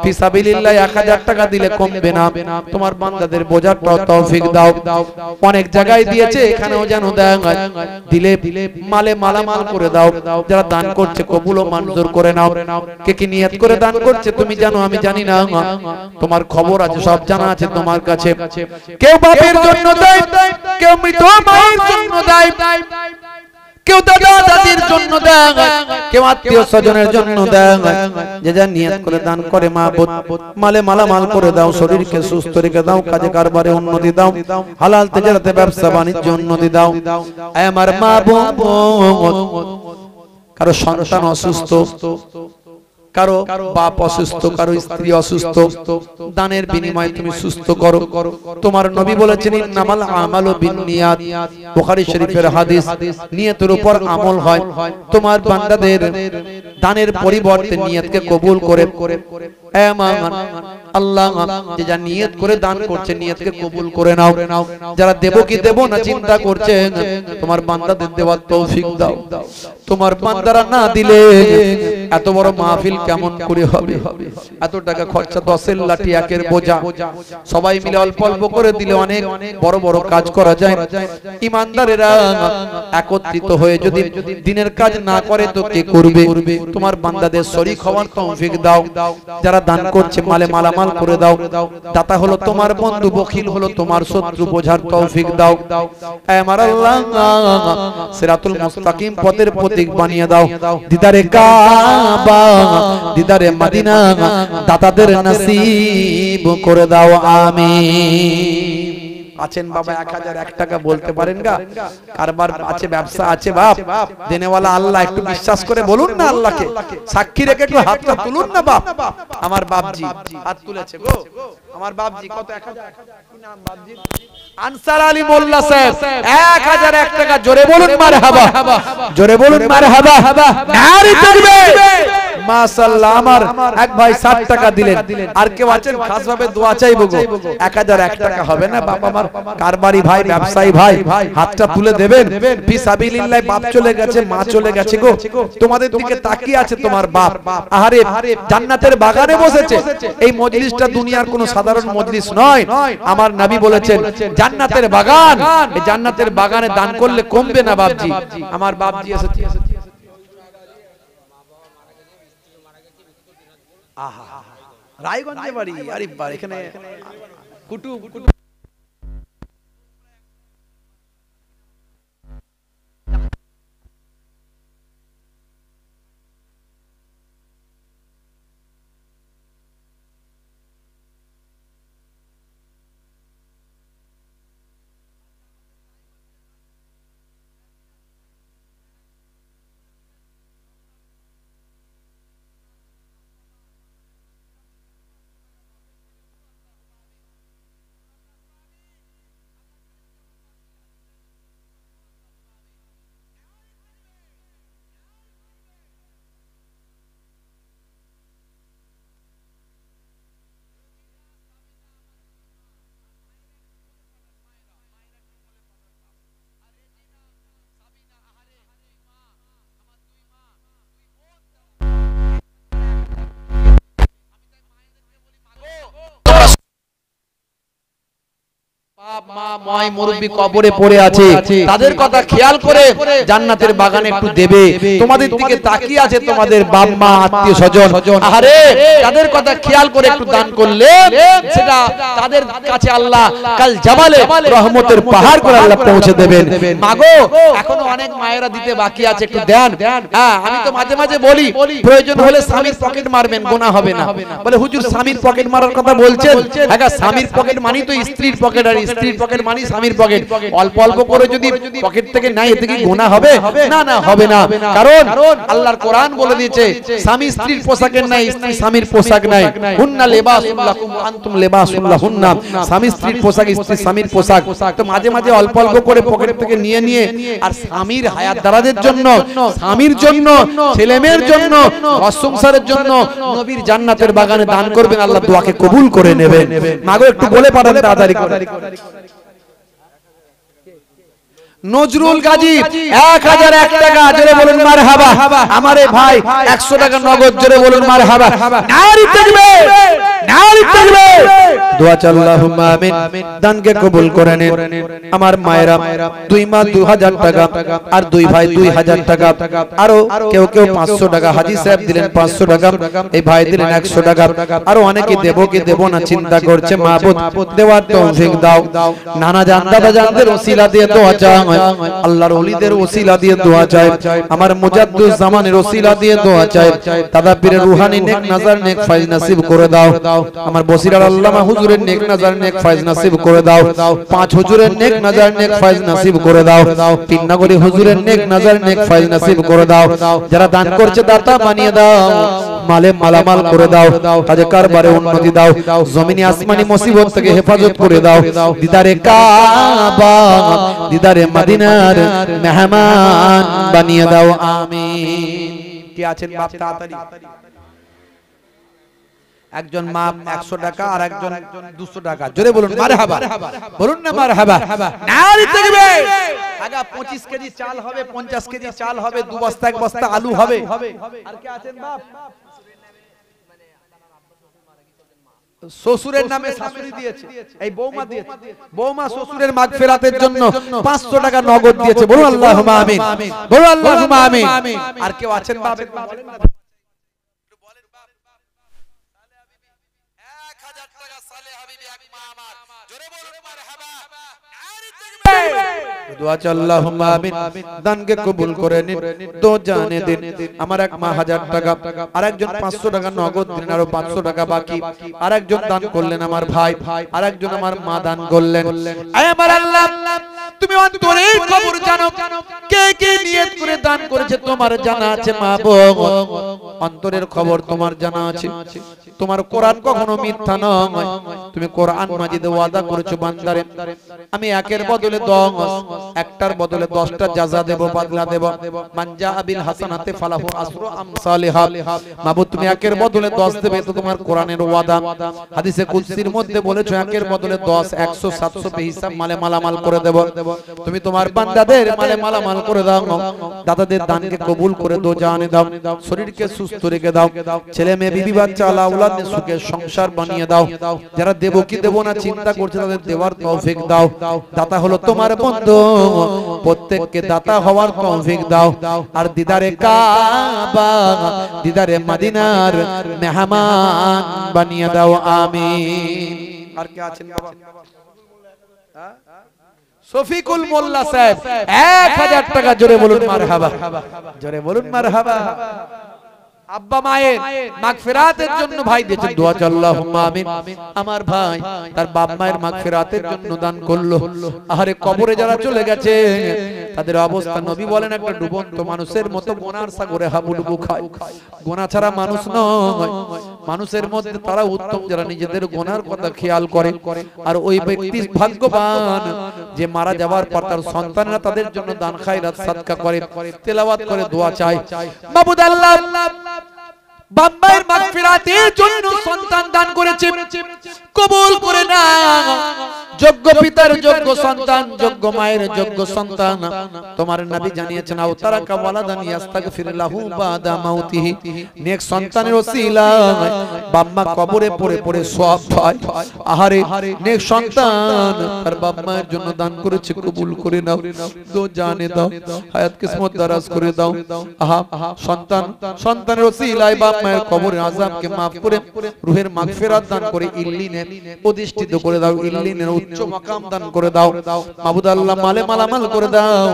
ফিসাবিলিল্লাহ 1000 টাকা দিলে কমবে না, তোমার বান্দাদের বোঝার তৌফিক দাও। অনেক জায়গায় দিয়েছে, এখানেও যেন দেয়, দিলে মালে মালামাল করে দাও। যারা দান করছে কবুল ও মঞ্জুর করে নাও। কে কি নিয়ত করে দান করছে তুমি জানো, আমি জানি না। তোমার খবর আছে, সব জানা আছে তোমার কাছে। কেউ বাপের জন্য দেয়, কেউ মৃত মায়ের জন্য দেয়, কেউ দাদা দাদির জন্য দেয়, কেউ আত্মীয় স্বজনের জন্য দেয়। যে যা নিয়ত করে দান করে মাবুদ মালে মালামাল করে দাও। শরীরকে সুস্থ রেখে দাও, কাজে কারবারে উন্নতি দাও, হালাল তেজারাতে ব্যবসা বাণিজ্য উন্নতি দাও। আমার মাবুদ, কারো সন্তান অসুস্থ, কারো বাপ অসুস্থ, কারো স্ত্রী অসুস্থ, দানের বিনিময়ে তুমি সুস্থ করো। তোমার নবী বলেছেন ইন্নামাল আমালু বিন্নিয়াত, বুখারী শরীফের হাদিস। নিয়তের উপর আমল হয়। তোমার বান্দাদের দানের পরিবর্তে নিয়তকে কবুল করে আল্লাহ যে যা নিয়ত করে দান করছে নিয়তকে কবুল করে নাও। যারা দেব কি দেব না চিন্তা করছেন, তোমার বান্দাদের দেওয়ার তৌফিক দাও। তোমার বান্দারা না দিলে এত বড় মাহফিল কেমন করে হবে। এত টাকা খরচা, 10-এর লাঠি 1-এর বোঝা, সবাই মিলে অল্প অল্প করে দিলে অনেক বড় বড় কাজ করা যায়। ইমানদারেরা একত্রিত হয়ে যদি দিনের কাজ না করে তো কে করবে। তোমার বান্দাদের শরীক হওয়ার তৌফিক দাও। যারা দান করছে মালে মালামাল করে দাও। দাতা হলো তোমার বন্ধু, বখিল হলো তোমার শত্রু, বোঝার তৌফিক দাও। আমার আল্লাহ সিরাতুল মুস্তাকিম পথের প্রতীক বানিয়ে দাও। দিদারে কাবা, দিদারে মদিনা দাতাদের নসিব করে দাও, আমিন। আছেন বাবা 1001 টাকা বলতে পারেন গা, কারবার আছে, ব্যবসা আছে বাপ, দেনেওয়ালা আল্লাহ। একটু বিশ্বাস করে বলুন না আল্লাহকে, সাক্ষী রেখে একটু হাতটা তুলুন না বাপ। আমার বাপজি হাত তুলেছে গো, আমার বাপজি। কত 1000? কি নাম বাপজি? আনসার আলী মোল্লা সাহেব 1001 টাকা। জোরে বলুন মারহাবা, জোরে বলুন মারহাবা, নারী তাকবীর। মাশাআল্লাহ। আমার এক ভাই 60 টাকা দিলেন। আর কেউ আছেন খাস ভাবে দোয়া চাইবো গো? 1001 টাকা হবে না বাপ, আমার কারবারি ভাই, ব্যবসায়ী ভাই, হাতটা তুলে দেবেন। ফিসাবিলিল্লাহ বাপ চলে গেছে, মা চলে গেছে গো, তোমাদের দিকে তাকিয়ে আছে তোমার বাপ। আহারে জান্নাতের বাগানে বসেছে। এই মজলিসটা দুনিয়ার কোনো সাধারণ মজলিস নয়। আমার নবী বলেছেন জান্নাতের বাগান, এই জান্নাতের বাগানে দান করলে কমবে না বাপজি। আমার বাপজি এসেছে। আহা, রায়গঞ্জে বাড়ি। আরে বাড়ি এখানে কুটুম। মা ময় মুরব্বি কবরে পড়ে আছে, তাদের কথা খেয়াল করে জান্নাতের বাগানে একটু দেবে। তোমাদের দিকে তাকিয়ে আছে তোমাদের বাপ মা আত্মীয় স্বজন, আরে তাদের কথা খেয়াল করে একটু দান করলে সেটা তাদের কাছে আল্লাহ কাল জাবালে রহমতের পাহাড় করে আল্লাহ পৌঁছে দেবেন। মাগো এখনো অনেক মায়েরা দিতে বাকি আছে, একটু দেন। হ্যাঁ, আমি তো মাঝে মাঝে বলি প্রয়োজন হলে স্বামীর পকেট মারবেন, গোনা হবে না। বলে হুজুর স্বামীর পকেট মারার কথা বলছেন? হ্যাঁ, স্বামীর পকেট মানি তো স্ত্রীর পকেট, আর স্ত্রীর পকেট মানি স্বামীর পকেট। অল্প অল্প করে যদি পকেট থেকে নাই, এতে কি গোনা হবে? না না, হবে না। কারণ আল্লাহর কোরআন বলে দিয়েছে স্বামী স্ত্রীর পোশাকের নাই, স্ত্রী স্বামীর পোশাক নাই। হুন্না লিবাসুল লাকুম ওয়া আনতুম লিবাসুল লাহুন্না। স্বামী স্ত্রীর পোশাক, স্ত্রী স্বামীর পোশাক। তো মাঝে মাঝে অল্প অল্প করে পকেট থেকে নিয়ে নিয়ে আর স্বামীর হায়াত দারাদের জন্য, স্বামীর জন্য, ছেলেমেয়ের জন্য, সংসারের জন্য নবীর জান্নাতের বাগানে দান করবেন, আল্লাহ দোয়াকে কবুল করে নেবেন। মাগো একটু বলে পাঠান তাড়াতাড়ি করে। নজরুল গাজী 1001 টাকা, জোরে বলুন মারহাবা। আমার এই ভাই 100 টাকা নগদ, জোরে বলুন মারহাবা। নারী তাকবীর, নারী তাকবীর। দোয়া চাল আল্লাহুম্মা আমিন। দানকে কবুল করে নেন। আমার মায়েরা 2 মা 2000 টাকা, আর 2 ভাই 2000 টাকা, আরো কেউ কেউ 500 টাকা, হাজী সাহেব দিলেন 500 টাকা, এই ভাই দিলেন 100 টাকা, আরো অনেকে দেব কি দেব না চিন্তা করছে। মাবুদ দেওয়ার তৌফিক দাও। নানা জান দাদা জানদের ওসিলা দিয়ে দোয়া চাই, আল্লাহর ওলিদের ওসিলা দিয়ে দোয়া চাই, আমার মুজাদ্দুজ জামানের ওসিলা দিয়ে দোয়া চাই। দাদা পীরের রুহানি নেক নজর নেক ফয়জ নসিব করে দাও। আমার বসিরার আল্লামা হুজুরের নেক নজর নেক ফয়জ নসিব করে দাও। 5 হুজুরের নেক নজর নেক ফয়জ নসিব করে দাও। 3 নগরী হুজুরের নেক নজর নেক ফয়জ নসিব করে দাও। যারা দান করছে দাতা বানিয়ে দাও, মালে মালামাল করে দাও, কাজে কারবারে উন্নতি দাও, জমিনে আসমানি মুসিবত থেকে হেফাজত করে দাও। দিদারে কাবা, দিদারে মদিনার মেহমান বানিয়ে দাও, আমিন। কি আছেন বাপ তাড়াতাড়ি? একজন মা 100 টাকা, আর একজন 200 টাকা, জোরে বলুন মারহাবা। বলুন না মারহাবা। নারী তাকবীর। আগা 25 কেজি চাল হবে, 50 কেজি চাল হবে, 2 বস্তা 1 বস্তা আলু হবে। আর কি আছেন বাপ? শ্বশুরের নামে শাশুড়ি দিয়েছে, এই বৌমা দিয়েছে। বৌমা শ্বশুরের মাগফিরাতের জন্য 500 টাকা নগদ দিয়েছে। বলুন আল্লাহুম্মা আমিন, বলুন আল্লাহুম্মা আমিন। আর কেউ আছেন বাপ? একটু বলেন না। 1000 টাকা সালে হাবিবি এক মা আমার, জোরে বলুন মারহাবা। নারী তাকবীর। দোয়া চাই আল্লাহুম্মা আমিন। দানকে কবুল করে নিন, দো জানে দিন। আমার এক মা 1000 টাকা, আর একজন 500 টাকা নগদ দিলেন, আরো 500 টাকা বাকি। আর একজন দান করলেন আমার ভাই, আর একজন আমার মা দান করলেন। আয় আমার আল্লাহ, তুমি অন্তরের খবর জানো, কে কে নিয়ত করে দান করেছে তোমার জানা আছে। মা বগ অন্তরের খবর তোমার জানা আছে। তোমার কোরআন কখনো মিথ্যা নয়। তুমি কোরআন মাজিদে ওয়াদা করেছো, বান্দারে আমি একের বদলে 10, একটার বদলে 10টা জাযা দেব, বদলা দেব। মান জা বিল হাসানাতে ফালাহু আসরু আমসালিহা। মাবুদ তুমি একের বদলে 10 দেবে, তো তোমার কোরআনের ওয়াদা। হাদিসে কুদসির মধ্যে বলেছো একের বদলে 10, 100, 700 বেহিসাব মালে মালামাল করে দেব। তুমি তোমার বান্দাদের মালে মালামাল করে দাও। দাদাদের দানকে কবুল করে দো জানে দাও। শরীরকে সুস্থ রেখে দাও। ছেলে মেয়ে বিবি বাচ্চা আল্লাহ আওলাদ নিয়ে সুখে সংসার বানিয়ে দাও। যারা দেব কি দেব না চিন্তা করছে, তাদের দেওয়ার তৌফিক দাও। দাতা হলো তোমার বন্ধু, প্রত্যেককে দাতা হওয়ার তৌফিক দাও। আর দিদারে কাবা, দিদারে মদিনার মেহমান বানিয়ে দাও, আমিন। আর কে আছেন বাবা? শফিকুল মোল্লা সাহেব 1000 টাকা, জোরে বলুন মারহাবা, জোরে বলুন মারহাবা। আব্বা মায়ের মাগফিরাতের জন্য ভাই দিয়েছেন, দোয়া চাই আল্লাহুম্মা আমিন। আমার ভাই তার বাপ মায়ের মাগফিরাতের জন্য দান করলো। আরে কবরে যারা চলে গেছে তাদের অবস্থা নবী বলেন একটা ডুবন্ত মানুষের মতো গুনার সাগরে হাবুডুবু খায়। গুনাহ ছাড়া মানুষ নয়। মানুষের মধ্যে তারা উত্তম যারা নিজেদের গুনার কথা খেয়াল করে। আর ওই ব্যক্তি ভাগ্যবান যে মারা যাওয়ার পর তার সন্তানরা তাদের জন্য দান খায়রাত সাদকা করে, তেলাওয়াত করে দোয়া চায়। মাবুদ আল্লাহ বাম্মায়ের মাগফিরাতের জন্য সন্তান দান করেছে, কবুল করে না। যোগ্য পিতার যোগ্য সন্তান, যোগ্য মায়ের যোগ্য সন্তান। তোমার নবী জানিয়েছেন আও তারাকা ওয়ালাদান ইস্তাগফির লাহু বাদা মাউতিহি, নেক সন্তানের ওসিলায় বাম্মা কবরে পড়ে পড়ে সওয়াব পায়। আহারে নেক সন্তান তার বাম্মার জন্য দান করেছে, কবুল করে নাও, দো জানে দাও, হায়াত কিসমত দারাজ করে দাও। আহা সন্তানের ওসিলায় বাম্মার কবরের আযাবকে maaf করে রূহের মাগফিরাত দান করে ইল্লিনে প্রতিষ্ঠিত করে দাও, ইল্লিনের উচ্চ মাকাম দান করে দাও। মাবুদ আল্লাহ মালে মালামাল করে দাও,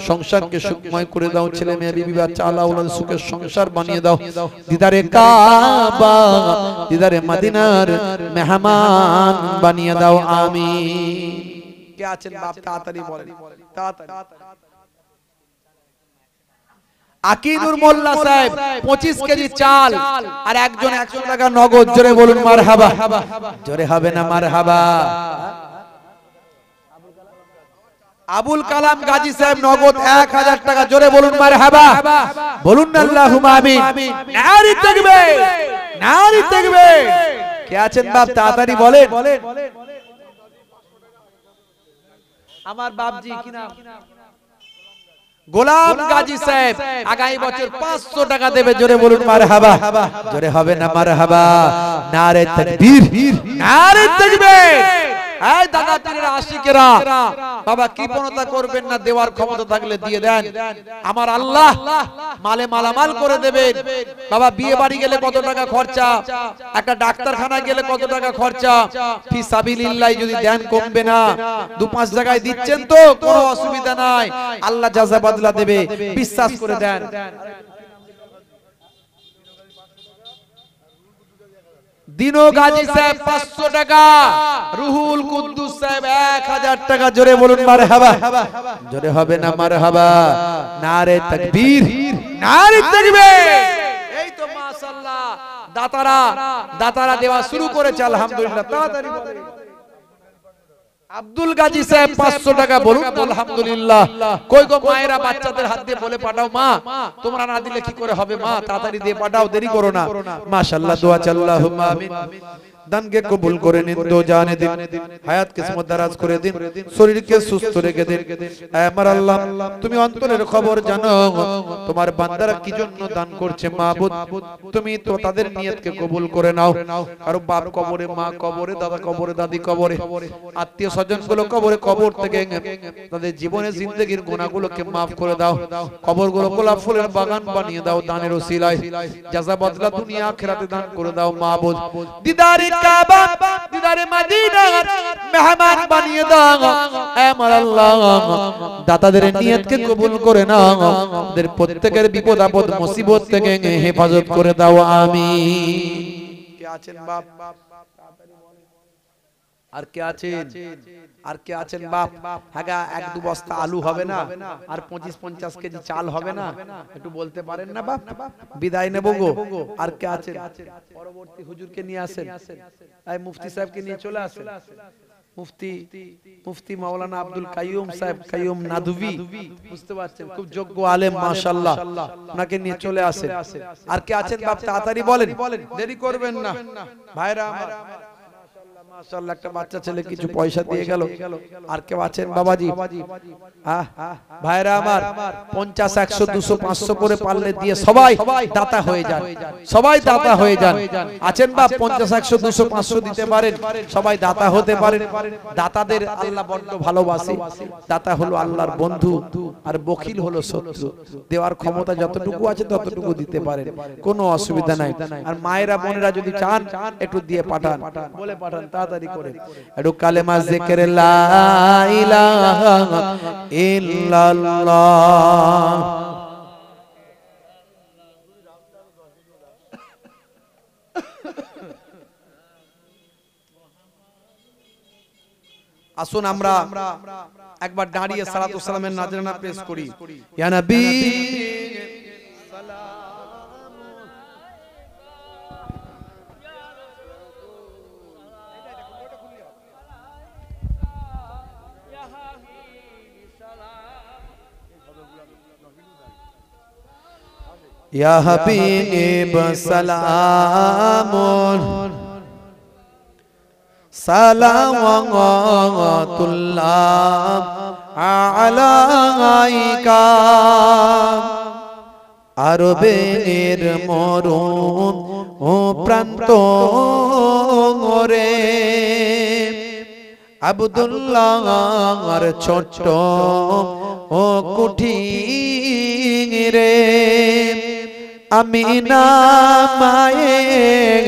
সংসারকে সুখময় করে দাও, ছেলে মেয়ে বিবি বাচ্চা আল্লাহ সুখের সংসার বানিয়ে দাও। দিদারে কাবা, দিদারে মদিনার মেহমান বানিয়ে দাও, আমিন। কে আছেন বাপ তাড়াতাড়ি বলেন, তাড়াতাড়ি। আকিদুর মোল্লা সাহেব 25 কেজি চাল আর একজন 100 টাকা নগদ, জোরে বলুন মারহাবা। জোরে হবে না মারহাবা? আবুল কালাম গাজী সাহেব নগদ 1000 টাকা, জোরে বলুন মারহাবা। বলুন না আল্লাহুম্মা আমিন। নারী তাকবীর, নারী তাকবীর। কে আছেন বাপ তাড়াতাড়ি বলেন। আমার বাপজি কি নাম? গোলাম গাজী সাহেব আগামী বছর 500 টাকা দেবে, জোরে বলুন মারহাবা। জোরে হবে না মারহাবা? নারে তাকবীর, নারে তাকবীর। এই দাদা পীরের আশিকেরা, বাবা কৃপণতা করবেন না, দেওয়ার ক্ষমতা থাকলে দিয়ে দেন। আমার আল্লাহ মালে মালামাল করে দেবেন। বাবা বিয়ে বাড়ি গেলে কত টাকা খরচা, একটা ডাক্তারখানা গেলে কত টাকা খরচা, ফি সাবিলিল্লাহ যদি দেন কমবে না। 2-5 জায়গায় দিচ্ছেন তো কোনো অসুবিধা নাই, আল্লাহ জাযা বদলা দেবে, বিশ্বাস করে দেন। দিনো গাজী সাহেব 500 টাকা, রুহুল কুদ্দুস সাহেব 1000 টাকা, জোরে বলুন মারহাবা। জোরে হবে না মারহাবা? নারে তাকবীর, নারে তাকবীর। এই তো মাশাআল্লাহ দাতারা দেওয়া শুরু করেছে, আলহামদুলিল্লাহ। তাড়াতাড়ি বলেন। আব্দুল গাজী সাহেব 500 টাকা, বলুন আলহামদুলিল্লাহ। কই গো মায়েরা বাচ্চাদের হাত দিয়ে বলে পাঠাও, মা তোমরা না দিলে কি করে হবে, মা তাড়াতাড়ি দিয়ে পাঠাও, দেরি করো না। মাশাআল্লাহ, দোয়া আল্লাহুম্মা আমিন। দানকে কবুল করে নিন, দো জানে দিন, হায়াত কিসমত দারাজ করে দিন, শরীরকে সুস্থ রেখে দিন। হে আমার আল্লাহ, তুমি অন্তরের খবর জানো, তোমার বান্দারা কি জন্য দান করছে মাবুদ, তুমি তো তাদের নিয়তকে কবুল করে নাও। আর বাপ কবরে, মা কবরে, দাদা কবরে, দাদি কবরে, আত্মীয় স্বজন গুলো কবরে, কবর থেকে তাদের জীবনের জিন্দেগির গুনাহগুলোকে maaf করে দাও। কবরগুলো গোলাপ ফুলের বাগান বানিয়ে দাও, দানের ওসিলায় জাযা বদলা দুনিয়া আখিরাতে দান করে দাও মাবুদ। দিদারে কাবা, দিদারে মদিনার মেহমান বানিয়ে দাও আমার আল্লাহ। দাতাদের নিয়তকে কবুল করে নাও, আমাদের প্রত্যেকের বিপদ আপদ মুসিবত থেকে হেফাজত করে দাও, আমিন। কে আছেন বাপ? আর কে আছেন? আর কে আছেন বাপ? হাগা 1-2 বস্তা আলু হবে না, আর 25-50 কেজি চাল হবে না? একটু বলতে পারেন না বাপ? বিদায় নেব গো। আর কে আছেন? পরবর্তী হুজুরকে নিয়ে আসেন, এই মুফতি সাহেবকে নিয়ে চলে আসেন। মুফতি মাওলানা আব্দুল কাইয়ুম সাহেব, কাইয়ুম নাদভি, বুঝতে পারছেন, খুব যোগ্য আলেম মাশাআল্লাহ, ওনাকে নিয়ে চলে আসেন। আর কে আছেন বাপ? তাড়াতাড়ি বলেন, দেরি করবেন না ভাইরা আমার। মাশাআল্লাহ, একটা বাচ্চা ছেলে কিছু পয়সা দিয়ে গেল। আর কেউ আছেন বাবাজি? ভাইরা আমার, 50, 100, 200, 500 করে পারলে দিয়ে সবাই দাতা হয়ে যান, সবাই দাতা হয়ে যান। আছেন বাপ? 50, 100, 200, 500 দিতে পারেন, সবাই দাতা হতে পারেন। দাতাদের আল্লাহ বড্ড ভালোবাসে। দাতা হলো আল্লাহর বন্ধু, আর বখিল হলো শত্রু। দেওয়ার ক্ষমতা যতটুকু আছে ততটুকু দিতে পারেন, কোনো অসুবিধা নাই। আর মায়েরা বোনেরা যদি চান একটু দিয়ে পাঠান, বলে পাঠান তাড়াতাড়ি করে। একটু কালেমা জিকির লা ইলাহা ইল্লাল্লাহ। আসুন আমরা একবার দাঁড়িয়ে সালাতু সালামের নাজরানা পেশ করি। ইয়া নবী ইয়া হাবিব সালামুন সালাওয়াতুল্লাহ আলাইকা। আরবের মরুম ও প্রান্ত রে আব্দুল্লাহর ছোট্ট ও কুঠি রে আমিনা মায়ের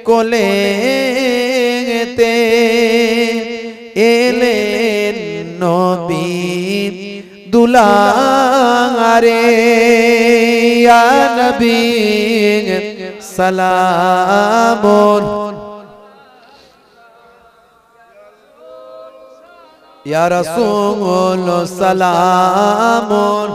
কোলেতে এলেন নবী দুলারে ইয়া নবী সালামুন ইয়া রাসূল সালামুন।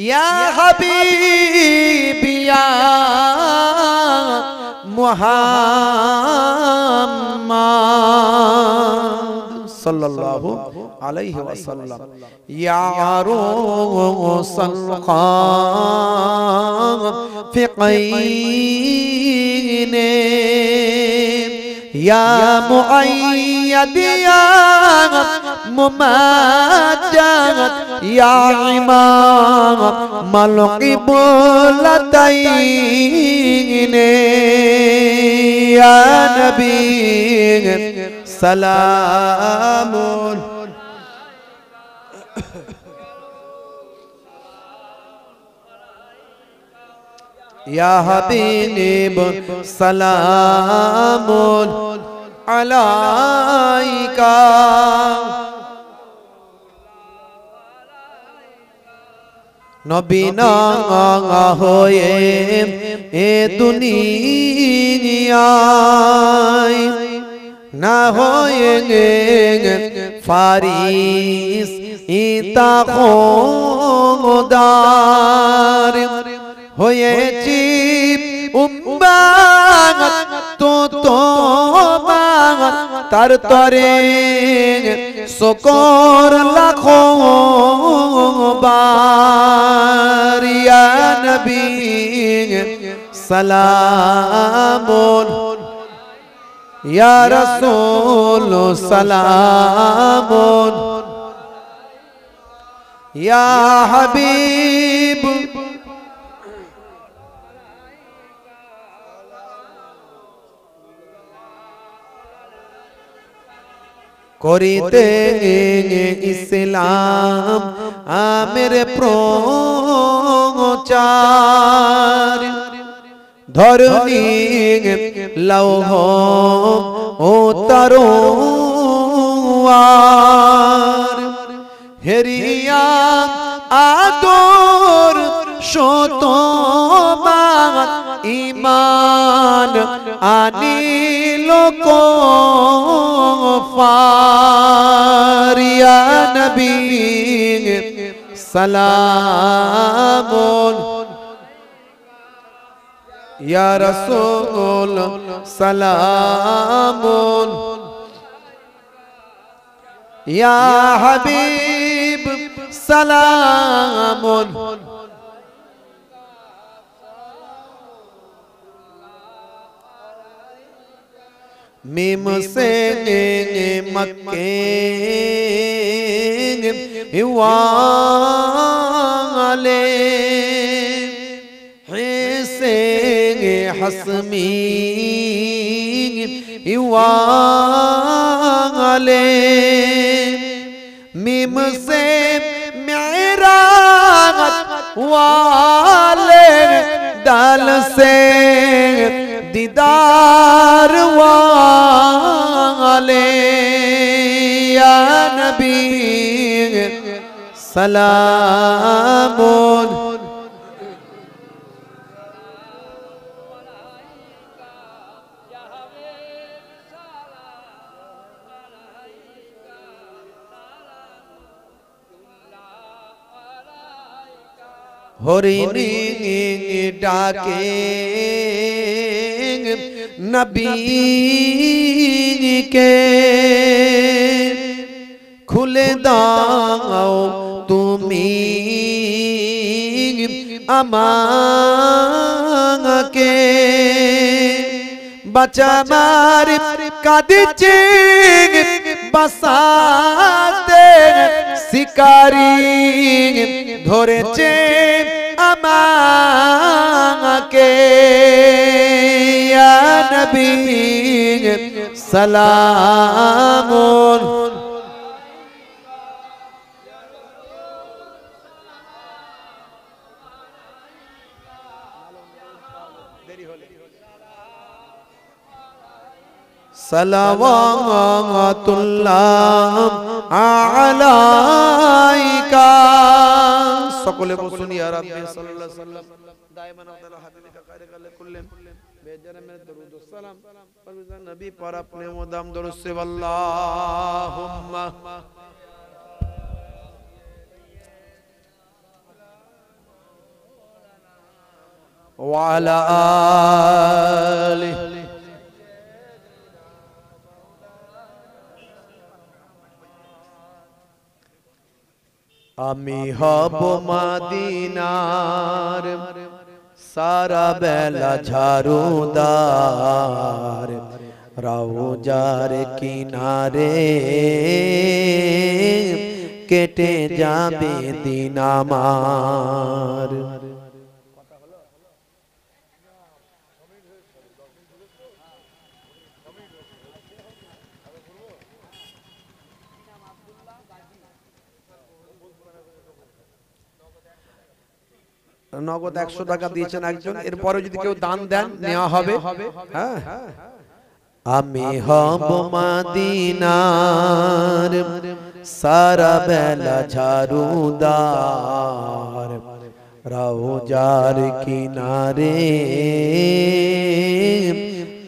ইয়া হাবিবি ইয়া মুহাম্মদ সাল্লাল্লাহু আলাইহি ওয়াসাল্লাম। ইয়া রূসাল খাফিকিনে ইয়া মুআইয়াদ ইয়া মুমাজ্জাদ ইয়া ইমাম মাল কিবলাতাইনে ইয়া নবী সালামুন। ইয়া হাবিব সালামুন আলাইকা। নবী না হয়ে এ দুনিয়ায় না হয়ে ফারিস ইতা খোদার হয়েছি উম্মাত তো তোমার তার তরে শুকর লাখো বার ইয়া নবী সালামুন ইয়া রাসূল সালামুন ইয়া হাবিব করিতে ইসলাম আমের প্রচার ধরণী লৌহ ও তরোয়ার হেরিয়া আদর শতমান ইমান আনিল কুফার ইয়া নবী সালামুন ইয়া রাসূল সালামুন ইয়া হাবিব সালামুন মিম से मक्के वाले से हसमी वाले मिम से मेराज वाले दाल से दीदार वाले या नबी सलामुन হরিণী ডাকে নবী কে খুলে দাও তুমি আমাকে বাঁচা মার কাঁদিছে বাসাতে শিকারি ধরেছে আমাকে ইয়া নবী সালামুন সালাওয়াতুল্লাহ আলাইকা সকলে বলুন ইয়া রাব্বি সাল্লাল্লাহু আলাইহি ওয়াসাল্লাম দাইমান আবদুল্লাহ হাবিবিকা খায়রে কুল্লেন বেজারে মেরে দরুদ ও সালাম पर नबी पर अपने मुदम दरुद से अल्लाहुम्मा व अला आलिहि আমি হব মদিনার সারা বেলা ঝাড়ুদার রওজার কিনারে কেটে যাবে দিন আমার নগদ 100 টাকা দিয়েছেন একজন এরপরে যদি কেউ দান দেন নেওয়া হবে হ্যাঁ আমি হব মদিনার সারা বেলা ঝাড়ুদার রওজার কিনারে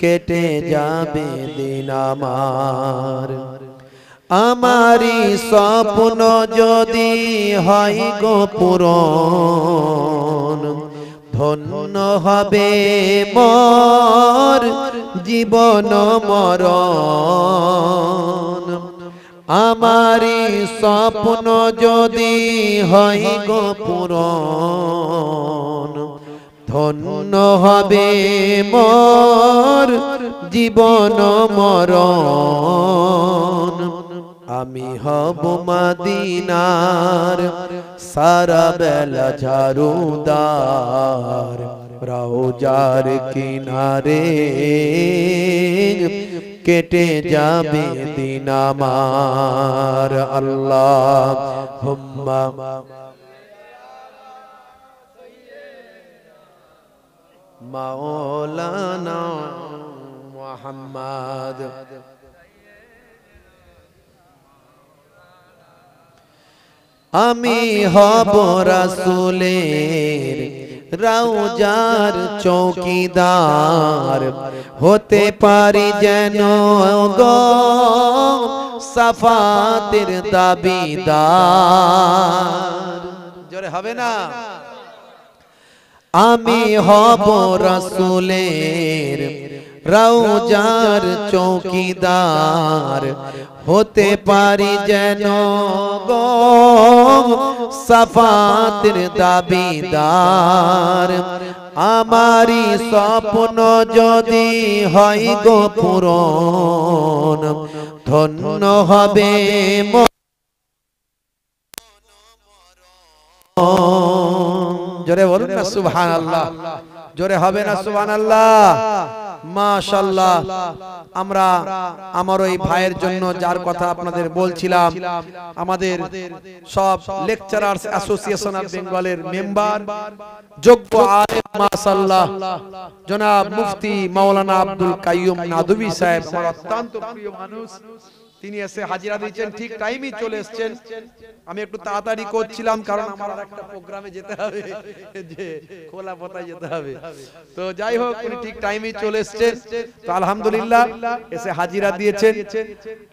কেটে যাবে দিন আমার আমারি স্বপ্ন যদি হয় গো পূরণ ধন্য হবে মোর জীবন মরণ আমারি স্বপ্ন যদি হয় গো পূরণ ধন্য হবে মোর জীবন মরণ আমি হব মদিনার সারা বেলা ঝাড়ুদার রওজার কিনারে কেটে যাবে দিন আমার আল্লাহুম্মা মাওলানা মুহাম্মদ আমি হব রাসূলের রওজার চৌকিদার হতে পারি যেন গো সাফাতের দাবিদার জোরে হবে না আমি হব রাসূলের রওজার চৌকিদার হতে পারি যেন গো সাফাতের দাবিদার আমারি স্বপ্ন যদি হয় গো পূরণ ধন্য হবে জোরে বলুন না সুবহানাল্লাহ জোরে হবে না সুবহানাল্লাহ মাশাআল্লাহ আমরা আমার ওই ভাইয়ের জন্য যার কথা আপনাদের বলছিলাম আমাদের সব লেকচারার্স অ্যাসোসিয়েশন অফ বেঙ্গলের মেম্বার যোগ্য আলেম মাশাআল্লাহ জনাব মুফতি মাওলানা আব্দুল কাইয়ুম নাদবী সাহেব আমার অত্যন্ত প্রিয় মানুষ তিনি এসে হাজিরা দিয়েছেন ঠিক টাইমই চলে এসেছেন আমি একটু তাড়াতাড়ি করছিলাম কারণ আমার আরেকটা প্রোগ্রামে যেতে হবে যে খোলা পথে যেতে হবে তো যাই হোক উনি ঠিক টাইমই চলে এসেছেন তো আলহামদুলিল্লাহ এসে হাজিরা দিয়েছেন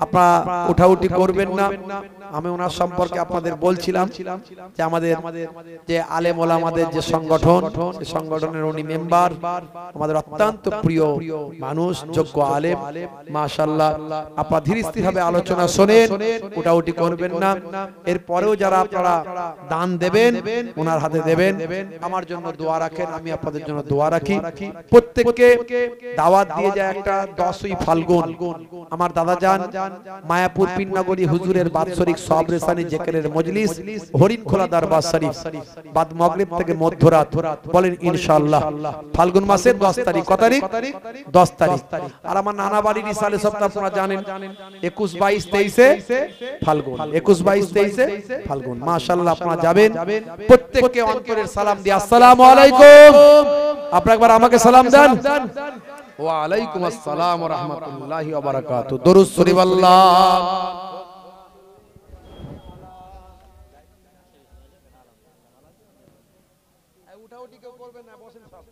আপনারা উঠাউঠি করবেন না আমি ওনার সম্পর্কে আপনাদের বলছিলাম যে আমাদের যে আলেম ওলামাদের যে সংগঠন সেই সংগঠনের উনি মেম্বার আমাদের অত্যন্ত প্রিয় মানুষ যোগ্য আলেম মাশাআল্লাহ আপনারা ধীর স্থির ভাবে ভাবে আলোচনা শোনেন, উঠাউটি করবেন না। এরপরেও যারা আপনারা দান দেবেন ওনার হাতে দেবেন, আমার জন্য দোয়া রাখেন, আমি আপনাদের জন্য দোয়া রাখি। প্রত্যেককে দাওয়াত দিয়ে যায় একটা 10ই ফাল্গুন আমার দাদা জান মায়াপুর পিন্নাগরি হুজুরের বাৎসরিক সবরেসানি জিকিরের মজলিস হরিণখোলা দরবার শরীফ, বাদ মাগরিব থেকে মধ্যরাত, বলেন ইনশাআল্লাহ ফাল্গুন মাসের 10 তারিখ। কত তারিখ? 10 তারিখ। আর আমার নানা বাড়ির ইসালে সব আপনারা জানেন 21, 22, 23 ফাল্গুন, 21, 22, 23 ফাল্গুন। মাশাআল্লাহ আপনারা যাবেন, প্রত্যেককে অন্তরের সালাম দিয়ে আসসালামু আলাইকুম। আপনারা একবার আমাকে সালাম দেন। ওয়া আলাইকুম আসসালাম ওয়া রাহমাতুল্লাহি ওয়া বারাকাতুহু। দরুদ শরীফ আল্লাহ। উঠাউটি কেউ করবেন না, বসেন সব।